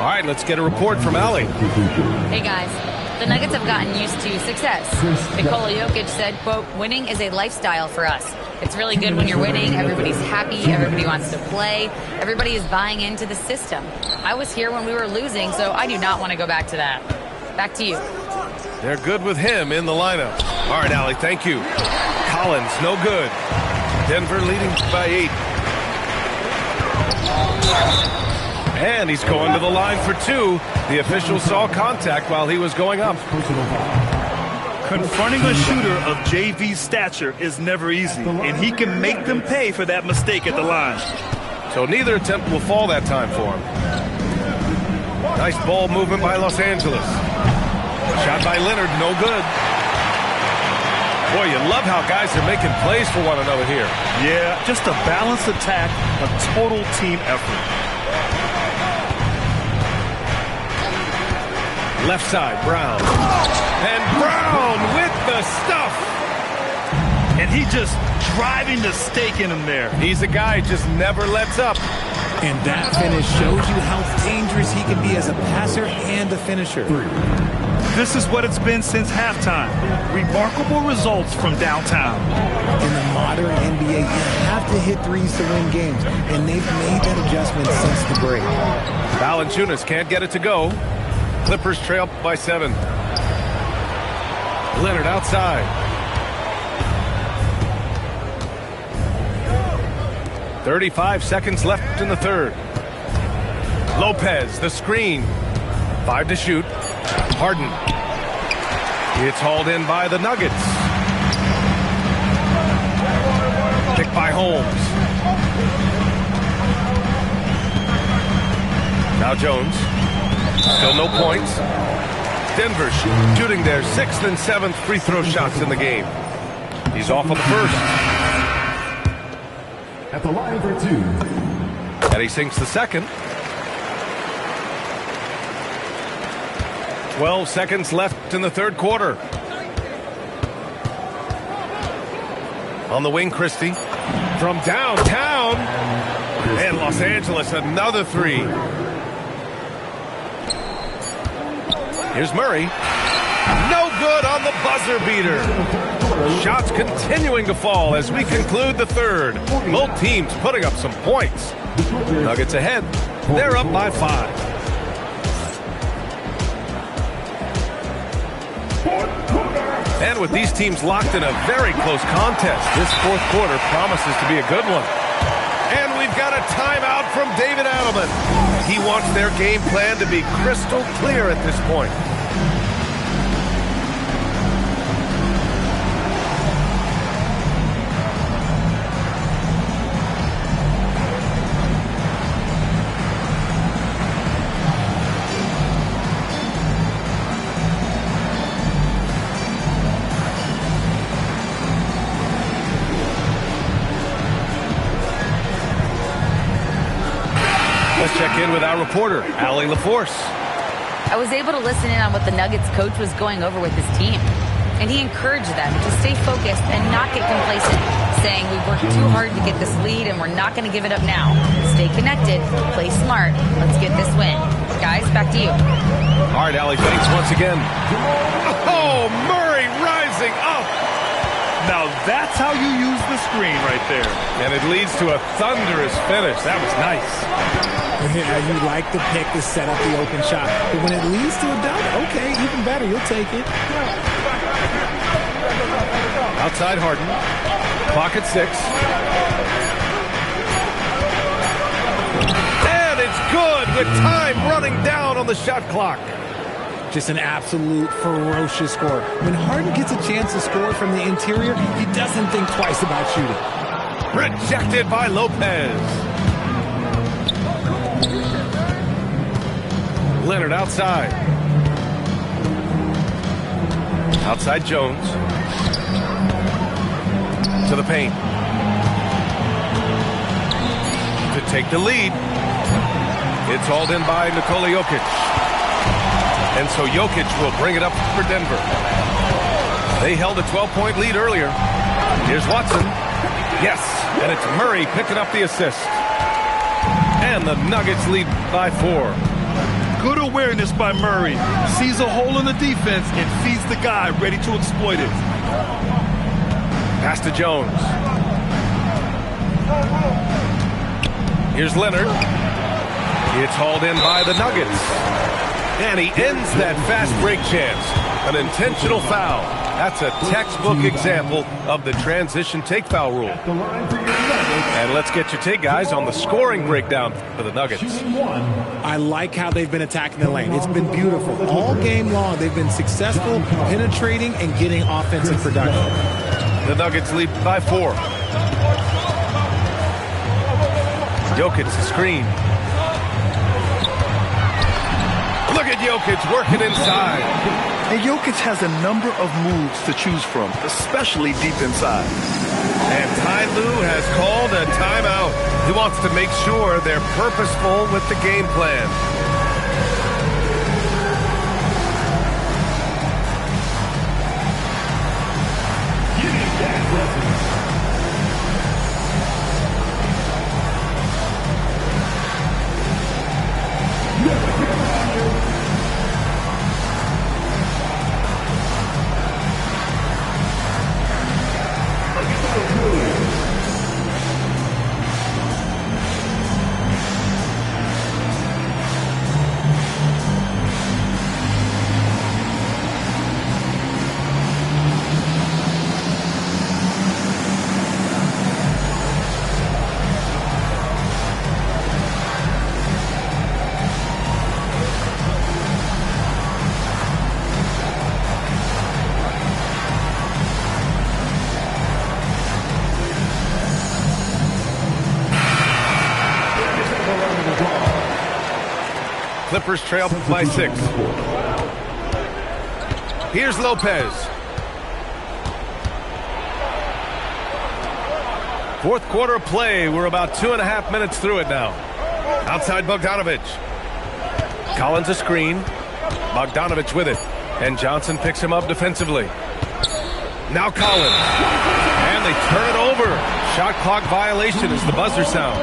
Speaker 3: All right, let's get a report from Allie.
Speaker 24: Hey, guys. The Nuggets have gotten used to success. Nikola Jokic said, quote, winning is a lifestyle for us. It's really good when you're winning. Everybody's happy. Everybody wants to play. Everybody is buying into the system. I was here when we were losing, so I do not want to go back to that. Back to you.
Speaker 3: They're good with him in the lineup. All right, Allie, thank you. Collins, no good. Denver leading by 8. And he's going to the line for 2. The official saw contact while he was going up.
Speaker 23: Confronting a shooter of JV's stature is never easy, and he can make them pay for that mistake at the line.
Speaker 3: So neither attempt will fall that time for him. Nice ball movement by Los Angeles. Shot by Leonard, no good. Boy, you love how guys are making plays for one another here.
Speaker 23: Yeah, just a balanced attack, a total team effort.
Speaker 3: Left side, Brown. And Brown with the stuff.
Speaker 23: And he just driving the stake in him there.
Speaker 3: He's a guy who just never lets up.
Speaker 11: And that finish shows you how dangerous he can be as a passer and a finisher.
Speaker 23: This is what it's been since halftime. Remarkable results from downtown.
Speaker 11: In the modern NBA, you have to hit threes to win games, and they've made that adjustment since the break.
Speaker 3: Valanciunas can't get it to go. Clippers trail by 7. Leonard outside. 35 seconds left in the third. Lopez, the screen. 5 to shoot. Harden. It's hauled in by the Nuggets. Picked by Holmes. Now Jones. Still no points. Denver shooting their 6th and 7th free throw shots in the game. He's off on the first.
Speaker 5: At the line for 2.
Speaker 3: And he sinks the second. 12 seconds left in the third quarter. On the wing, Christie. From downtown. And Los Angeles, another 3. Here's Murray. No good on the buzzer beater. Shots continuing to fall as we conclude the third. Both teams putting up some points. Nuggets ahead. They're up by 5. And with these teams locked in a very close contest, this fourth quarter promises to be a good one. And we've got a timeout from David Adelman. He wants their game plan to be crystal clear at this point. Let's check in with our reporter, Allie LaForce.
Speaker 24: I was able to listen in on what the Nuggets coach was going over with his team. And he encouraged them to stay focused and not get complacent, saying we've worked too hard to get this lead and we're not going to give it up now. Stay connected, play smart, let's get this win. Guys, back to you.
Speaker 3: All right, Allie, thanks once again. Oh, Murray rising up.
Speaker 23: Now that's how you use the screen right there.
Speaker 3: And it leads to a thunderous finish. That was nice.
Speaker 11: Yeah, you like the pick to set up the open shot. But when it leads to a dunk, okay, even better, you'll take it.
Speaker 3: Outside Harden. Clock at 6. And it's good with time running down on the shot clock.
Speaker 11: Just an absolute ferocious score. When Harden gets a chance to score from the interior, he doesn't think twice about shooting.
Speaker 3: Rejected by Lopez. Leonard outside. Outside Jones. To the paint. To take the lead. It's hauled in by Nikola Jokic. And so Jokic will bring it up for Denver. They held a 12-point lead earlier. Here's Watson. Yes, and it's Murray picking up the assist. And the Nuggets lead by 4.
Speaker 23: Good awareness by Murray. Sees a hole in the defense and feeds the guy ready to exploit it.
Speaker 3: Pass to Jones. Here's Leonard. It's hauled in by the Nuggets. And he ends that fast break chance. An intentional foul. That's a textbook example of the transition take foul rule. And let's get your take, guys, on the scoring breakdown for the Nuggets.
Speaker 11: I like how they've been attacking the lane. It's been beautiful. All game long, they've been successful penetrating and getting offensive production.
Speaker 3: The Nuggets lead by 4. Jokic the screen. Look at Jokic working inside.
Speaker 23: And Jokic has a number of moves to choose from, especially deep inside.
Speaker 3: And Ty Lue has called a timeout. He wants to make sure they're purposeful with the game plan. Clippers trail by 6. Here's Lopez. Fourth quarter of play. We're about 2.5 minutes through it now. Outside Bogdanovic. Collins a screen. Bogdanovic with it. And Johnson picks him up defensively. Now Collins. And they turn it over. Shot clock violation as the buzzer sounds.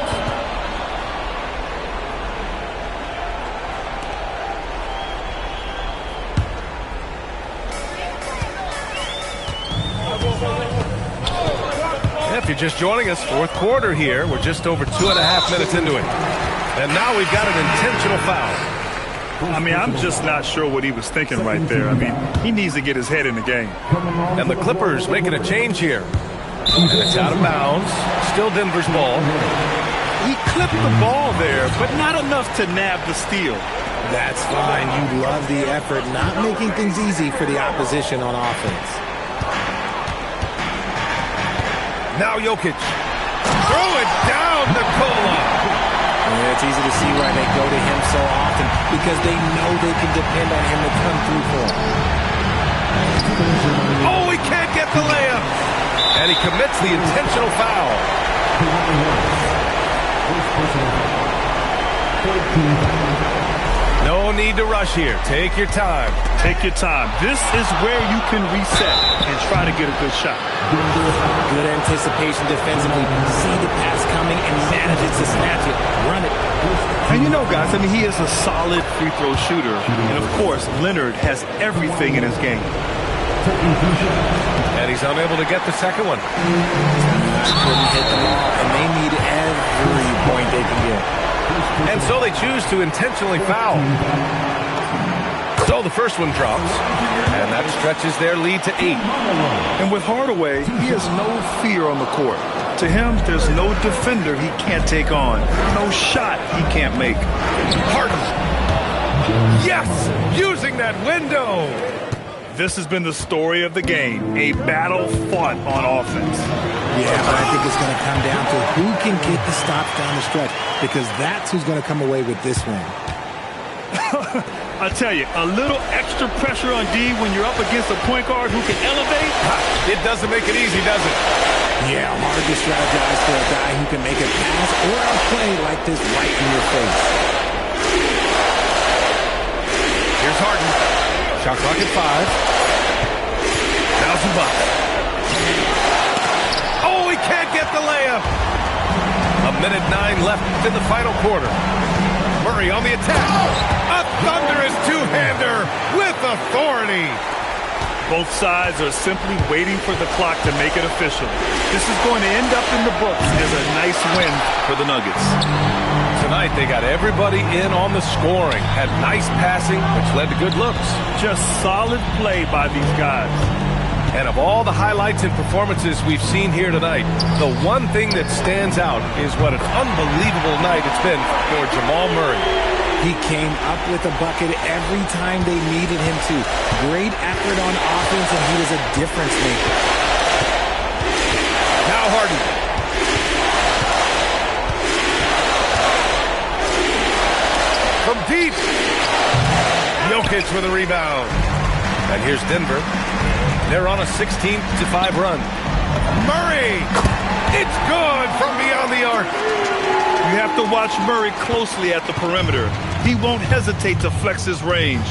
Speaker 3: If you're just joining us, fourth quarter here. We're just over 2.5 minutes into it. And now we've got an intentional foul.
Speaker 23: I mean, I'm just not sure what he was thinking right there. I mean, he needs to get his head in the game.
Speaker 3: And the Clippers making a change here. And it's out of bounds. Still Denver's ball.
Speaker 23: He clipped the ball there, but not enough to nab the steal.
Speaker 11: That's fine. You love the effort, not making things easy for the opposition on offense.
Speaker 3: Now Jokic. Throw it down, Nikola.
Speaker 11: Yeah, it's easy to see why they go to him so often, because they know they can depend on him to come through for them.
Speaker 3: Oh, he can't get the layup. And he commits the intentional foul. No need to rush here. Take your time.
Speaker 23: Take your time. This is where you can reset and try to get a good shot.
Speaker 11: Good anticipation defensively. See the pass coming and manages to snatch it. Run it.
Speaker 23: And you know, guys, I mean, he is a solid free throw shooter. And, of course, Leonard has everything in his game.
Speaker 3: And he's unable to get the second one.
Speaker 11: Couldn't hit the ball, and they need every point they can get.
Speaker 3: And so they choose to intentionally foul. So the first one drops, and that stretches their lead to 8.
Speaker 23: And with Hardaway, he has no fear on the court. To him, there's no defender he can't take on, no shot he can't make.
Speaker 3: Harden. Yes, using that window.
Speaker 23: This has been the story of the game, a battle fought on offense.
Speaker 11: Yeah, but I think it's going to come down to who can get the stops down the stretch, because that's who's going to come away with this one.
Speaker 23: I tell you, a little extra pressure on D when you're up against a point guard who can elevate.
Speaker 3: It doesn't make it easy, does it?
Speaker 11: Yeah, hard to strategize for a guy who can make a pass or a play like this right in your face.
Speaker 3: Here's Harden. Shot clock at 5. Now Zubac. Oh, he can't get the layup. 1:09 left in the final quarter. Murray on the attack. A thunderous two-hander with authority.
Speaker 23: Both sides are simply waiting for the clock to make it official. This is going to end up in the books as a nice win for the Nuggets.
Speaker 3: Tonight, they got everybody in on the scoring. Had nice passing, which led to good looks.
Speaker 23: Just solid play by these guys.
Speaker 3: And of all the highlights and performances we've seen here tonight, the one thing that stands out is what an unbelievable night it's been for Jamal Murray.
Speaker 11: He came up with a bucket every time they needed him to. Great effort on offense, and he was a difference maker.
Speaker 3: Now Harden. From deep. Jokic with a rebound. And here's Denver. They're on a 16-5 run. Murray! It's good from beyond the arc.
Speaker 23: You have to watch Murray closely at the perimeter. He won't hesitate to flex his range.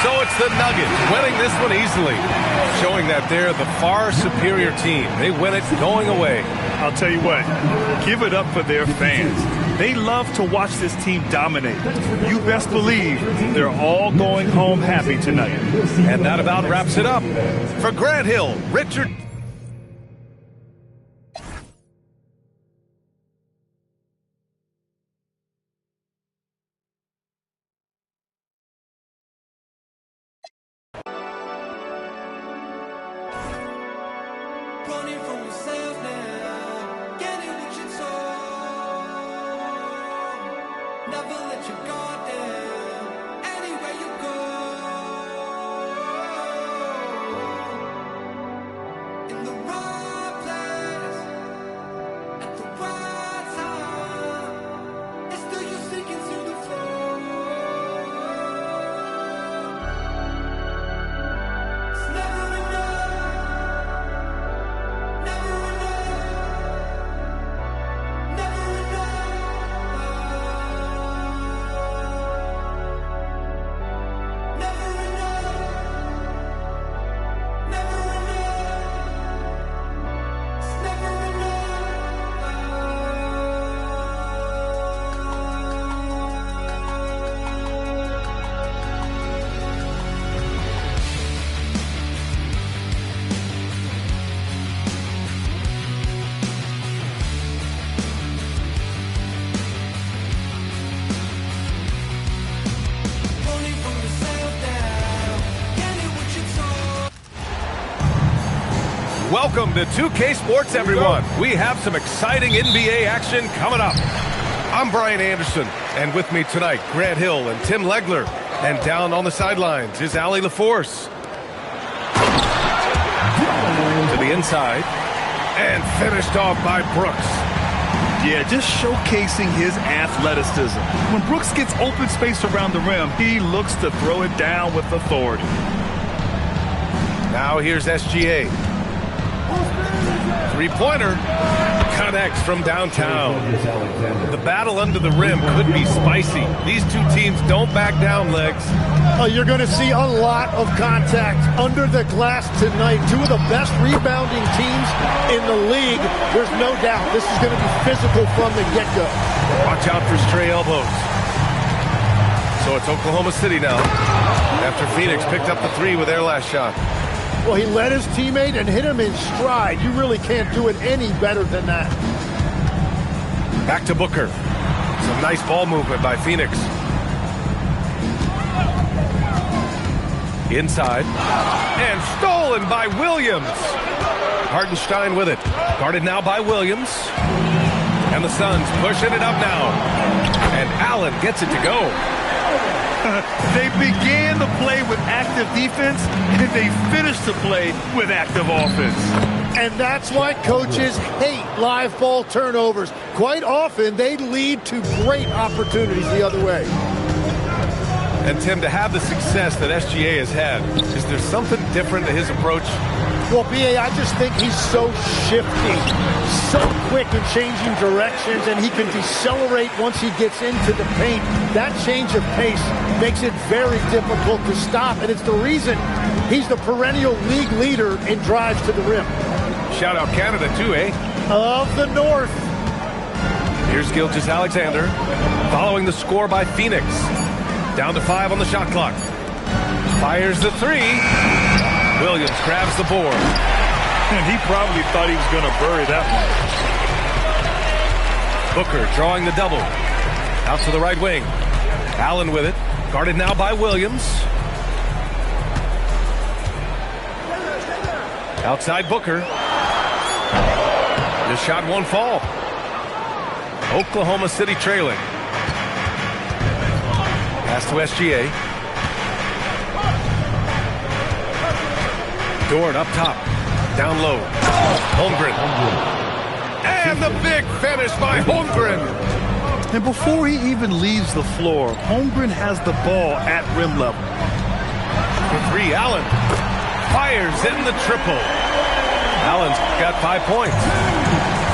Speaker 3: So it's the Nuggets winning this one easily, showing that they're the far superior team. They win it going away.
Speaker 23: I'll tell you what, give it up for their fans. They love to watch this team dominate. You best believe they're all going home happy tonight.
Speaker 3: And that about wraps it up. For Grant Hill, Richard...
Speaker 4: Running from yourself now, getting what you told. Never let your guard down, anywhere you go. In the right place, at the right time, it's still you sinking to the floor. It's never enough.
Speaker 3: Welcome to 2K Sports, everyone. We have some exciting NBA action coming up. I'm Brian Anderson, and with me tonight, Grant Hill and Tim Legler. And down on the sidelines is Allie LaForce. To the inside, and finished off by Brooks.
Speaker 23: Yeah, just showcasing his athleticism. When Brooks gets open space around the rim, he looks to throw it down with authority.
Speaker 3: Now here's SGA. Three-pointer connects from downtown. The battle under the rim could be spicy. These two teams don't back down, Legs.
Speaker 2: Oh, you're going to see a lot of contact under the glass tonight. Two of the best rebounding teams in the league. There's no doubt this is going to be physical from the get-go.
Speaker 3: Watch out for stray elbows. So it's Oklahoma City now, after Phoenix picked up the three with their last shot.
Speaker 2: Well, he led his teammate and hit him in stride. You really can't do it any better than that.
Speaker 3: Back to Booker. Some nice ball movement by Phoenix. Inside. And stolen by Williams. Hartenstein with it. Guarded now by Williams. And the Suns pushing it up now. And Allen gets it to go.
Speaker 23: They began the play with active defense, and they finished the play with active offense.
Speaker 2: And that's why coaches hate live ball turnovers. Quite often, they lead to great opportunities the other way.
Speaker 3: And Tim, to have the success that SGA has had, is there something different to his approach?
Speaker 2: Well, B.A., I just think he's so shifty, so quick in changing directions, and he can decelerate once he gets into the paint. That change of pace makes it very difficult to stop, and it's the reason he's the perennial league leader in drives to the rim.
Speaker 3: Shout out Canada, too, eh?
Speaker 2: Of the North.
Speaker 3: Here's Gilgeous-Alexander, following the score by Phoenix. Down to 5 on the shot clock. Fires the three. Williams grabs the board.
Speaker 23: And he probably thought he was going to bury that one.
Speaker 3: Booker drawing the double. Out to the right wing. Allen with it. Guarded now by Williams. Outside Booker. This shot won't fall. Oklahoma City trailing. Pass to SGA. Dort up top. Down low. Holmgren. And the big finish by Holmgren.
Speaker 23: And before he even leaves the floor, Holmgren has the ball at rim level.
Speaker 3: For three, Allen fires in the triple. Allen's got 5 points.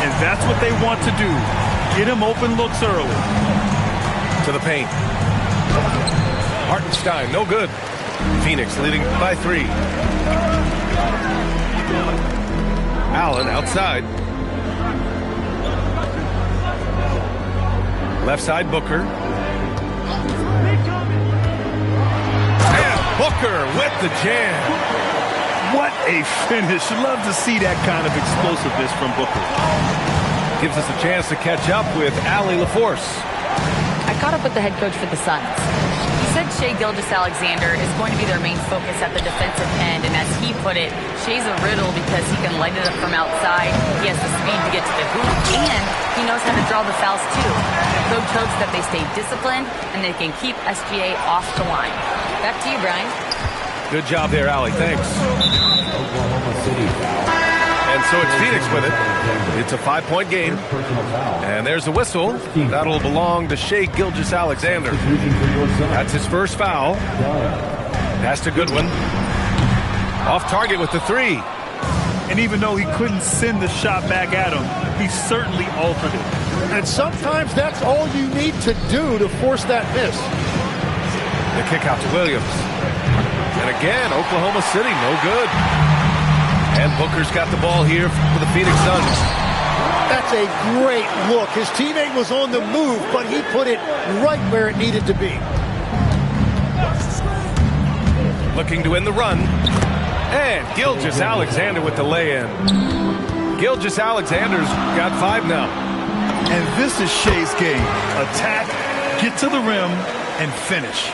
Speaker 23: And that's what they want to do. Get him open looks early.
Speaker 3: To the paint. Hartenstein, no good. Phoenix leading by 3. Allen outside. Left side, Booker. And Booker with the jam.
Speaker 23: What a finish. Love to see that kind of explosiveness from Booker.
Speaker 3: Gives us a chance to catch up with Allie LaForce.
Speaker 24: I caught up with the head coach for the Suns. He said Shai Gilgeous-Alexander is going to be their main focus at the defensive end, and as he put it, Shai's a riddle because he can light it up from outside, he has the speed to get to the hoop, and he knows how to draw the fouls too. Coach hopes that they stay disciplined and they can keep SGA off the line. Back to you, Brian.
Speaker 3: Good job there, Allie. Thanks. And so it's Phoenix with it. It's a 5-point game. And there's a whistle. That'll belong to Shai Gilgeous-Alexander. That's his first foul. Pass to Goodwin. Off target with the 3.
Speaker 23: And even though he couldn't send the shot back at him, he certainly altered it.
Speaker 2: And sometimes that's all you need to do to force that miss.
Speaker 3: The kick out to Williams. And again, Oklahoma City, no good. And Booker's got the ball here for the Phoenix Suns.
Speaker 2: That's a great look. His teammate was on the move, but he put it right where it needed to be.
Speaker 3: Looking to win the run. And Gilgeous-Alexander with the lay-in. Gilgeous-Alexander's got 5 now.
Speaker 23: And this is Shai's game. Attack, get to the rim, and finish.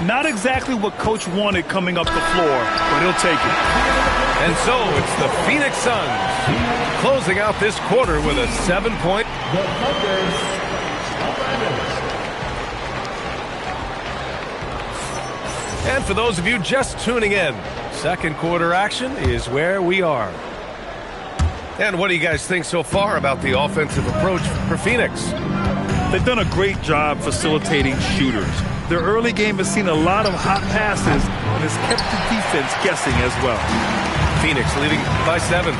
Speaker 23: Not exactly what Coach wanted coming up the floor, but he'll take it.
Speaker 3: And so it's the Phoenix Suns closing out this quarter with a 7-point. And for those of you just tuning in, second quarter action is where we are. And what do you guys think so far about the offensive approach for Phoenix?
Speaker 23: They've done a great job facilitating shooters. Their early game has seen a lot of hot passes and has kept the defense guessing as well.
Speaker 3: Phoenix leading by 7.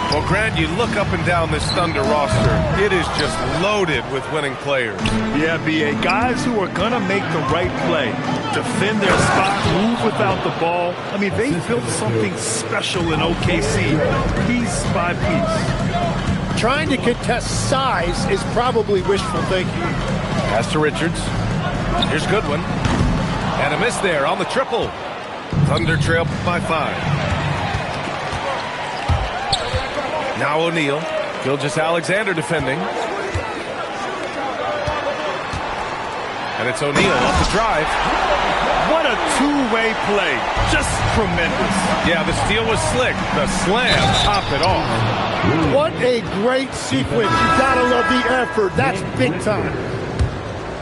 Speaker 3: Well, Grant, you look up and down this Thunder roster. It is just loaded with winning players.
Speaker 23: Yeah, B.A. Guys who are going to make the right play. Defend their spot, move without the ball. I mean, they built something special in OKC, piece by piece.
Speaker 2: Trying to contest size is probably wishful thinking.
Speaker 3: Pass to Richards. Here's Goodwin. And a miss there on the triple. Thunder trail by 5. Now O'Neal. Gilgeous-Alexander defending. And it's O'Neal off the drive.
Speaker 23: What a two-way play. Just tremendous.
Speaker 3: Yeah, the steal was slick. The slam topped it off.
Speaker 2: What a great sequence. You gotta love the effort. That's big time.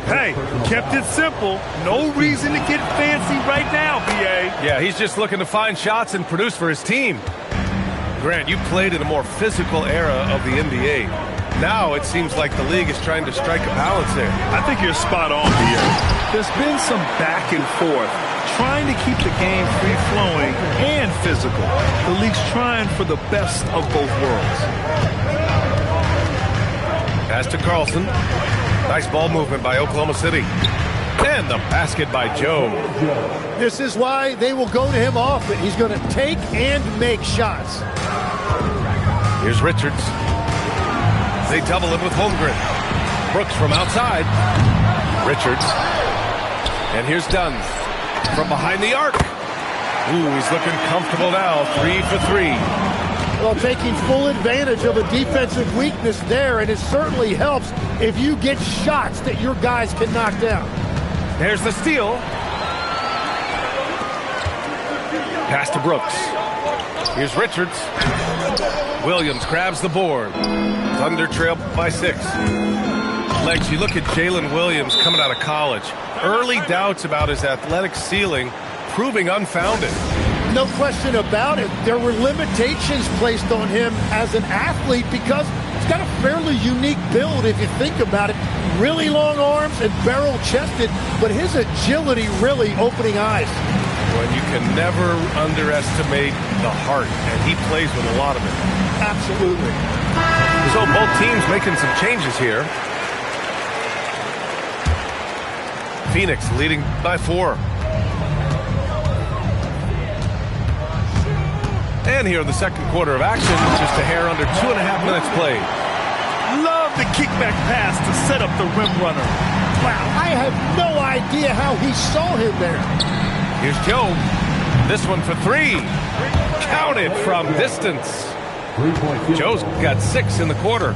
Speaker 23: Hey, kept it simple. No reason to get fancy right now, B.A.
Speaker 3: Yeah, he's just looking to find shots and produce for his team. Grant, you played in a more physical era of the NBA. Now it seems like the league is trying to strike a balance there.
Speaker 23: I think you're spot on, B.A. There's been some back and forth, trying to keep the game free-flowing and physical. The league's trying for the best of both worlds.
Speaker 3: Pass to Carlson. Nice ball movement by Oklahoma City. And the basket by Joe.
Speaker 2: This is why they will go to him often. He's going to take and make shots.
Speaker 3: Here's Richards. They double him with Holmgren. Brooks from outside. Richards. And here's Dunn from behind the arc. Ooh, he's looking comfortable now. 3 for 3.
Speaker 12: Well, taking full advantage of a defensive weakness there, and it certainly helps if you get shots that your guys can knock down.
Speaker 3: There's the steal. Pass to Brooks. Here's Richards. Williams grabs the board. Thunder trail by 6. Legs, you look at Jalen Williams coming out of college. Early doubts about his athletic ceiling proving unfounded.
Speaker 12: No question about it. There were limitations placed on him as an athlete because he's got a fairly unique build if you think about it. Really long arms and barrel-chested, but his agility really opening eyes.
Speaker 3: Well, you can never underestimate the heart, and he plays with a lot of it.
Speaker 12: Absolutely.
Speaker 3: So both teams making some changes here. Phoenix leading by 4. And here in the second quarter of action, just a hair under 2.5 minutes played.
Speaker 23: Love the kickback pass to set up the rim runner.
Speaker 12: Wow, I have no idea how he saw him there.
Speaker 3: Here's Joe. This one for 3. Counted from distance. Joe's got 6 in the quarter.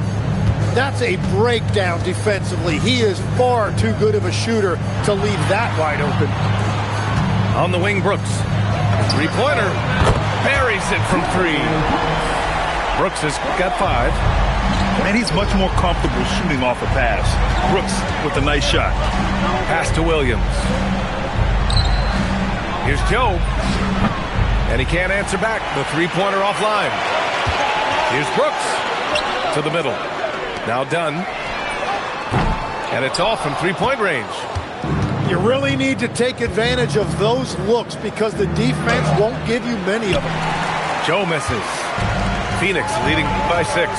Speaker 12: That's a breakdown defensively. He is far too good of a shooter to leave that wide open.
Speaker 3: On the wing, Brooks. 3-pointer. Buries it from 3. Brooks has got 5.
Speaker 23: And he's much more comfortable shooting off a pass. Brooks with a nice shot.
Speaker 3: Pass to Williams. Here's Joe. And he can't answer back. The 3-pointer offline. Here's Brooks to the middle. Now done. And it's off from 3-point range.
Speaker 12: You really need to take advantage of those looks because the defense won't give you many of them.
Speaker 3: Joe misses. Phoenix leading by 6.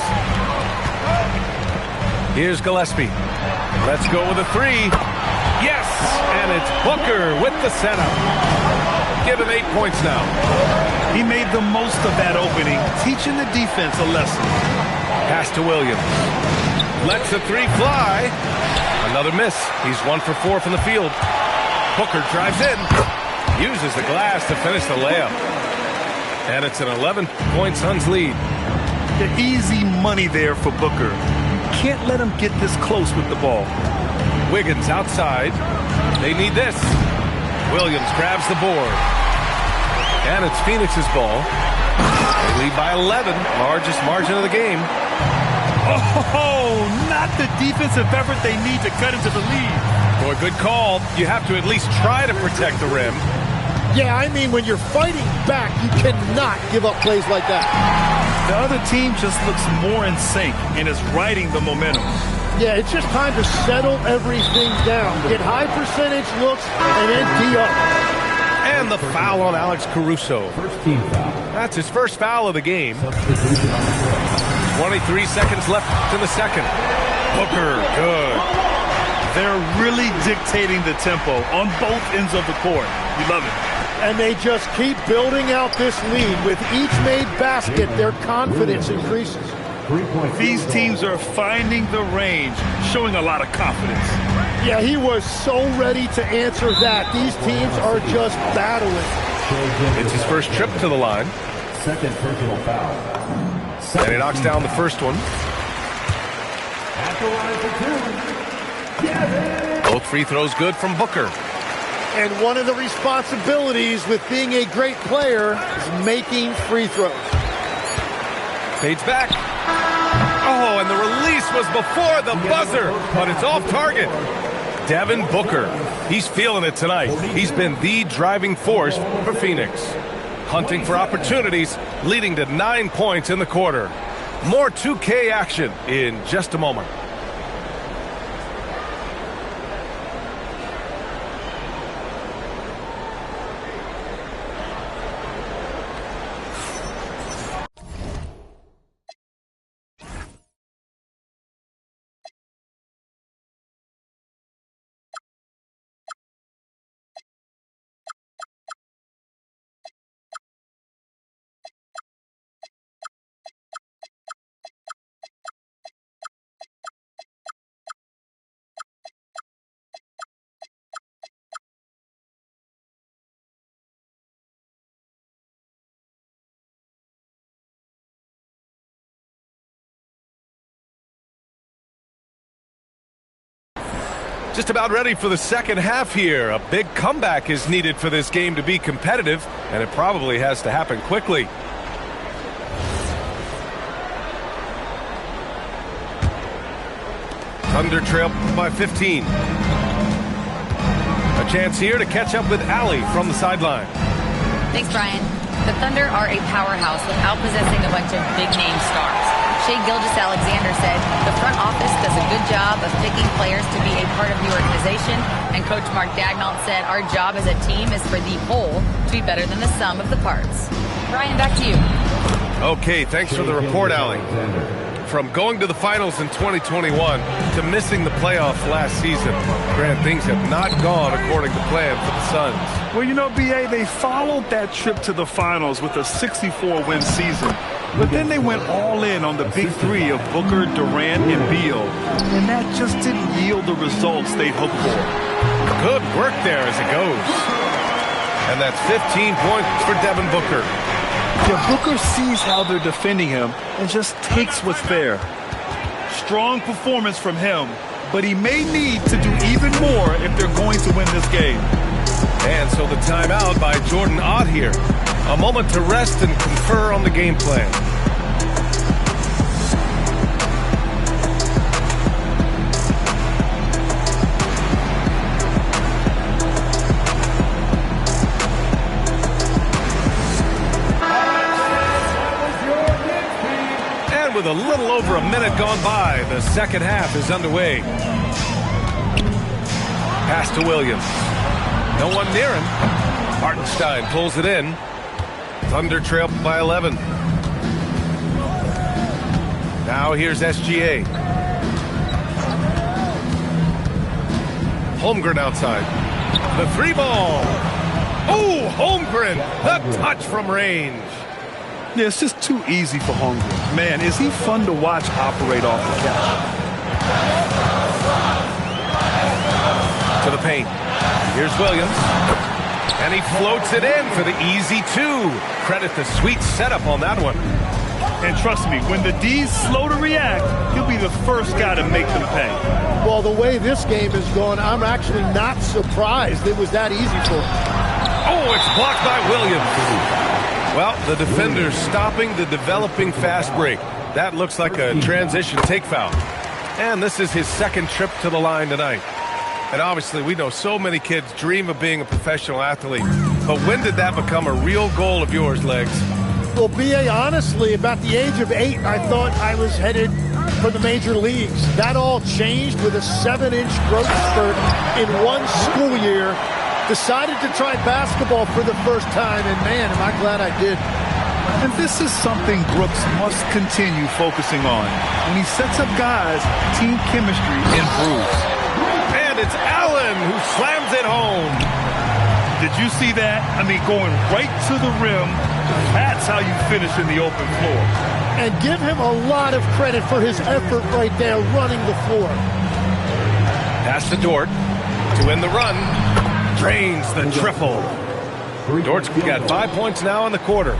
Speaker 3: Here's Gillespie. Let's go with a 3. Yes! And it's Booker with the setup. Give him 8 points now.
Speaker 23: He made the most of that opening, teaching the defense a lesson.
Speaker 3: Pass to Williams. Lets the 3 fly. Another miss. He's 1 for 4 from the field. Booker drives in. Uses the glass to finish the layup. And it's an 11-point Suns lead.
Speaker 23: The easy money there for Booker. Can't let him get this close with the ball.
Speaker 3: Wiggins outside. They need this. Williams grabs the board. And it's Phoenix's ball. They lead by 11. Largest margin of the game.
Speaker 23: Oh, not the defensive effort they need to cut into the lead.
Speaker 3: Boy, good call. You have to at least try to protect the rim.
Speaker 12: Yeah, I mean, when you're fighting back, you cannot give up plays like that.
Speaker 23: The other team just looks more in sync and is riding the momentum.
Speaker 12: Yeah, it's just time to settle everything down. Get high percentage looks and then tee up.
Speaker 3: And the foul on Alex Caruso.
Speaker 5: First team foul.
Speaker 3: That's his first foul of the game. 23 seconds left in the second. Booker, good.
Speaker 23: They're really dictating the tempo on both ends of the court. You love it.
Speaker 12: And they just keep building out this lead. With each made basket, their confidence increases.
Speaker 23: These teams are finding the range, showing a lot of confidence.
Speaker 12: Yeah, he was so ready to answer that. These teams are just battling.
Speaker 3: It's his first trip to the line.
Speaker 5: Second personal foul.
Speaker 3: And he knocks down the first one.
Speaker 5: At the line for 2.
Speaker 3: Both free throws good from Booker.
Speaker 12: And one of the responsibilities with being a great player is making free throws.
Speaker 3: Fades back. Oh, and the release was before the buzzer, but it's off target. Devin Booker. He's feeling it tonight. He's been the driving force for Phoenix. Hunting for opportunities, leading to 9 points in the quarter. More 2K action in just a moment. Just about ready for the second half here. A big comeback is needed for this game to be competitive, and it probably has to happen quickly. Thunder trail by 15. A chance here to catch up with Allie from the sideline.
Speaker 24: Thanks, Brian. The Thunder are a powerhouse without possessing a bunch of big-name stars. Shea Gilgeous-Alexander said, the front office does a good job of picking players to be a part of the organization, and Coach Mark Daigneault said, our job as a team is for the whole to be better than the sum of the parts. Brian, back to you.
Speaker 3: Okay, thanks for the report, Allie. From going to the finals in 2021 to missing the playoffs last season, Grant, things have not gone according to plan for the Suns.
Speaker 23: Well, you know, B.A., they followed that trip to the finals with a 64-win season. But then they went all in on the big three of Booker, Durant, and Beal. And that just didn't yield the results they'd hoped for.
Speaker 3: Good work there as it goes. And that's 15 points for Devin Booker.
Speaker 23: Yeah, Booker sees how they're defending him and just takes what's there. Strong performance from him, but he may need to do even more if they're going to win this game.
Speaker 3: And so the timeout by Jordan Ott here. A moment to rest and confer on the game plan. And with a little over a minute gone by, the second half is underway. Pass to Williams. No one near him. Hartenstein pulls it in. Thunder trail by 11. Now here's SGA. Holmgren outside. The three ball. Oh, Holmgren. The touch from range.
Speaker 23: Yeah, it's just too easy for Holmgren. Man, is he fun to watch operate off the catch.
Speaker 3: To the paint. Here's Williams. And he floats it in for the easy two. Credit the sweet setup on that one.
Speaker 23: And trust me, when the D's slow to react, he'll be the first guy to make them pay.
Speaker 12: Well, the way this game is going, I'm actually not surprised it was that easy for him.
Speaker 3: Oh, it's blocked by Williams. Well, the defender's stopping the developing fast break. That looks like a transition take foul. And this is his second trip to the line tonight. And obviously, we know so many kids dream of being a professional athlete. But when did that become a real goal of yours, Legs?
Speaker 12: Well, B.A., honestly, about the age of 8, I thought I was headed for the major leagues. That all changed with a 7-inch growth spurt in one school year. Decided to try basketball for the first time, and man, am I glad I did.
Speaker 23: And this is something Brooks must continue focusing on. When he sets up guys, team chemistry improves.
Speaker 3: It's Allen who slams it home.
Speaker 23: Did you see that? I mean, going right to the rim. That's how you finish in the open floor.
Speaker 12: And give him a lot of credit for his effort right there running the floor.
Speaker 3: Pass to Dort to win the run. Drains the triple. Dort's got 5 points now in the quarter.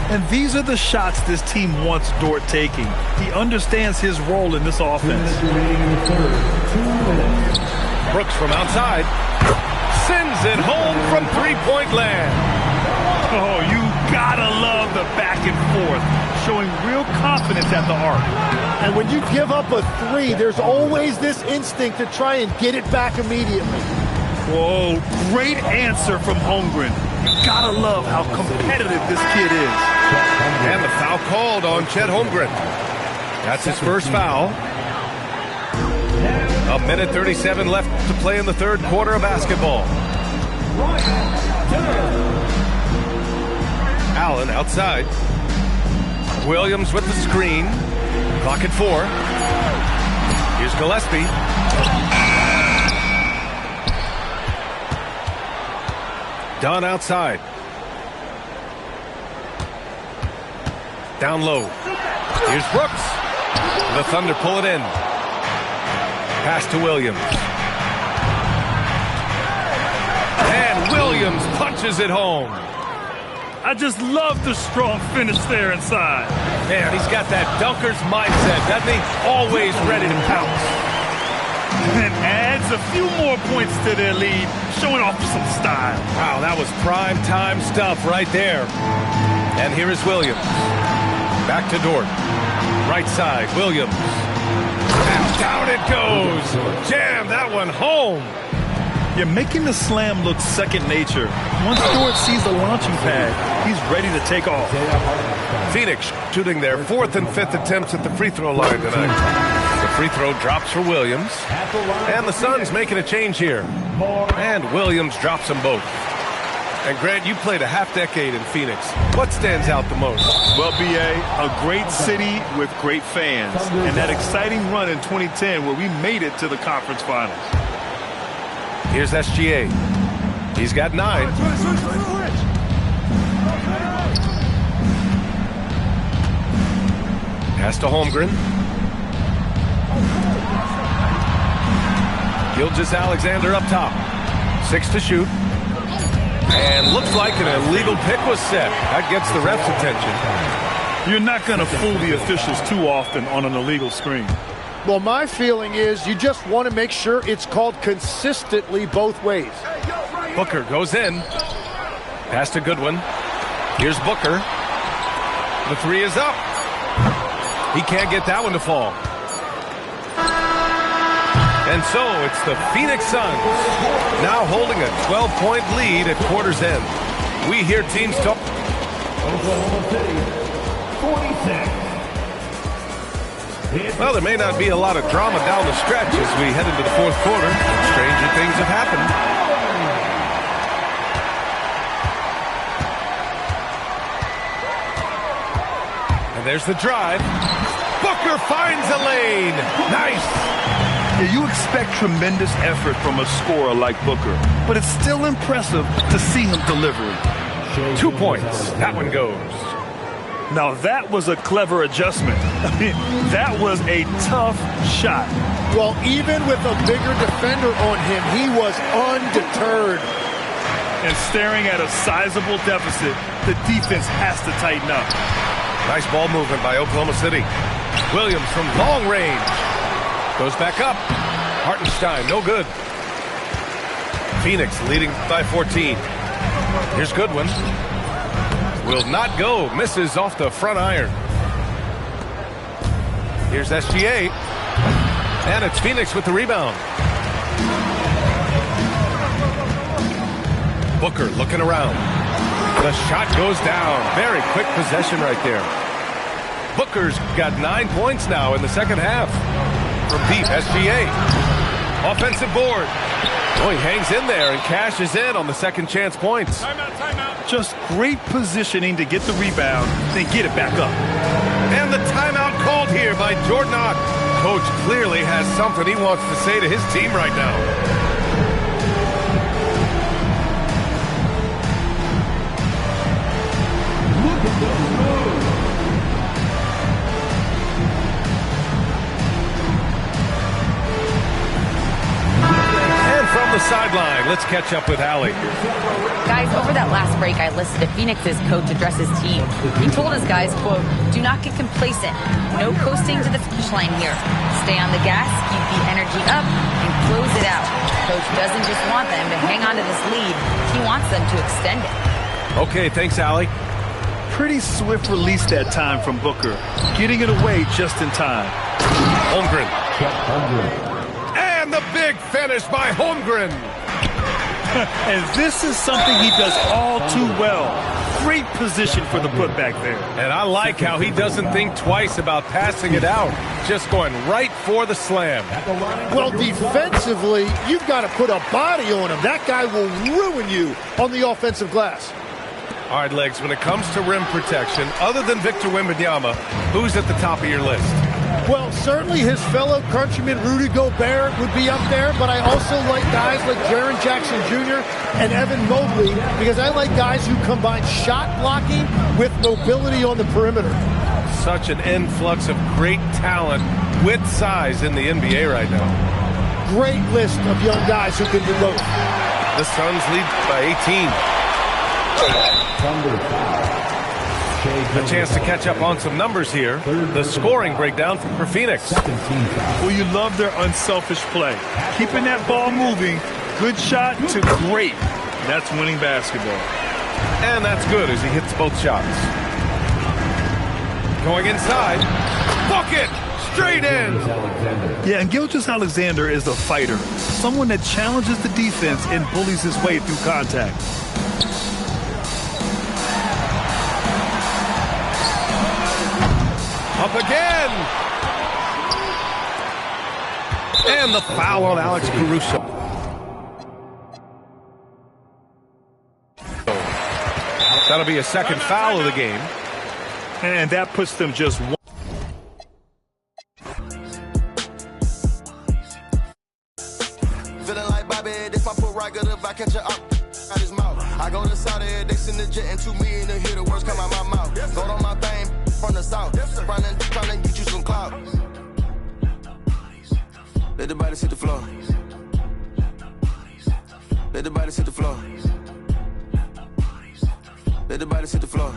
Speaker 23: And these are the shots this team wants Dort taking. He understands his role in this offense.
Speaker 3: Brooks from outside sends it home from three-point land.
Speaker 23: Oh, you gotta love the back and forth, showing real confidence at the arc.
Speaker 12: And when you give up a three, there's always this instinct to try and get it back immediately.
Speaker 23: Whoa, great answer from Holmgren. You gotta love how competitive this kid is.
Speaker 3: And the foul called on Chet Holmgren. That's his first foul. A minute 37 left to play in the third quarter of basketball. Allen outside. Williams with the screen. Clock at 4. Here's Gillespie. Dunn outside. Down low. Here's Brooks. The Thunder pull it in. Pass to Williams. And Williams punches it home.
Speaker 23: I just love the strong finish there inside.
Speaker 3: Man, he's got that dunker's mindset, doesn't he? Always ready to pounce.
Speaker 23: and adds a few more points to their lead, showing off some style.
Speaker 3: Wow, that was prime time stuff right there. And here is Williams. Back to Dort. Right side, Williams. And down it goes. Jam that one home.
Speaker 23: You're making the slam look second nature. Once Dort sees the launching pad, he's ready to take off.
Speaker 3: Phoenix shooting their 4th and 5th attempts at the free throw line tonight. The free throw drops for Williams. And the Suns making a change here. And Williams drops them both. And Grant, you played a half-decade in Phoenix. What stands out the most?
Speaker 23: Well, B.A., a great city with great fans. And that exciting run in 2010 where we made it to the conference finals.
Speaker 3: Here's SGA. He's got 9. Pass to Holmgren. Gilgeous-Alexander up top. 6 to shoot. And looks like an illegal pick was set. That gets the ref's attention.
Speaker 23: You're not going to fool the officials too often on an illegal screen.
Speaker 12: Well, my feeling is you just want to make sure it's called consistently both ways.
Speaker 3: Booker goes in. Pass to Goodwin. Here's Booker. The 3 is up. He can't get that one to fall. And so it's the Phoenix Suns now holding a 12-point lead at quarter's end. We hear teams talk.
Speaker 2: Oklahoma City, 46.
Speaker 3: Well, there may not be a lot of drama down the stretch as we head into the 4th quarter. Stranger things have happened. And there's the drive. Booker finds a lane. Nice.
Speaker 23: Yeah, you expect tremendous effort from a scorer like Booker, but it's still impressive to see him delivering.
Speaker 3: 2 points. That one goes.
Speaker 23: Now that was a clever adjustment. I mean, that was a tough shot.
Speaker 12: Well, even with a bigger defender on him, he was undeterred.
Speaker 23: And staring at a sizable deficit, the defense has to tighten up.
Speaker 3: Nice ball movement by Oklahoma City. Williams from long range. Goes back up. Hartenstein, no good. Phoenix leading by 14. Here's Goodwin. Will not go. Misses off the front iron. Here's SGA. And it's Phoenix with the rebound. Booker looking around. The shot goes down. Very quick possession right there. Booker's got 9 points now in the second half. From deep, SGA. Offensive board. Oh, he hangs in there and cashes in on the second chance points.
Speaker 23: Timeout. Just great positioning to get the rebound, then get it back up.
Speaker 3: And the timeout called here by Jordan Ott. Coach clearly has something he wants to say to his team right now. From the sideline, let's catch up with Allie.
Speaker 24: Guys, over that last break, I listened to Phoenix's coach address his team. He told his guys, quote, "Do not get complacent. No coasting to the finish line here. Stay on the gas, keep the energy up, and close it out." Coach doesn't just want them to hang on to this lead. He wants them to extend it.
Speaker 3: Okay, thanks, Allie.
Speaker 23: Pretty swift release that time from Booker, getting it away just in time.
Speaker 3: Holmgren. And the big finish by Holmgren.
Speaker 23: And this is something he does all too well. Great position for the putback there.
Speaker 3: And I like how he doesn't think twice about passing it out. Just going right for the slam.
Speaker 12: Well, defensively, you've got to put a body on him. That guy will ruin you on the offensive glass.
Speaker 3: All right, Legs, when it comes to rim protection, other than Victor Wembanyama, who's at the top of your list?
Speaker 12: Well, certainly his fellow countryman Rudy Gobert would be up there, but I also like guys like Jaren Jackson Jr. and Evan Mobley because I like guys who combine shot blocking with mobility on the perimeter.
Speaker 3: Such an influx of great talent with size in the NBA right now.
Speaker 12: Great list of young guys who can do both.
Speaker 3: The Suns lead by 18. A chance to catch up on some numbers here. The scoring breakdown for Phoenix.
Speaker 23: Well, you love their unselfish play. Keeping that ball moving, good shot to great. That's winning basketball.
Speaker 3: And that's good as he hits both shots. Going inside. Bucket! Straight in!
Speaker 23: Yeah, and Gilgeous-Alexander is a fighter. Someone that challenges the defense and bullies his way through contact.
Speaker 3: Up again! And the foul on Alex Caruso. That'll be a second foul of the game.
Speaker 23: And that puts them just one.
Speaker 1: Feeling like Bobby, this my prerogative. If I catch her up out his mouth. I go to Saudi, they send the jet and 2 million to hear the words come out my mouth. Go on my thing from the south. Running, trying to get you some clout. Let the body hit the floor. Let the body hit the floor. Let the body hit the floor.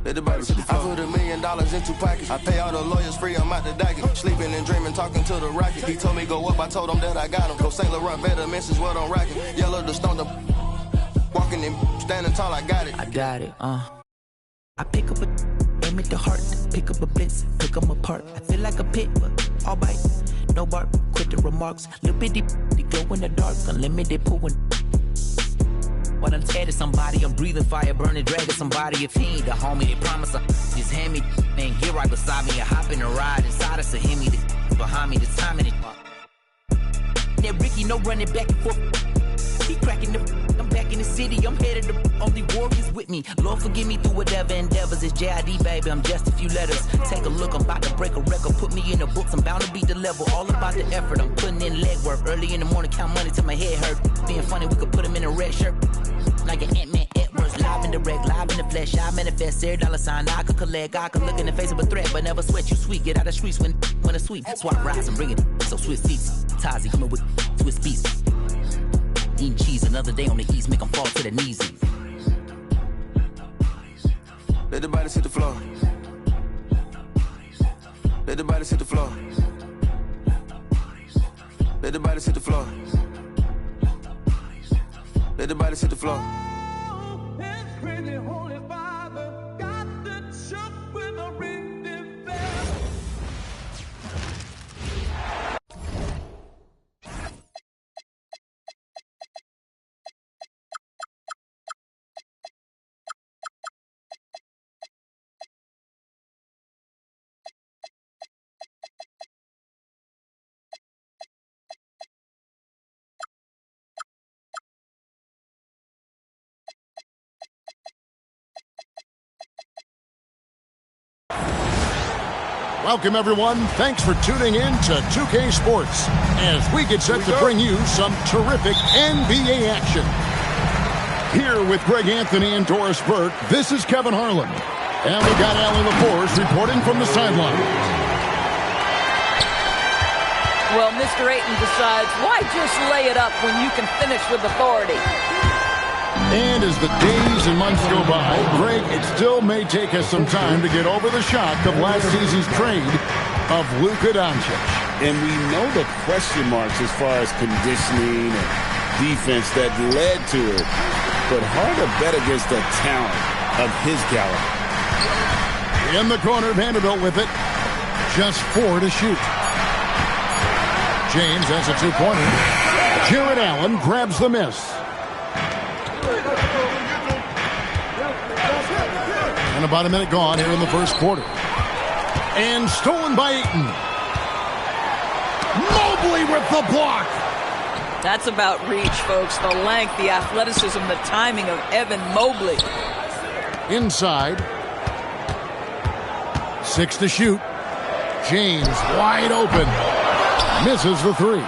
Speaker 1: Let the body hit the floor. I put $1 million in 2 pockets. I pay all the lawyers free, I'm out the daggett. Sleeping and dreaming, talking to the rocket. He told me go up, I told him that I got him. Go St. Laurent, better misses what I'm rocking. Yellow the stone, the walking and standing tall, I got it.
Speaker 14: I got it, I pick up a, aim at the heart, pick up a blitz, pick them apart. I feel like a pit, but all bite, no bark, quit the remarks. Little bitty, they glow in the dark, unlimited pooling. When I'm tearing somebody, I'm breathing fire, burning, dragging somebody. If he ain't the homie, they promise her. Just hand me, and get right beside me. I hop in a ride inside us, so hit me, the behind me, the timing it. That Ricky, no running back and forth. He cracking the, I'm back in the city, I'm headed to only warriors with me. Lord forgive me through whatever endeavors. It's JID, baby, I'm just a few letters. Take a look, I'm about to break a record. Put me in the books, I'm bound to beat the level. All about the effort, I'm putting in legwork. Early in the morning, count money till my head hurt. Being funny, we could put him in a red shirt. Like an Ant-Man Edwards, live in the wreck, live in the flesh. I manifest, every dollar sign I could collect. I could look in the face of a threat, but never sweat. You sweet, get out of the streets when it's sweet. Swap rides and bring it, so Swiss seats. Tazi coming with Swiss beats. Eating cheese, another day on the east, make them fall to their knees.
Speaker 1: Let the body hit the floor. Let the body hit the floor. Let the body hit the floor. Let the body hit the floor.
Speaker 15: Welcome, everyone. Thanks for tuning in to 2K Sports as we get set to bring you some terrific NBA action. Here with Greg Anthony and Doris Burke, this is Kevin Harlan. And we got Allie LaForce reporting from the sideline.
Speaker 16: Well, Mr. Ayton decides, why just lay it up when you can finish with authority?
Speaker 15: And as the days and months go by, Greg, it still may take us some time to get over the shock of last season's trade of Luka Doncic.
Speaker 19: And we know the question marks as far as conditioning and defense that led to it. But hard to bet against the talent of his caliber.
Speaker 15: In the corner, Vanderbilt with it. Just 4 to shoot. James has a 2-pointer. Jared Allen grabs the miss. And about a minute gone here in the first quarter. And stolen by Ayton. Mobley with the block.
Speaker 16: That's about reach, folks. The length, the athleticism, the timing of Evan Mobley.
Speaker 15: Inside. 6 to shoot. James wide open. Misses the 3.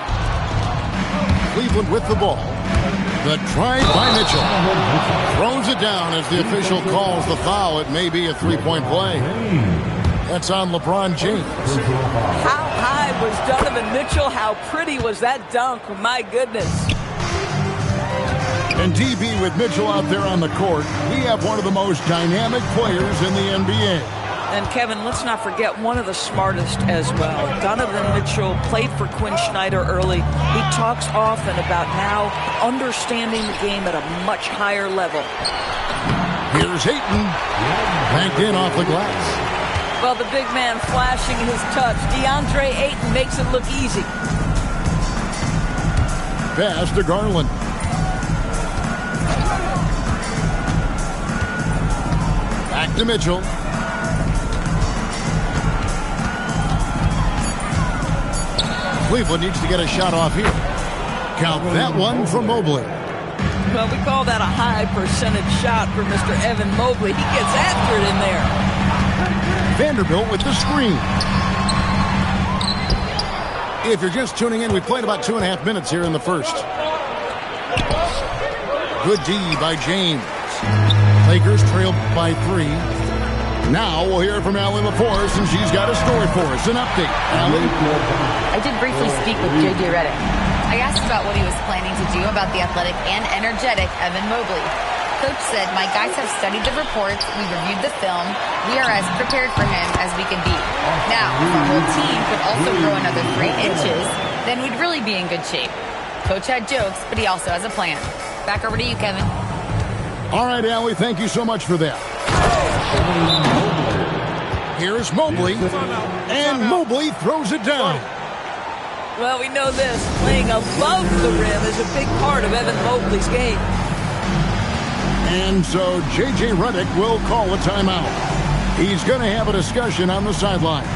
Speaker 15: Cleveland with the ball. The try by Mitchell. Throws it down as the official calls the foul. It may be a 3-point play. That's on LeBron James.
Speaker 16: How high was Donovan Mitchell? How pretty was that dunk? My goodness.
Speaker 15: And DB, with Mitchell out there on the court, we have one of the most dynamic players in the NBA.
Speaker 16: And Kevin, let's not forget one of the smartest as well. Donovan Mitchell played for Quinn Snyder early. He talks often about now understanding the game at a much higher level.
Speaker 15: Here's Ayton, banked in off the glass.
Speaker 16: Well, the big man flashing his touch. DeAndre Ayton makes it look easy.
Speaker 15: Pass to Garland. Back to Mitchell. Cleveland needs to get a shot off here. Count that one from Mobley.
Speaker 16: Well, we call that a high percentage shot for Mr. Evan Mobley. He gets after it in there.
Speaker 15: Vanderbilt with the screen. If you're just tuning in, we played about 2.5 minutes here in the first. Good D by James. Lakers trail by 3. Now we'll hear from Allie LaForce, and she's got a story for us. An update. Allie?
Speaker 24: I did briefly speak with J.J. Redick. I asked about what he was planning to do about the athletic and energetic Evan Mobley. Coach said, my guys have studied the reports, we reviewed the film, we are as prepared for him as we can be. Now, if our whole team could also grow another 3 inches, then we'd really be in good shape. Coach had jokes, but he also has a plan. Back over to you, Kevin.
Speaker 15: All right, Allie, thank you so much for that. Here's Mobley, and Mobley throws it down.
Speaker 16: Well, we know this. Playing above the rim is a big part of Evan Mobley's game.
Speaker 15: And so J.J. Redick will call a timeout. He's going to have a discussion on the sideline.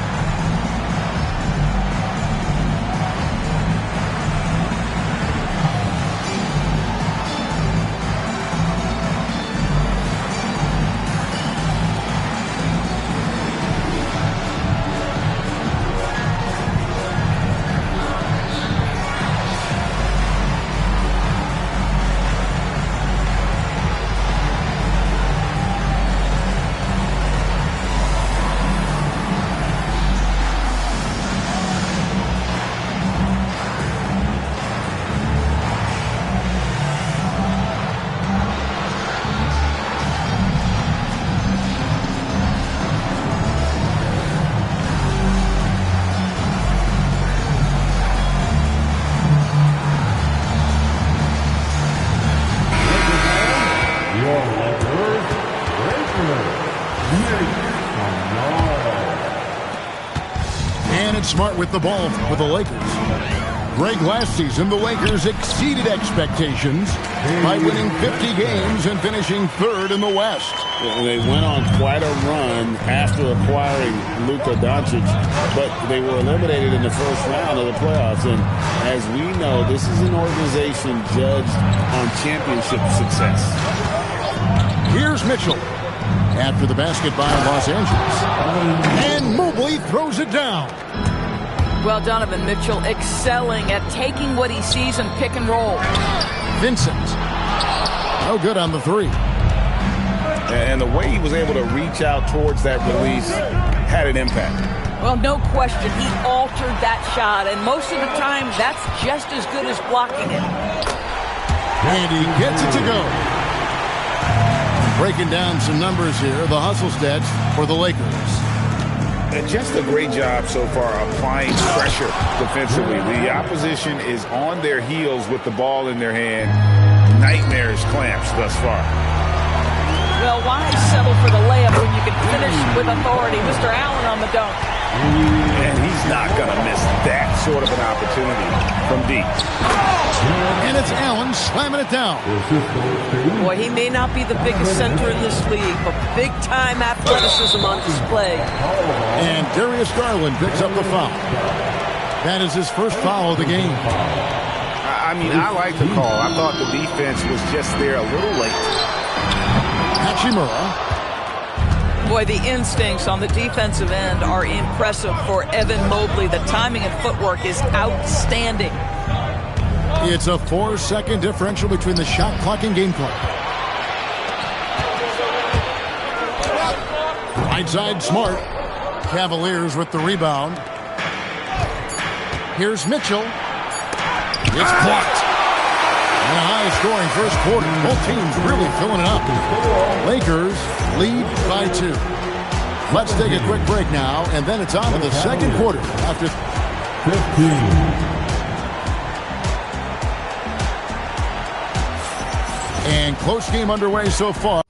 Speaker 15: Smart with the ball for the Lakers. Greg, last season, the Lakers exceeded expectations by winning 50 games and finishing 3rd in the West.
Speaker 19: Well, they went on quite a run after acquiring Luka Doncic, but they were eliminated in the first round of the playoffs. And as we know, this is an organization judged on championship success.
Speaker 15: Here's Mitchell after the basket by Los Angeles. And Mobley throws it down.
Speaker 16: Well, Donovan Mitchell excelling at taking what he sees in pick and roll.
Speaker 15: Vincent. No good on the 3.
Speaker 19: And the way he was able to reach out towards that release had an impact.
Speaker 16: Well, no question. He altered that shot, and most of the time, that's just as good as blocking it.
Speaker 15: And he gets it to go. Breaking down some numbers here, the hustle stats for the Lakers.
Speaker 19: Just a great job so far applying pressure defensively. The opposition is on their heels with the ball in their hand. Nightmares clamps thus far.
Speaker 16: Well, why settle for the layup when you can finish with authority? Mr. Allen on the dunk.
Speaker 19: And he's not going to miss that sort of an opportunity from deep.
Speaker 15: And it's Allen slamming it down.
Speaker 16: Boy, he may not be the biggest center in this league, but big-time athleticism on display.
Speaker 15: And Darius Garland picks up the foul. That is his first foul of the game.
Speaker 19: I mean, I like the call. I thought the defense was just there a little late.
Speaker 15: Hachimura.
Speaker 16: Boy, the instincts on the defensive end are impressive for Evan Mobley. The timing and footwork is outstanding.
Speaker 15: It's a 4-second differential between the shot clock and game clock. Right side, Smart. Cavaliers with the rebound. Here's Mitchell. It's blocked. And a high-scoring first quarter. Both teams really filling it up. Lakers lead by 2. Let's take a quick break now, and then it's on to the second quarter after 15. And close game underway so far.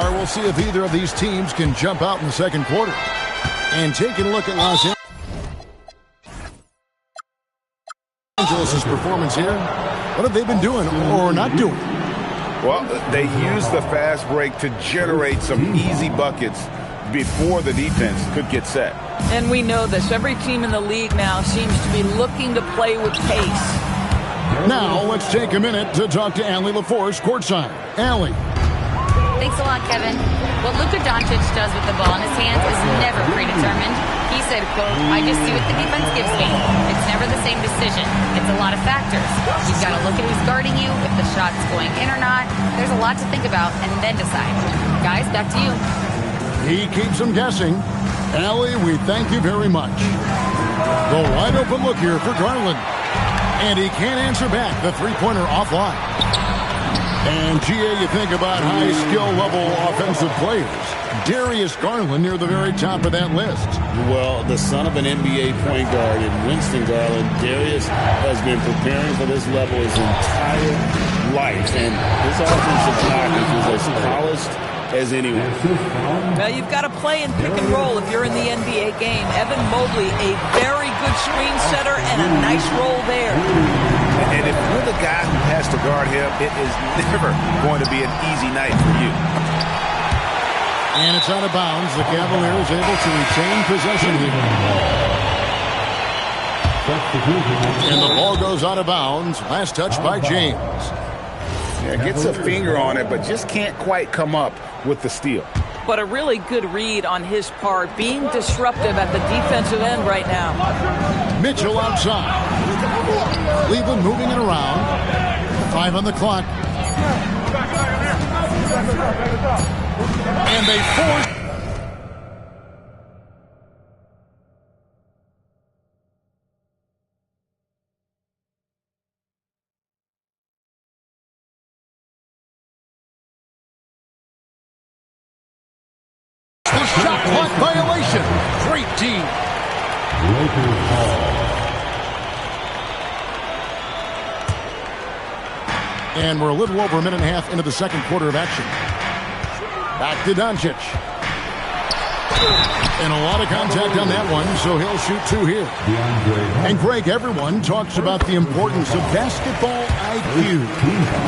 Speaker 15: We'll see if either of these teams can jump out in the second quarter. And taking a look at Los Angeles' performance here, what have they been doing or not doing?
Speaker 8: Well, they used the fast break to generate some easy buckets before the defense could get set.
Speaker 16: And we know this. Every team in the league now seems to be looking to play with pace.
Speaker 15: Now, let's take a minute to talk to Allie LaForce courtside. Allie.
Speaker 24: Thanks a lot, Kevin. What Luka Doncic does with the ball in his hands is never predetermined. He said, quote, I just do what the defense gives me. It's never the same decision. It's a lot of factors. You've got to look at who's guarding you, if the shot's going in or not. There's a lot to think about and then decide. Guys, back to you.
Speaker 15: He keeps them guessing. Allie, we thank you very much. The wide open look here for Garland. And he can't answer back the three-pointer offline. And, G.A., you think about high skill level offensive players. Darius Garland near the very top of that list.
Speaker 19: Well, the son of an NBA point guard in Winston Garland, Darius has been preparing for this level his entire life. And his offensive package is as polished as anyone.
Speaker 16: Well, you've got to play in pick and roll if you're in the NBA game. Evan Mobley, a very good screen setter and a nice roll there.
Speaker 8: And if you're the guy who has to guard him, it is never going to be an easy night for you.
Speaker 15: And it's out of bounds. The Cavaliers able to retain possession here. And the ball goes out of bounds. Last touch by James.
Speaker 8: Yeah, gets a finger on it, but just can't quite come up with the steal.
Speaker 16: But a really good read on his part, being disruptive at the defensive end right now.
Speaker 15: Mitchell outside. Cleveland moving it around. 5 on the clock. And they force. The shot clock violation. Great team. And we're a little over a minute and a half into the second quarter of action. Back to Doncic. And a lot of contact on that one, so he'll shoot 2 here. And Greg, everyone talks about the importance of basketball IQ.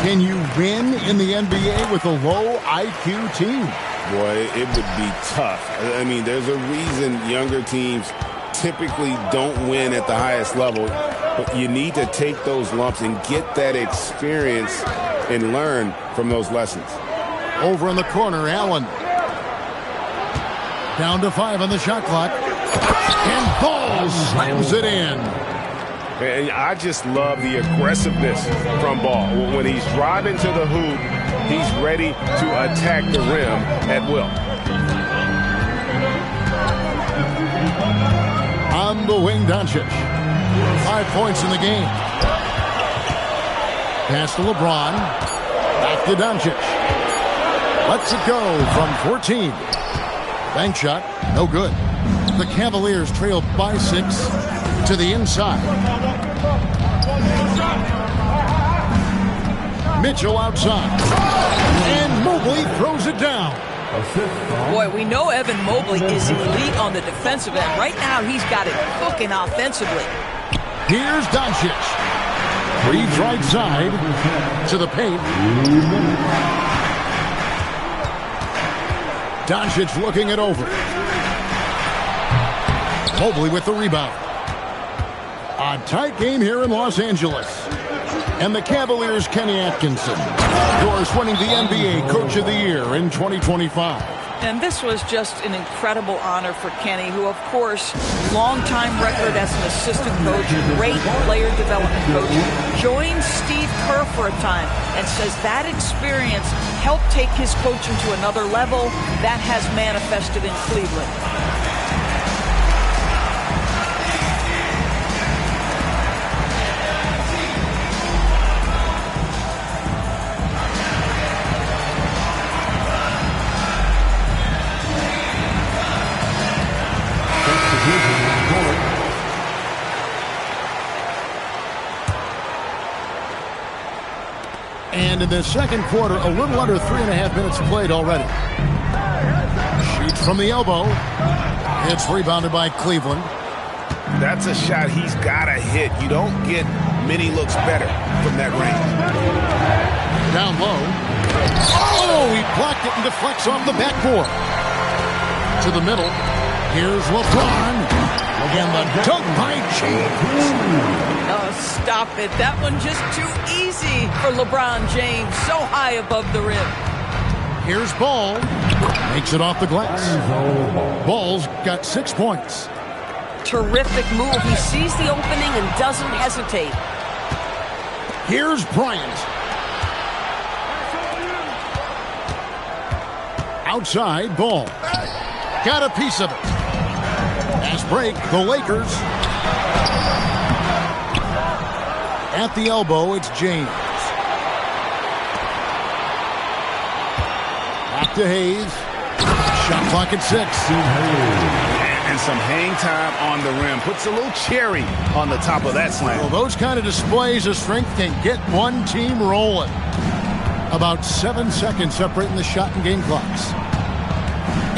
Speaker 15: Can you win in the NBA with a low IQ team?
Speaker 19: Boy, it would be tough. I mean, there's a reason younger teams typically don't win at the highest level, but you need to take those lumps and get that experience and learn from those lessons.
Speaker 15: Over in the corner, Allen. Down to 5 on the shot clock. And Ball slams it in.
Speaker 8: And I just love the aggressiveness from Ball. When he's driving to the hoop, he's ready to attack the rim at will.
Speaker 15: On the wing, Doncic. 5 points in the game. Pass to LeBron. Back to Doncic. Lets it go from 14. Bank shot, no good. The Cavaliers trail by 6 to the inside. Mitchell outside. And Mobley throws it down.
Speaker 16: Boy, we know Evan Mobley is elite on the defensive end. Right now, he's got it cooking offensively.
Speaker 15: Here's Doncic. Reads right side to the paint. Doncic looking it over. Mobley with the rebound. A tight game here in Los Angeles. And the Cavaliers' Kenny Atkinson, of course, winning the NBA Coach of the Year in 2025.
Speaker 16: And this was just an incredible honor for Kenny, who, of course, long-time record as an assistant coach, great player development coach, joined Steve Kerr for a time and says that experience helped take his coaching to another level. That has manifested in Cleveland.
Speaker 15: And in the second quarter, a little under 3.5 minutes played already. Shoots from the elbow. It's rebounded by Cleveland.
Speaker 8: That's a shot he's got to hit. You don't get many looks better from that range.
Speaker 15: Down low. Oh, he blocked it and deflects off the backboard. To the middle. Here's LeBron. Again, the dunk by James.
Speaker 16: Oh, stop it. That one just too easy for LeBron James. So high above the rim.
Speaker 15: Here's Ball. Makes it off the glass. Ball's got 6 points.
Speaker 16: Terrific move. He sees the opening and doesn't hesitate.
Speaker 15: Here's Bryant. Outside, Ball. Got a piece of it. Fast break, the Lakers. At the elbow, it's James. Back to Hayes. Shot clock at 6.
Speaker 8: And some hang time on the rim. Puts a little cherry on the top of that slam.
Speaker 15: Well, those kind of displays of strength can get one team rolling. About 7 seconds separating the shot and game clocks.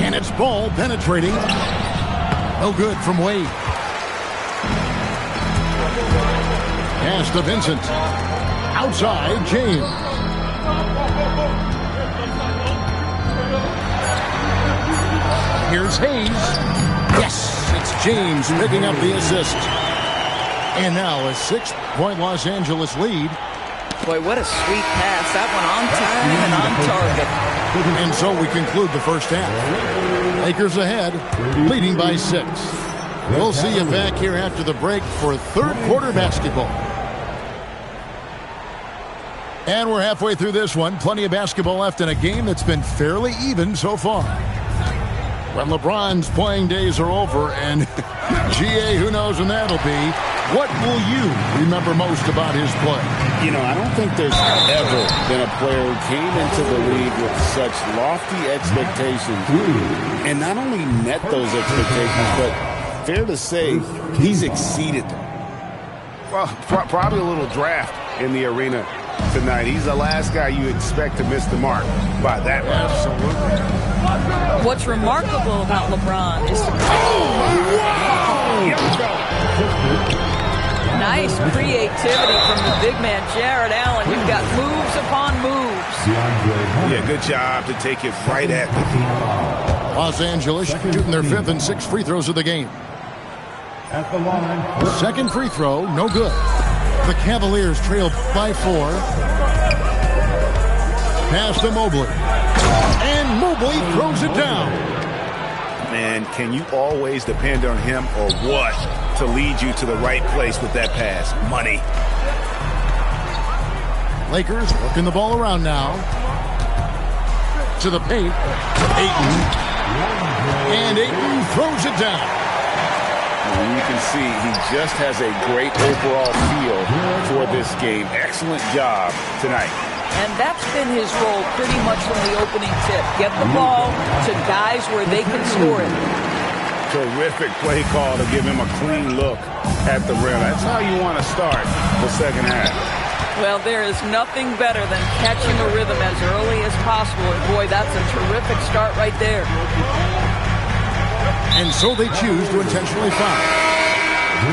Speaker 15: And it's Ball penetrating. No good from Wade. Pass to Vincent. Outside, James. Here's Hayes. Yes, it's James picking up the assist. And now a 6-point Los Angeles lead.
Speaker 16: Boy, what a sweet pass. That one on time and on target.
Speaker 15: And so we conclude the first half. Lakers ahead, leading by 6. We'll see you back here after the break for third quarter basketball. And we're halfway through this one. Plenty of basketball left in a game that's been fairly even so far. When LeBron's playing days are over, and GA, who knows when that'll be, what will you remember most about his play?
Speaker 19: You know, I don't think there's ever been a player who came into the league with such lofty expectations and not only met those expectations, but fair to say, he's exceeded them.
Speaker 8: Well, probably a little draft in the arena tonight. He's the last guy you expect to miss the mark by that much.
Speaker 15: Absolutely.
Speaker 16: What's remarkable about LeBron is the nice creativity from the big man, Jared Allen. You've got moves upon moves.
Speaker 8: Yeah, good job to take it right at the feet.
Speaker 15: Los Angeles shooting their 5th and 6th free throws of the game. Second free throw, no good. The Cavaliers trail by 4. Pass to Mobley. And Mobley throws it down.
Speaker 8: Man, can you always depend on him or what to lead you to the right place with that pass? Money.
Speaker 15: Lakers working the ball around now. To the paint. Ayton. And Ayton throws it down.
Speaker 19: And you can see he just has a great overall feel for this game. Excellent job tonight.
Speaker 16: And that's been his role pretty much from the opening tip. Get the ball to guys where they can score it.
Speaker 8: Terrific play call to give him a clean look at the rim. That's how you want to start the second half.
Speaker 16: Well, there is nothing better than catching a rhythm as early as possible. And boy, that's a terrific start right there.
Speaker 15: And so they choose to intentionally foul.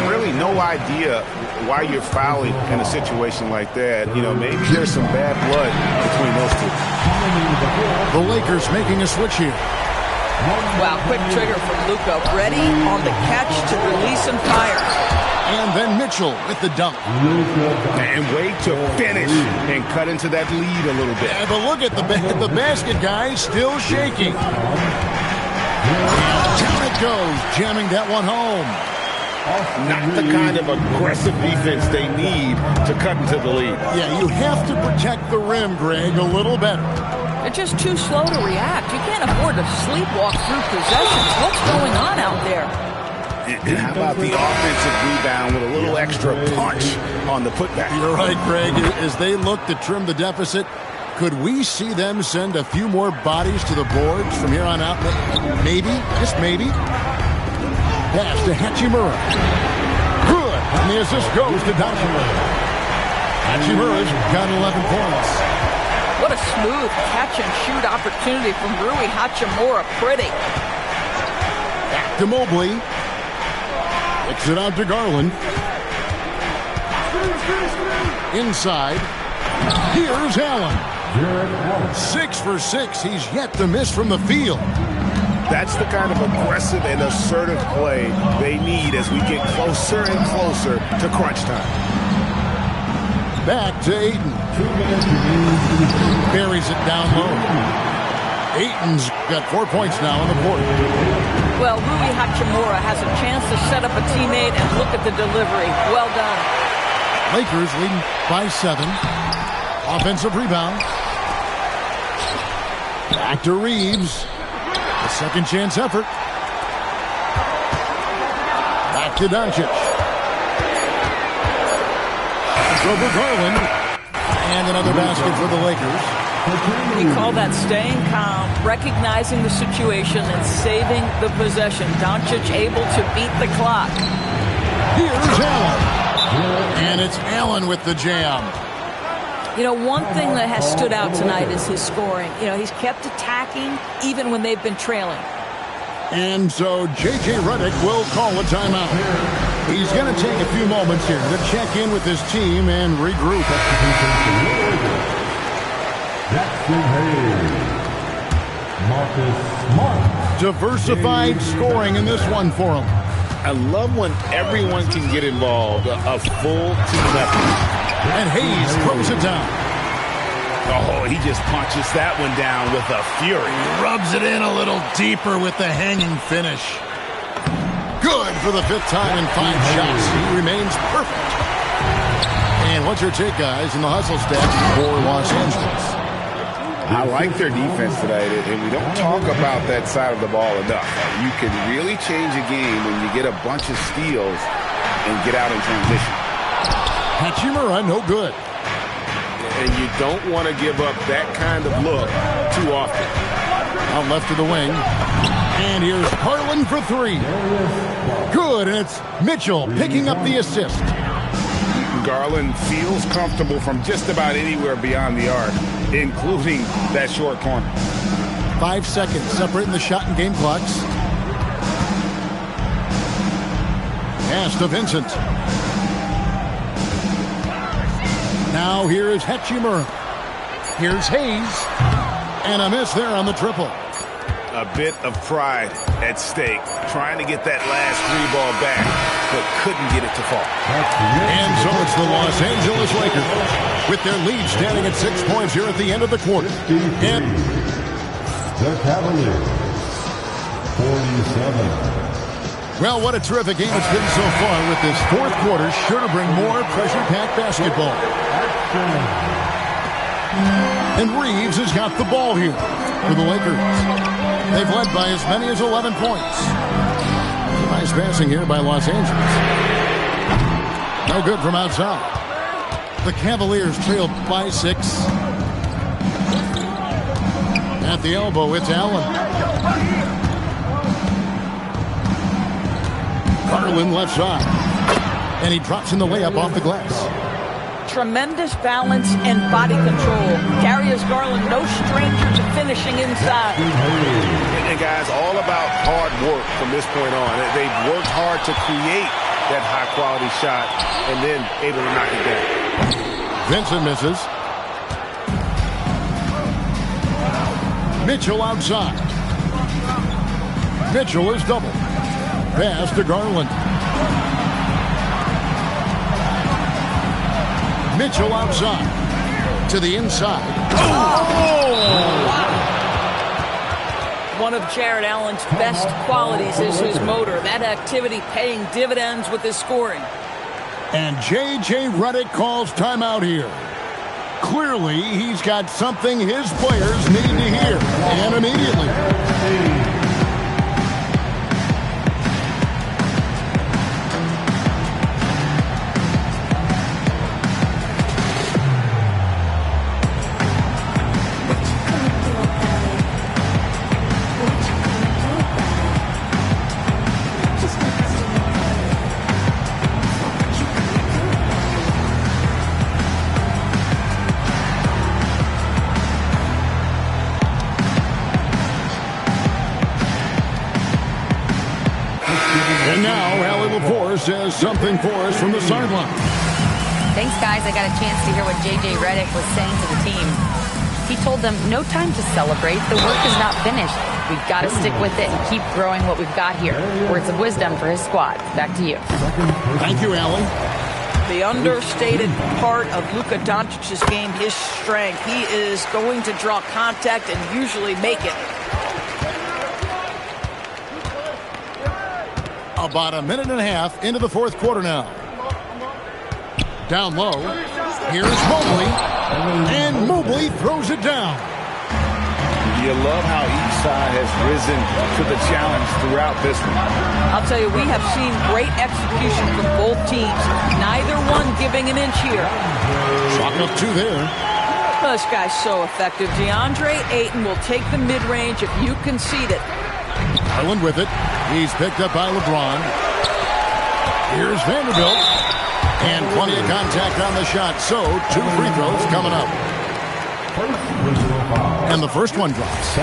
Speaker 8: Really no idea why you're fouling in a situation like that. You know, maybe there's some bad blood between those two.
Speaker 15: The Lakers making a switch here.
Speaker 16: Wow, quick trigger from Luka. Ready on the catch to release and fire.
Speaker 15: And then Mitchell with the dunk.
Speaker 8: And wait to finish and cut into that lead a little bit.
Speaker 15: Yeah, but look at the basket, guys, still shaking. Down it goes, jamming that one home.
Speaker 8: Not the kind of aggressive defense they need to cut into the lead.
Speaker 15: Yeah, you have to protect the rim, Greg, a little better.
Speaker 16: They're just too slow to react. You can't afford to sleepwalk through possessions. What's going on out there?
Speaker 8: How about the offensive rebound with a little extra punch on the putback?
Speaker 15: You're right, Greg. As they look to trim the deficit, could we see them send a few more bodies to the boards from here on out? Maybe, just maybe. Pass to Hachimura. Good. And the assist goes to Hachimura. Hachimura's got 11 points.
Speaker 16: What a smooth catch-and-shoot opportunity from Rui Hachimura. Pretty.
Speaker 15: Back to Mobley. Kicks it out to Garland. Inside. Here's Allen. 6 for 6. He's yet to miss from the field.
Speaker 8: That's the kind of aggressive and assertive play they need as we get closer and closer to crunch time.
Speaker 15: Back to Ayton. Buries it down low. Ayton's got 4 points now on the board.
Speaker 16: Well, Rui Hachimura has a chance to set up a teammate and look at the delivery. Well done.
Speaker 15: Lakers leading by 7. Offensive rebound. Back to Reeves. A second chance effort. Back to Doncic. Over Garland. And another basket for the Lakers.
Speaker 16: We call that staying calm, recognizing the situation, and saving the possession. Doncic able to beat the clock.
Speaker 15: Here's Allen. And it's Allen with the jam.
Speaker 16: You know, one thing that has stood out tonight is his scoring. You know, he's kept attacking even when they've been trailing.
Speaker 15: And so J.J. Redick will call a timeout. He's going to take a few moments here to check in with his team and regroup.
Speaker 5: Jackson Hayes. Marcus Smart.
Speaker 15: Diversified scoring in this one for him.
Speaker 8: I love when everyone can get involved, a full team effort.
Speaker 15: And Hayes throws it down.
Speaker 8: Oh, he just punches that one down with a fury.
Speaker 15: Rubs it in a little deeper with the hanging finish. Good for the 5th time in 5 shots. He remains perfect. And what's your take, guys, in the hustle stats for Los Angeles?
Speaker 8: I like their defense tonight, and we don't talk about that side of the ball enough. You can really change a game when you get a bunch of steals and get out in transition.
Speaker 15: Hachimura, no good.
Speaker 8: And you don't want to give up that kind of look too often.
Speaker 15: Out left of the wing. And here's Garland for 3. Good, and it's Mitchell picking up the assist.
Speaker 8: Garland feels comfortable from just about anywhere beyond the arc, including that short corner.
Speaker 15: 5 seconds separating the shot and game clocks. Pass to Vincent. Now here is Hachimura. Here's Hayes. And a miss there on the triple.
Speaker 8: A bit of pride at stake, trying to get that last 3 ball back, but couldn't get it to fall.
Speaker 15: And so it's the Los Angeles Lakers with their lead standing at 6 points here at the end of the quarter. And
Speaker 5: the Cavaliers, 47.
Speaker 15: Well, what a terrific game it's been so far with this 4th quarter. Sure to bring more pressure-packed basketball. And Reeves has got the ball here for the Lakers. They've led by as many as 11 points. Nice passing here by Los Angeles. No good from outside. The Cavaliers trailed by 6. At the elbow, it's Allen. Garland left side. And he drops in the layup off the glass.
Speaker 16: tremendous balance and body control. Darius Garland, no stranger to finishing inside.
Speaker 8: And guys, all about hard work from this point on. They've worked hard to create that high-quality shot and then able to knock it down.
Speaker 15: Vincent misses. Mitchell outside. Mitchell is double. Pass to Garland. Mitchell outside. To the inside.
Speaker 16: One of Jared Allen's best qualities is his motor. That activity paying dividends with his scoring.
Speaker 15: And J.J. Redick calls timeout here. Clearly, he's got something his players need to hear, and immediately. And now, Allie LaForce says something for us from the sideline.
Speaker 24: Thanks, guys. I got a chance to hear what J.J. Redick was saying to the team. He told them, no time to celebrate. The work is not finished. We've got to stick with it and keep growing what we've got here. Words of wisdom for his squad. Back to you.
Speaker 15: Thank you, Allie.
Speaker 16: The understated part of Luka Doncic's game, his strength. He is going to draw contact and usually make it.
Speaker 15: About a minute and a half into the fourth quarter now. Down low. Here's Mobley. And Mobley throws it down.
Speaker 8: You love how each side has risen to the challenge throughout this one.
Speaker 16: I'll tell you, we have seen great execution from both teams. Neither one giving an inch here.
Speaker 15: Chalk up two there.
Speaker 16: This guy's so effective. DeAndre Ayton will take the mid-range if you concede it.
Speaker 15: Garland with it. He's picked up by LeBron. Here's Vanderbilt. And plenty of contact on the shot. So, 2 free throws coming up. And the first one drops.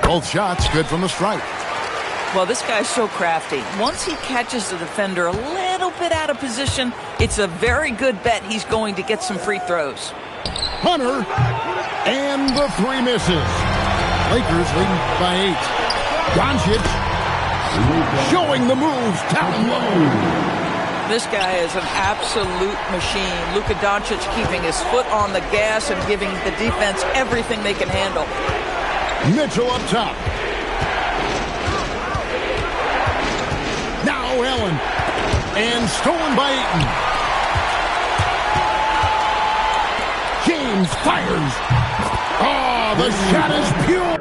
Speaker 15: Both shots good from the stripe.
Speaker 16: Well, this guy's so crafty. Once he catches the defender a little bit out of position, it's a very good bet he's going to get some free throws.
Speaker 15: Hunter. And the 3 misses. Lakers leading by 8. Doncic showing the moves down low.
Speaker 16: This guy is an absolute machine. Luka Doncic keeping his foot on the gas and giving the defense everything they can handle.
Speaker 15: Mitchell up top. Now Allen. And stolen by Ayton. James fires. Oh, the shot is pure.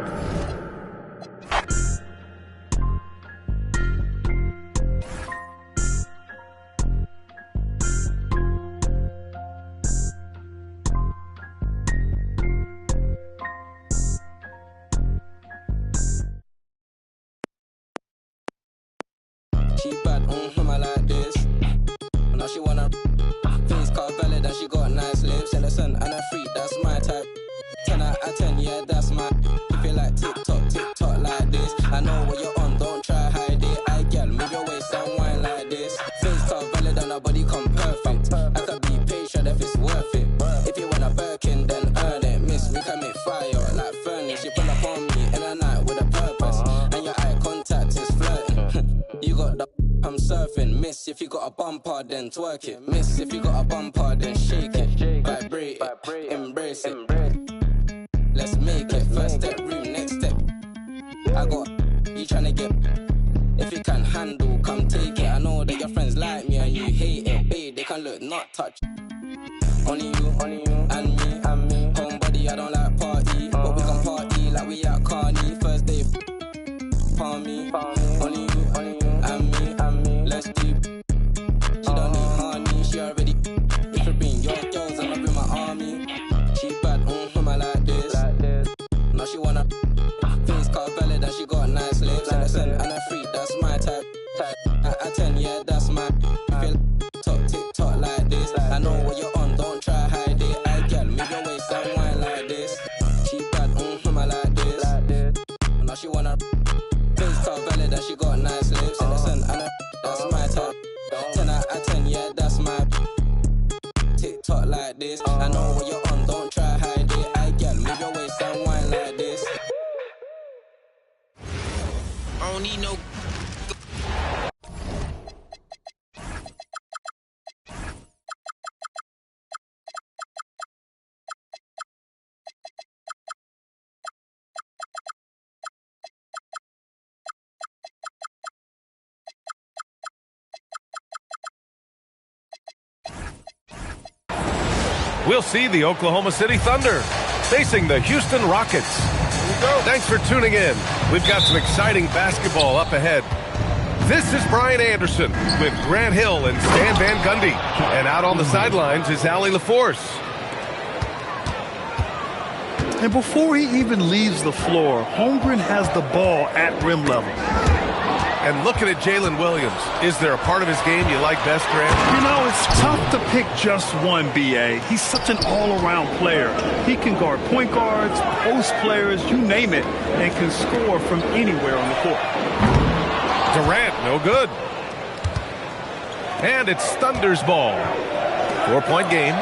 Speaker 9: She bad, I like this. Now she wanna face car valid and she got nice lips. Innocent and a freak, that's my type. 10 out of 10, yeah, that's my. If you like TikTok like this. I know what you're on, don't try hide it. I girl, move your waist and wine like this. Face car valid and her body come perfect. I could be patient if it's worth it. If you want a Birkin, then earn it. Miss, we can make fire like furnace. You pull up on me in a night with a purpose. And your eye contact is flirting. You got the I'm surfing. Miss, if you got a bumper, then twerk it. Miss, if you got a bumper, then shake it. Vibrate it, embrace it. Let's make it. First step, room, next step. I got you tryna get. If you can handle, come take it. I know that your friends like me and you hate it. Babe, they can look, not touch. Only you, and me. Homebody, I don't like party. But we can party like we at Carney. First day, palm me. Only you, and me. Let's deep. She don't need honey, she already. If you bring your girls, I'ma bring my army. She bad, I like this. Now she wanna face car valid and she got nice lips. Innocent and a freak, that's my type. At 10, yeah, that's my. my TikTok like this. I know what you're on, don't try hide it. I get move your waist and wine like this. I don't need no.
Speaker 3: We'll see the Oklahoma City Thunder facing the Houston Rockets. Thanks for tuning in. We've got some exciting basketball up ahead. This is Brian Anderson with Grant Hill and Stan Van Gundy. And out on the sidelines is Allie LaForce.
Speaker 23: And before he even leaves the floor, Holmgren has the ball at rim level.
Speaker 3: And looking at Jalen Williams, is there a part of his game you like best, Grant?
Speaker 23: You know, it's tough to pick just one, B.A. He's such an all-around player. He can guard point guards, post players, you name it, and can score from anywhere on the court.
Speaker 3: Durant, no good. And it's Thunder's ball. 4-point game.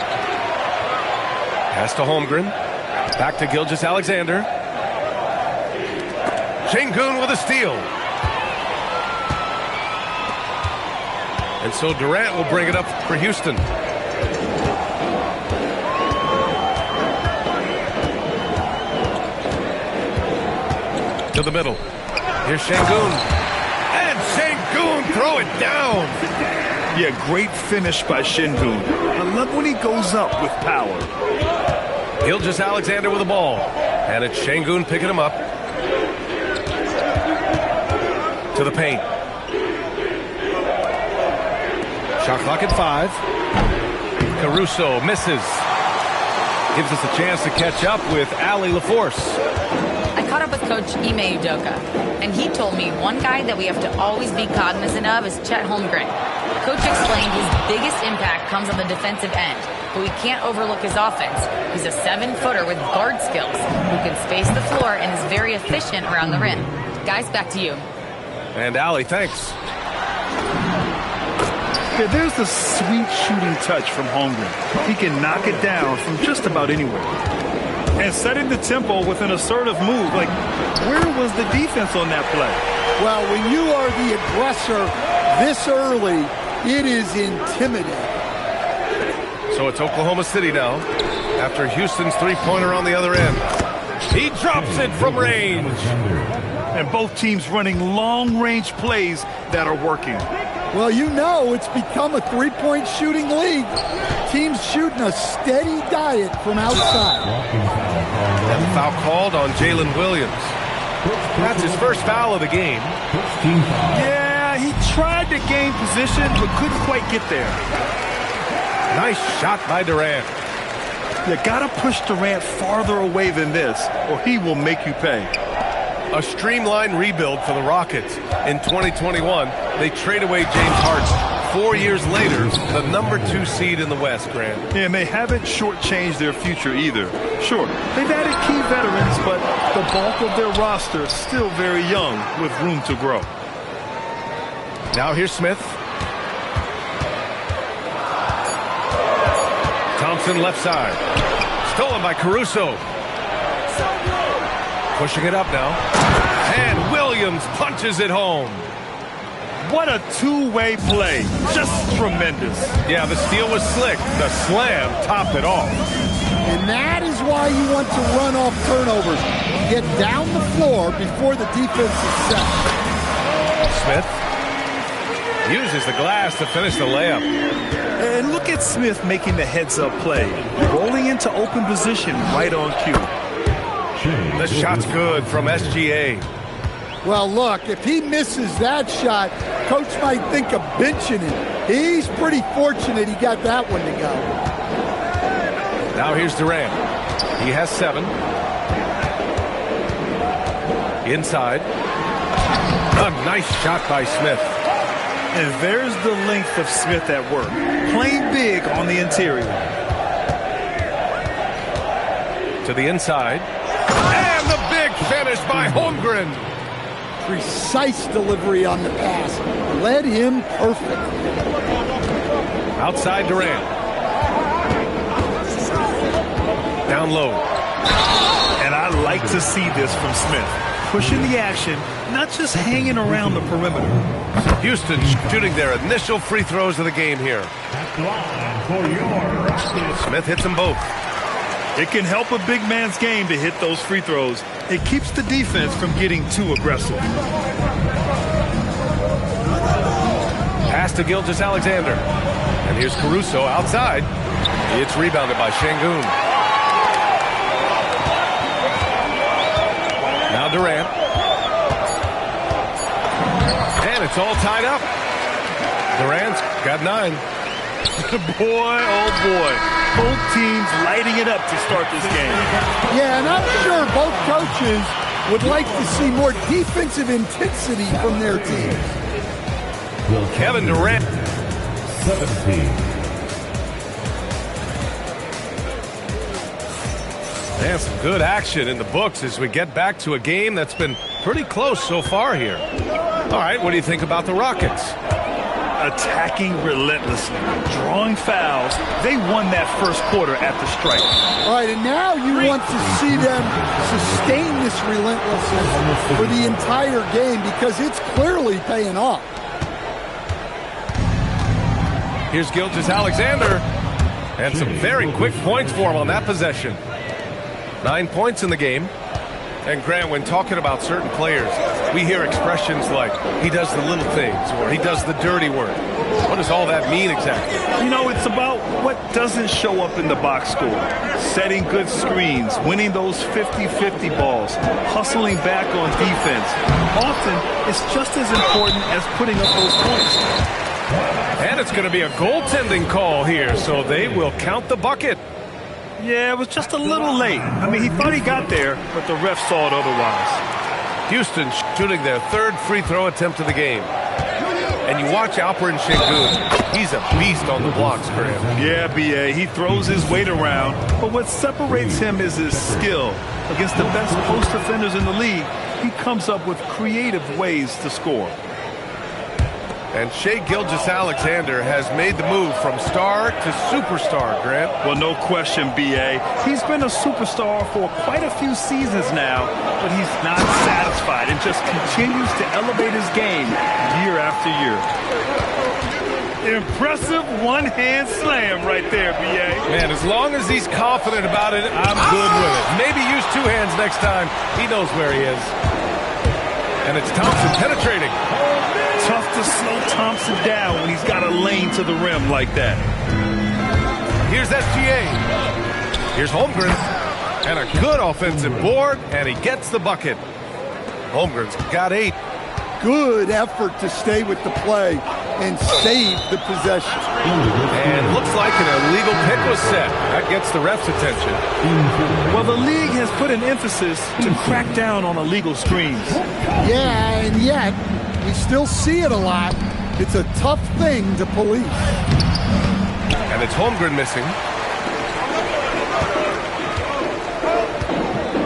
Speaker 3: Pass to Holmgren. Back to Gilgeous-Alexander. Sengun with a steal. And so Durant will bring it up for Houston. To the middle. Here's Sengun. And Sengun throw it down.
Speaker 23: Yeah, great finish by Sengun. I love when he goes up with power.
Speaker 3: Gilgeous-Alexander with the ball. And it's Sengun picking him up. To the paint. Shot clock at 5. Caruso misses. Gives us a chance to catch up with Allie LaForce.
Speaker 24: I caught up with Coach Ime Udoka, and he told me one guy that we have to always be cognizant of is Chet Holmgren. Coach explained his biggest impact comes on the defensive end, but we can't overlook his offense. He's a 7-footer with guard skills who can space the floor and is very efficient around the rim. Guys, back to you.
Speaker 3: And Allie, thanks.
Speaker 23: Yeah, there's the sweet shooting touch from Holmgren. He can knock it down from just about anywhere. And setting the tempo with an assertive move. Like, where was the defense on that play?
Speaker 12: Well, when you are the aggressor this early, it is intimidating.
Speaker 3: So it's Oklahoma City now. After Houston's three-pointer on the other end. He drops it from range.
Speaker 23: And both teams running long-range plays that are working.
Speaker 12: Well, you know it's become a three-point shooting league. Teams shooting a steady diet from outside.
Speaker 3: And the foul called on Jalen Williams. That's his first foul of the game.
Speaker 23: Yeah, he tried to gain position, but couldn't quite get there.
Speaker 3: Nice shot by Durant.
Speaker 23: You gotta push Durant farther away than this, or he will make you pay.
Speaker 3: A streamlined rebuild for the Rockets. In 2021, they trade away James Harden. 4 years later, the number 2 seed in the West, Grant.
Speaker 23: Yeah, and they haven't shortchanged their future either. Sure, they've added key veterans, but the bulk of their roster is still very young with room to grow.
Speaker 3: Now here's Smith. Thompson left side. Stolen by Caruso. Pushing it up now. And Williams punches it home.
Speaker 23: What a two-way play. Just tremendous.
Speaker 3: Yeah, the steal was slick. The slam topped it off.
Speaker 12: And that is why you want to run off turnovers. Get down the floor before the defense is set.
Speaker 3: Smith uses the glass to finish the layup.
Speaker 23: And look at Smith making the heads-up play. Rolling into open position right on cue.
Speaker 3: The shot's good from SGA.
Speaker 12: Well, look, if he misses that shot, coach might think of benching him. He's pretty fortunate he got that one to go.
Speaker 3: Now here's Durant. He has 7. Inside. A nice shot by Smith.
Speaker 23: And there's the length of Smith at work. Playing big on the interior.
Speaker 3: To the inside. And the big finish by Holmgren.
Speaker 12: Precise delivery on the pass. Led him perfectly.
Speaker 3: Outside Durant. Down low.
Speaker 23: And I like to see this from Smith. Pushing the action, not just hanging around the perimeter.
Speaker 3: Houston shooting their initial free throws of the game here. Smith hits them both.
Speaker 23: It can help a big man's game to hit those free throws. It keeps the defense from getting too aggressive.
Speaker 3: Pass to Gilgeous-Alexander. And here's Caruso outside. It's rebounded by Şengün. Now Durant. And it's all tied up. Durant's got 9.
Speaker 23: Boy, oh boy. Both teams lighting it up to start this game.
Speaker 12: Yeah, and I'm sure both coaches would like to see more defensive intensity from their teams.
Speaker 3: Kevin Durant.
Speaker 5: 17.
Speaker 3: And some good action in the books as we get back to a game that's been pretty close so far here. All right, what do you think about the Rockets?
Speaker 23: Attacking relentlessly, drawing fouls. They won that first quarter at the stripe.
Speaker 12: All right, and now you want to see them sustain this relentlessness for the entire game because it's clearly paying off.
Speaker 3: Here's Gilgeous-Alexander. And some very quick points for him on that possession. 9 points in the game. And Grant, when talking about certain players, we hear expressions like, he does the little things, or he does the dirty work. What does all that mean exactly?
Speaker 23: You know, it's about what doesn't show up in the box score. Setting good screens, winning those 50-50 balls, hustling back on defense. Often, it's just as important as putting up those points.
Speaker 3: And it's going to be a goaltending call here, so they will count the bucket.
Speaker 23: Yeah, it was just a little late. I mean, he thought he got there, but the ref saw it otherwise.
Speaker 3: Houston shooting their 3rd free throw attempt of the game. And you watch Alperen Şengün. He's a beast on the blocks, Graham.
Speaker 23: Yeah, B.A., he throws his weight around, but what separates him is his skill. Against the best post defenders in the league, he comes up with creative ways to score.
Speaker 3: And Shai Gilgeous-Alexander has made the move from star to superstar, Grant.
Speaker 23: Well, no question, B.A. He's been a superstar for quite a few seasons now, but he's not satisfied and just continues to elevate his game year after year. Impressive one-hand slam right there, B.A.
Speaker 3: Man, as long as he's confident about it, I'm good with it. Maybe use 2 hands next time. He knows where he is. And it's Thompson penetrating.
Speaker 23: Tough to slow Thompson down when he's got a lane to the rim like that.
Speaker 3: Here's SGA. Here's Holmgren. And a good offensive board, and he gets the bucket. Holmgren's got 8.
Speaker 12: Good effort to stay with the play and save the possession.
Speaker 3: And looks like an illegal pick was set. That gets the ref's attention.
Speaker 23: Well, the league has put an emphasis to crack down on illegal screens.
Speaker 12: Yeah, and yet we still see it a lot. It's a tough thing to police.
Speaker 3: And it's Holmgren missing.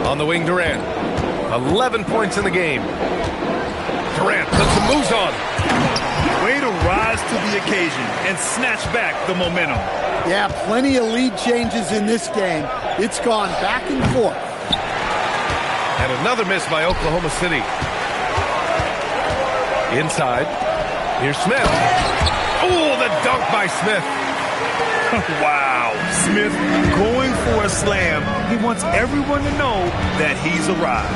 Speaker 3: On the wing, Durant. 11 points in the game. Durant puts some moves on.
Speaker 23: Way to rise to the occasion and snatch back the momentum.
Speaker 12: Yeah, plenty of lead changes in this game. It's gone back and forth.
Speaker 3: And another miss by Oklahoma City. Inside. Here's Smith. Oh, the dunk by Smith.
Speaker 23: Wow. Smith going for a slam. He wants everyone to know that he's arrived.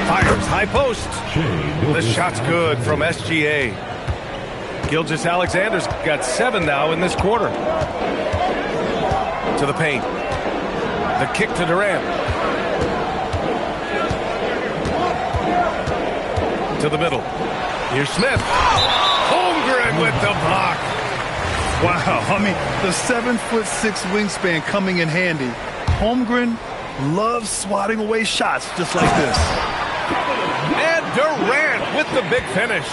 Speaker 3: Fires high post. The shot's good from SGA. Gilgeous-Alexander's got 7 now in this quarter. To the paint. The kick to Durant. To the middle. Here's Smith. Holmgren with the block.
Speaker 23: Wow, I mean, the 7'6" wingspan coming in handy. Holmgren loves swatting away shots just like this.
Speaker 3: And Durant with the big finish.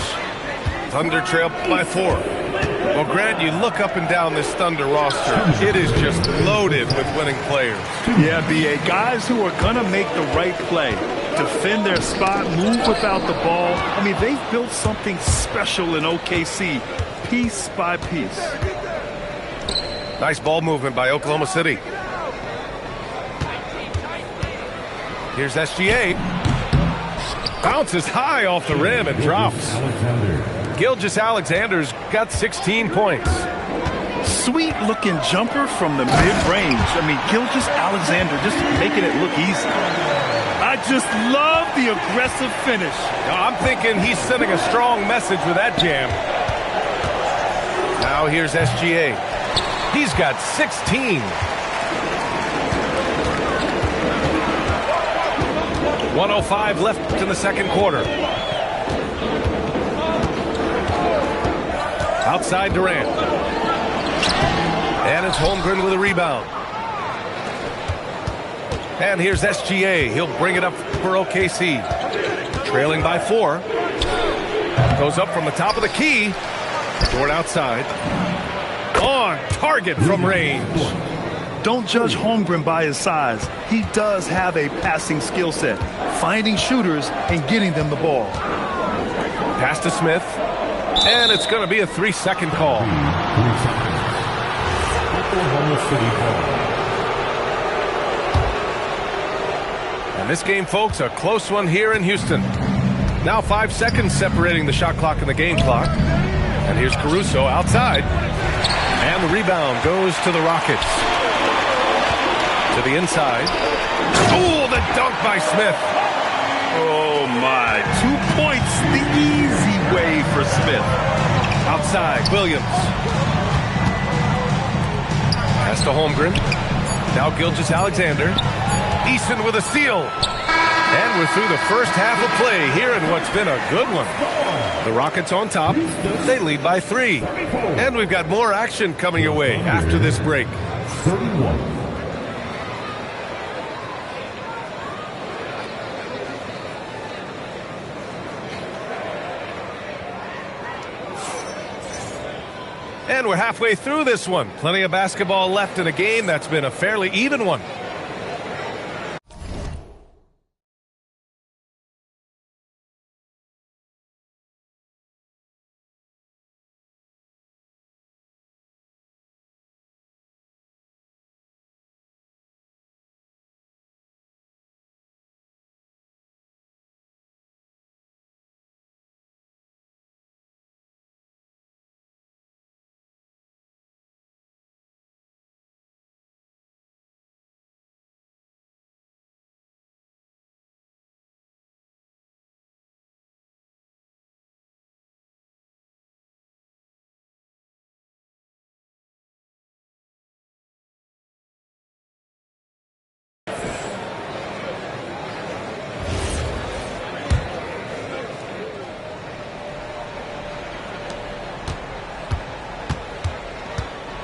Speaker 3: Thunder trail by 4. Well, Grant, you look up and down this Thunder roster. It is just loaded with winning players.
Speaker 23: Yeah, B.A. Guys who are going to make the right play. Defend their spot, move without the ball. I mean, they've built something special in OKC, piece by piece.
Speaker 3: Nice ball movement by Oklahoma City. Here's SGA. Bounces high off the rim and drops. Gilgeous-Alexander's got 16 points.
Speaker 23: Sweet looking jumper from the mid-range. I mean, Gilgeous-Alexander just making it look easy. I just love the aggressive finish.
Speaker 3: I'm thinking he's sending a strong message with that jam. Now here's SGA. He's got 16. 1:05 left in the second quarter. Outside Durant. And it's Holmgren with a rebound. And here's SGA. He'll bring it up for OKC. Trailing by 4. Goes up from the top of the key. Toward outside. On target from range.
Speaker 23: Don't judge Holmgren by his size. He does have a passing skill set, finding shooters and getting them the ball.
Speaker 3: Pass to Smith. And it's going to be a 3-second call. And this game, folks, a close one here in Houston. Now 5 seconds separating the shot clock and the game clock. And here's Caruso outside. And the rebound goes to the Rockets. To the inside. Oh, the dunk by Smith.
Speaker 23: Oh, my. 2 points the easy way for Smith.
Speaker 3: Outside, Williams. Pass to Holmgren. Now Gilgeous-Alexander. Eason with a steal. And we're through the first half of play here in what's been a good one. The Rockets on top. They lead by 3. And we've got more action coming your way after this break. And we're halfway through this one. Plenty of basketball left in a game that's been a fairly even one.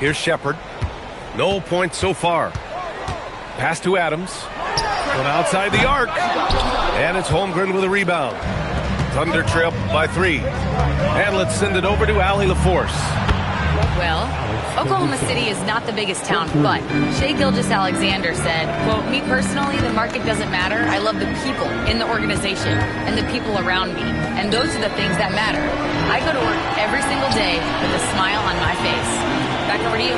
Speaker 3: Here's Shepard. No points so far. Pass to Adams. From outside the arc. And it's Holmgren with a rebound. Thunder trail by 3. And let's send it over to Allie LaForce.
Speaker 24: Well, Oklahoma City is not the biggest town, but Shai Gilgeous-Alexander said, quote, "Me personally, the market doesn't matter. I love the people in the organization and the people around me. And those are the things that matter. I go to work every single day with a smile on my face." Back over to you.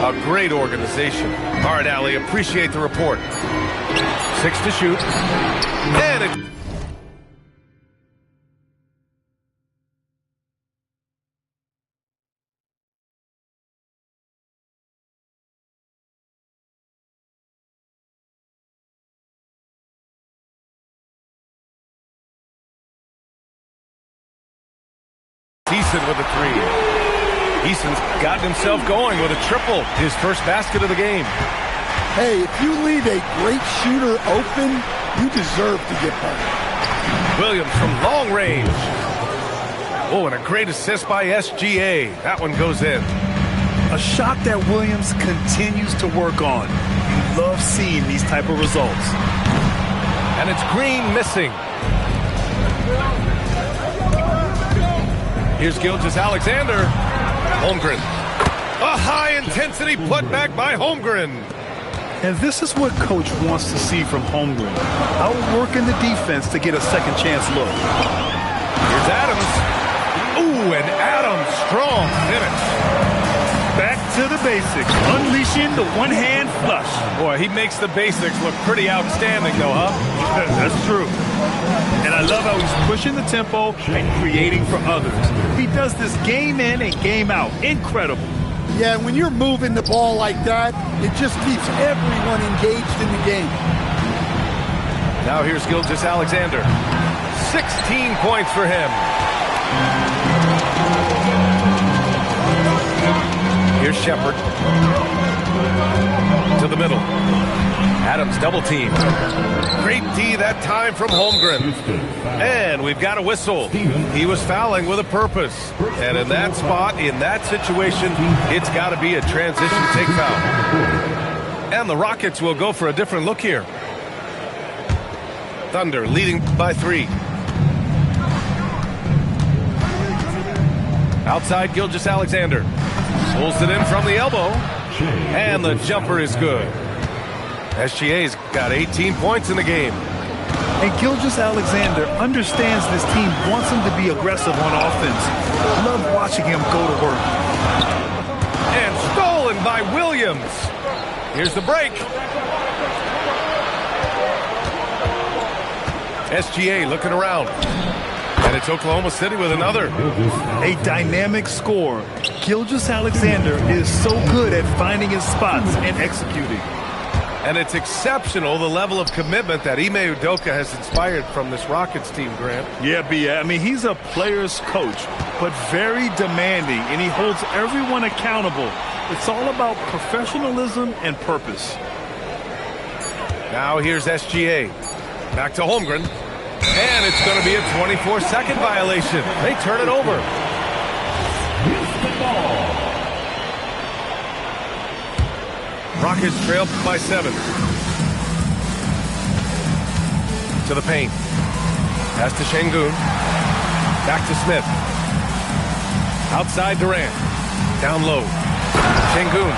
Speaker 3: A great organization. All right, Allie, appreciate the report. 6 to shoot. And it... Eason with a 3. Eason's gotten himself going with a triple, his first basket of the game.
Speaker 12: Hey, if you leave a great shooter open, you deserve to get better.
Speaker 3: Williams from long range. Oh, and a great assist by SGA. That one goes in.
Speaker 23: A shot that Williams continues to work on. You love seeing these type of results.
Speaker 3: And it's Green missing. Here's Gilgeous-Alexander. Holmgren. A high-intensity putback by Holmgren.
Speaker 23: And this is what Coach wants to see from Holmgren. Outworking the defense to get a second chance look.
Speaker 3: Here's Adams. Ooh, and Adams, strong finish.
Speaker 23: Back to the basics, unleashing the one-hand flush.
Speaker 3: Boy, he makes the basics look pretty outstanding, though, huh?
Speaker 23: That's true. And I love how he's pushing the tempo and creating for others. He does this game in and game out. Incredible.
Speaker 12: Yeah, when you're moving the ball like that, it just keeps everyone engaged in the game.
Speaker 3: Now here's Gilgeous-Alexander. 16 points for him. Here's Shepard. To the middle. Adams double team. Great D that time from Holmgren. And we've got a whistle. He was fouling with a purpose. And in that spot, in that situation, it's got to be a transition take foul. And the Rockets will go for a different look here. Thunder leading by 3. Outside Gilgeous-Alexander. Pulls it in from the elbow. And the jumper is good. SGA's got 18 points in the game.
Speaker 23: And Gilgeous-Alexander understands this team wants him to be aggressive on offense. Love watching him go to work.
Speaker 3: And stolen by Williams. Here's the break. SGA looking around. And it's Oklahoma City with another.
Speaker 23: A dynamic score. Gilgeous-Alexander is so good at finding his spots and executing.
Speaker 3: And it's exceptional, the level of commitment that Ime Udoka has inspired from this Rockets team, Grant.
Speaker 23: Yeah, B. I mean, he's a player's coach, but very demanding, and he holds everyone accountable. It's all about professionalism and purpose.
Speaker 3: Now here's SGA. Back to Holmgren. And it's going to be a 24-second violation. They turn it over. Rockets trail by 7. To the paint. Pass to Şengün. Back to Smith. Outside Durant. Down low. Şengün.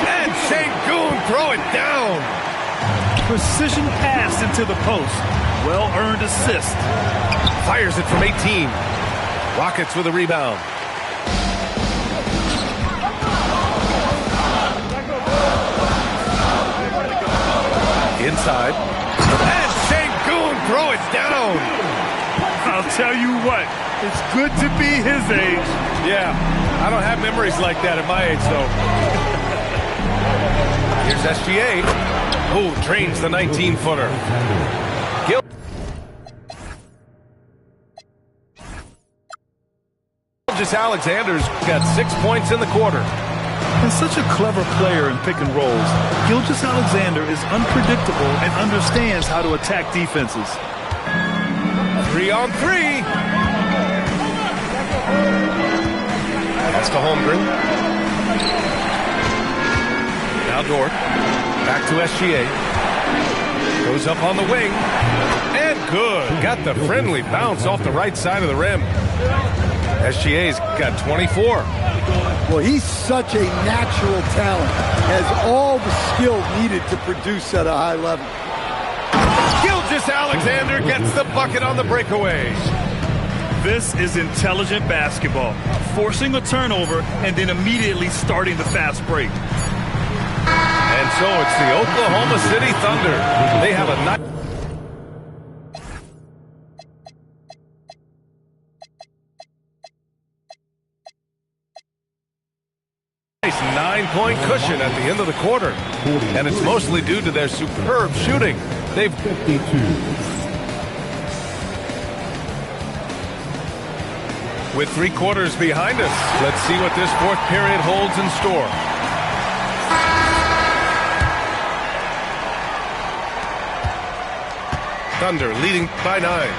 Speaker 3: And Şengün throw it down.
Speaker 23: Precision pass into the post. Well-earned assist.
Speaker 3: Fires it from 18. Rockets with a rebound. Inside. And Şengün throw it down.
Speaker 23: I'll tell you what, it's good to be his age.
Speaker 3: Yeah, I don't have memories like that at my age, though. Here's SGA. Who trains the 19-footer. Gilgeous-Alexander's got 6 points in the quarter.
Speaker 23: And such a clever player in pick and rolls, Gilgeous-Alexander is unpredictable and understands how to attack defenses.
Speaker 3: 3-on-3. That's to Holmgren. Now Dort. Back to SGA. Goes up on the wing. And good. Got the friendly bounce off the right side of the rim. SGA's got 24.
Speaker 12: Well, he's such a natural talent. Has all the skill needed to produce at a high level.
Speaker 3: Gilgeous-Alexander gets the bucket on the breakaway.
Speaker 23: This is intelligent basketball. Forcing a turnover and then immediately starting the fast break.
Speaker 3: And so it's the Oklahoma City Thunder. They have a nice... Nice 9-point cushion at the end of the quarter. And it's mostly due to their superb shooting. They've...
Speaker 5: 52.
Speaker 3: With 3 quarters behind us, let's see what this fourth period holds in store. Thunder leading by 9.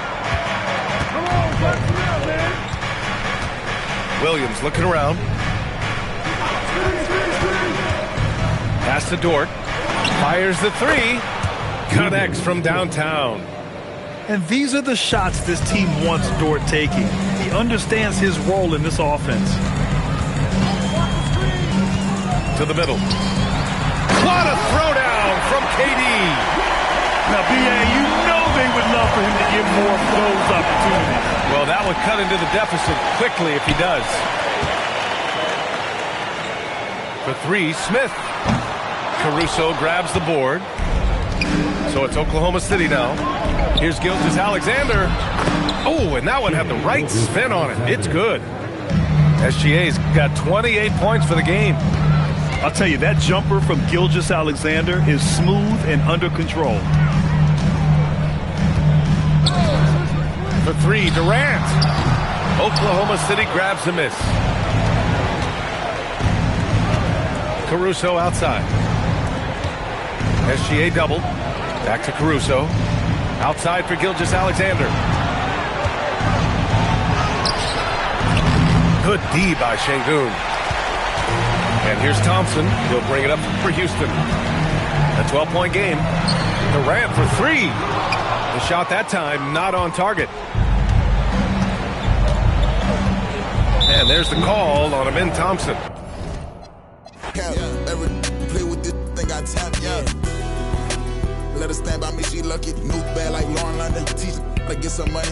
Speaker 3: Williams looking around. Pass to Dort. Fires the 3. Connects from downtown.
Speaker 23: And these are the shots this team wants Dort taking. He understands his role in this offense.
Speaker 3: To the middle. What a throwdown from KD.
Speaker 23: Now, B.A., you know they would love for him to get more of those opportunities.
Speaker 3: Well, that would cut into the deficit quickly if he does. For three, Smith. Caruso grabs the board. So it's Oklahoma City now. Here's Gilgeous-Alexander. Oh, and that one had the right spin on it. It's good. SGA's got 28 points for the game.
Speaker 23: I'll tell you, that jumper from Gilgeous-Alexander is smooth and under control.
Speaker 3: For three, Durant. Oklahoma City grabs the miss. Caruso outside. SGA doubled. Back to Caruso. Outside for Gilgeous-Alexander. Good D by Şengün. And here's Thompson. He'll bring it up for Houston. A 12-point game. Durant for three. The shot that time not on target. And there's the call on Amin Thompson.
Speaker 6: Every play with this thing I tap, Let her stand by me, she lucky. New bad like Lauren London. Teach her to get some money.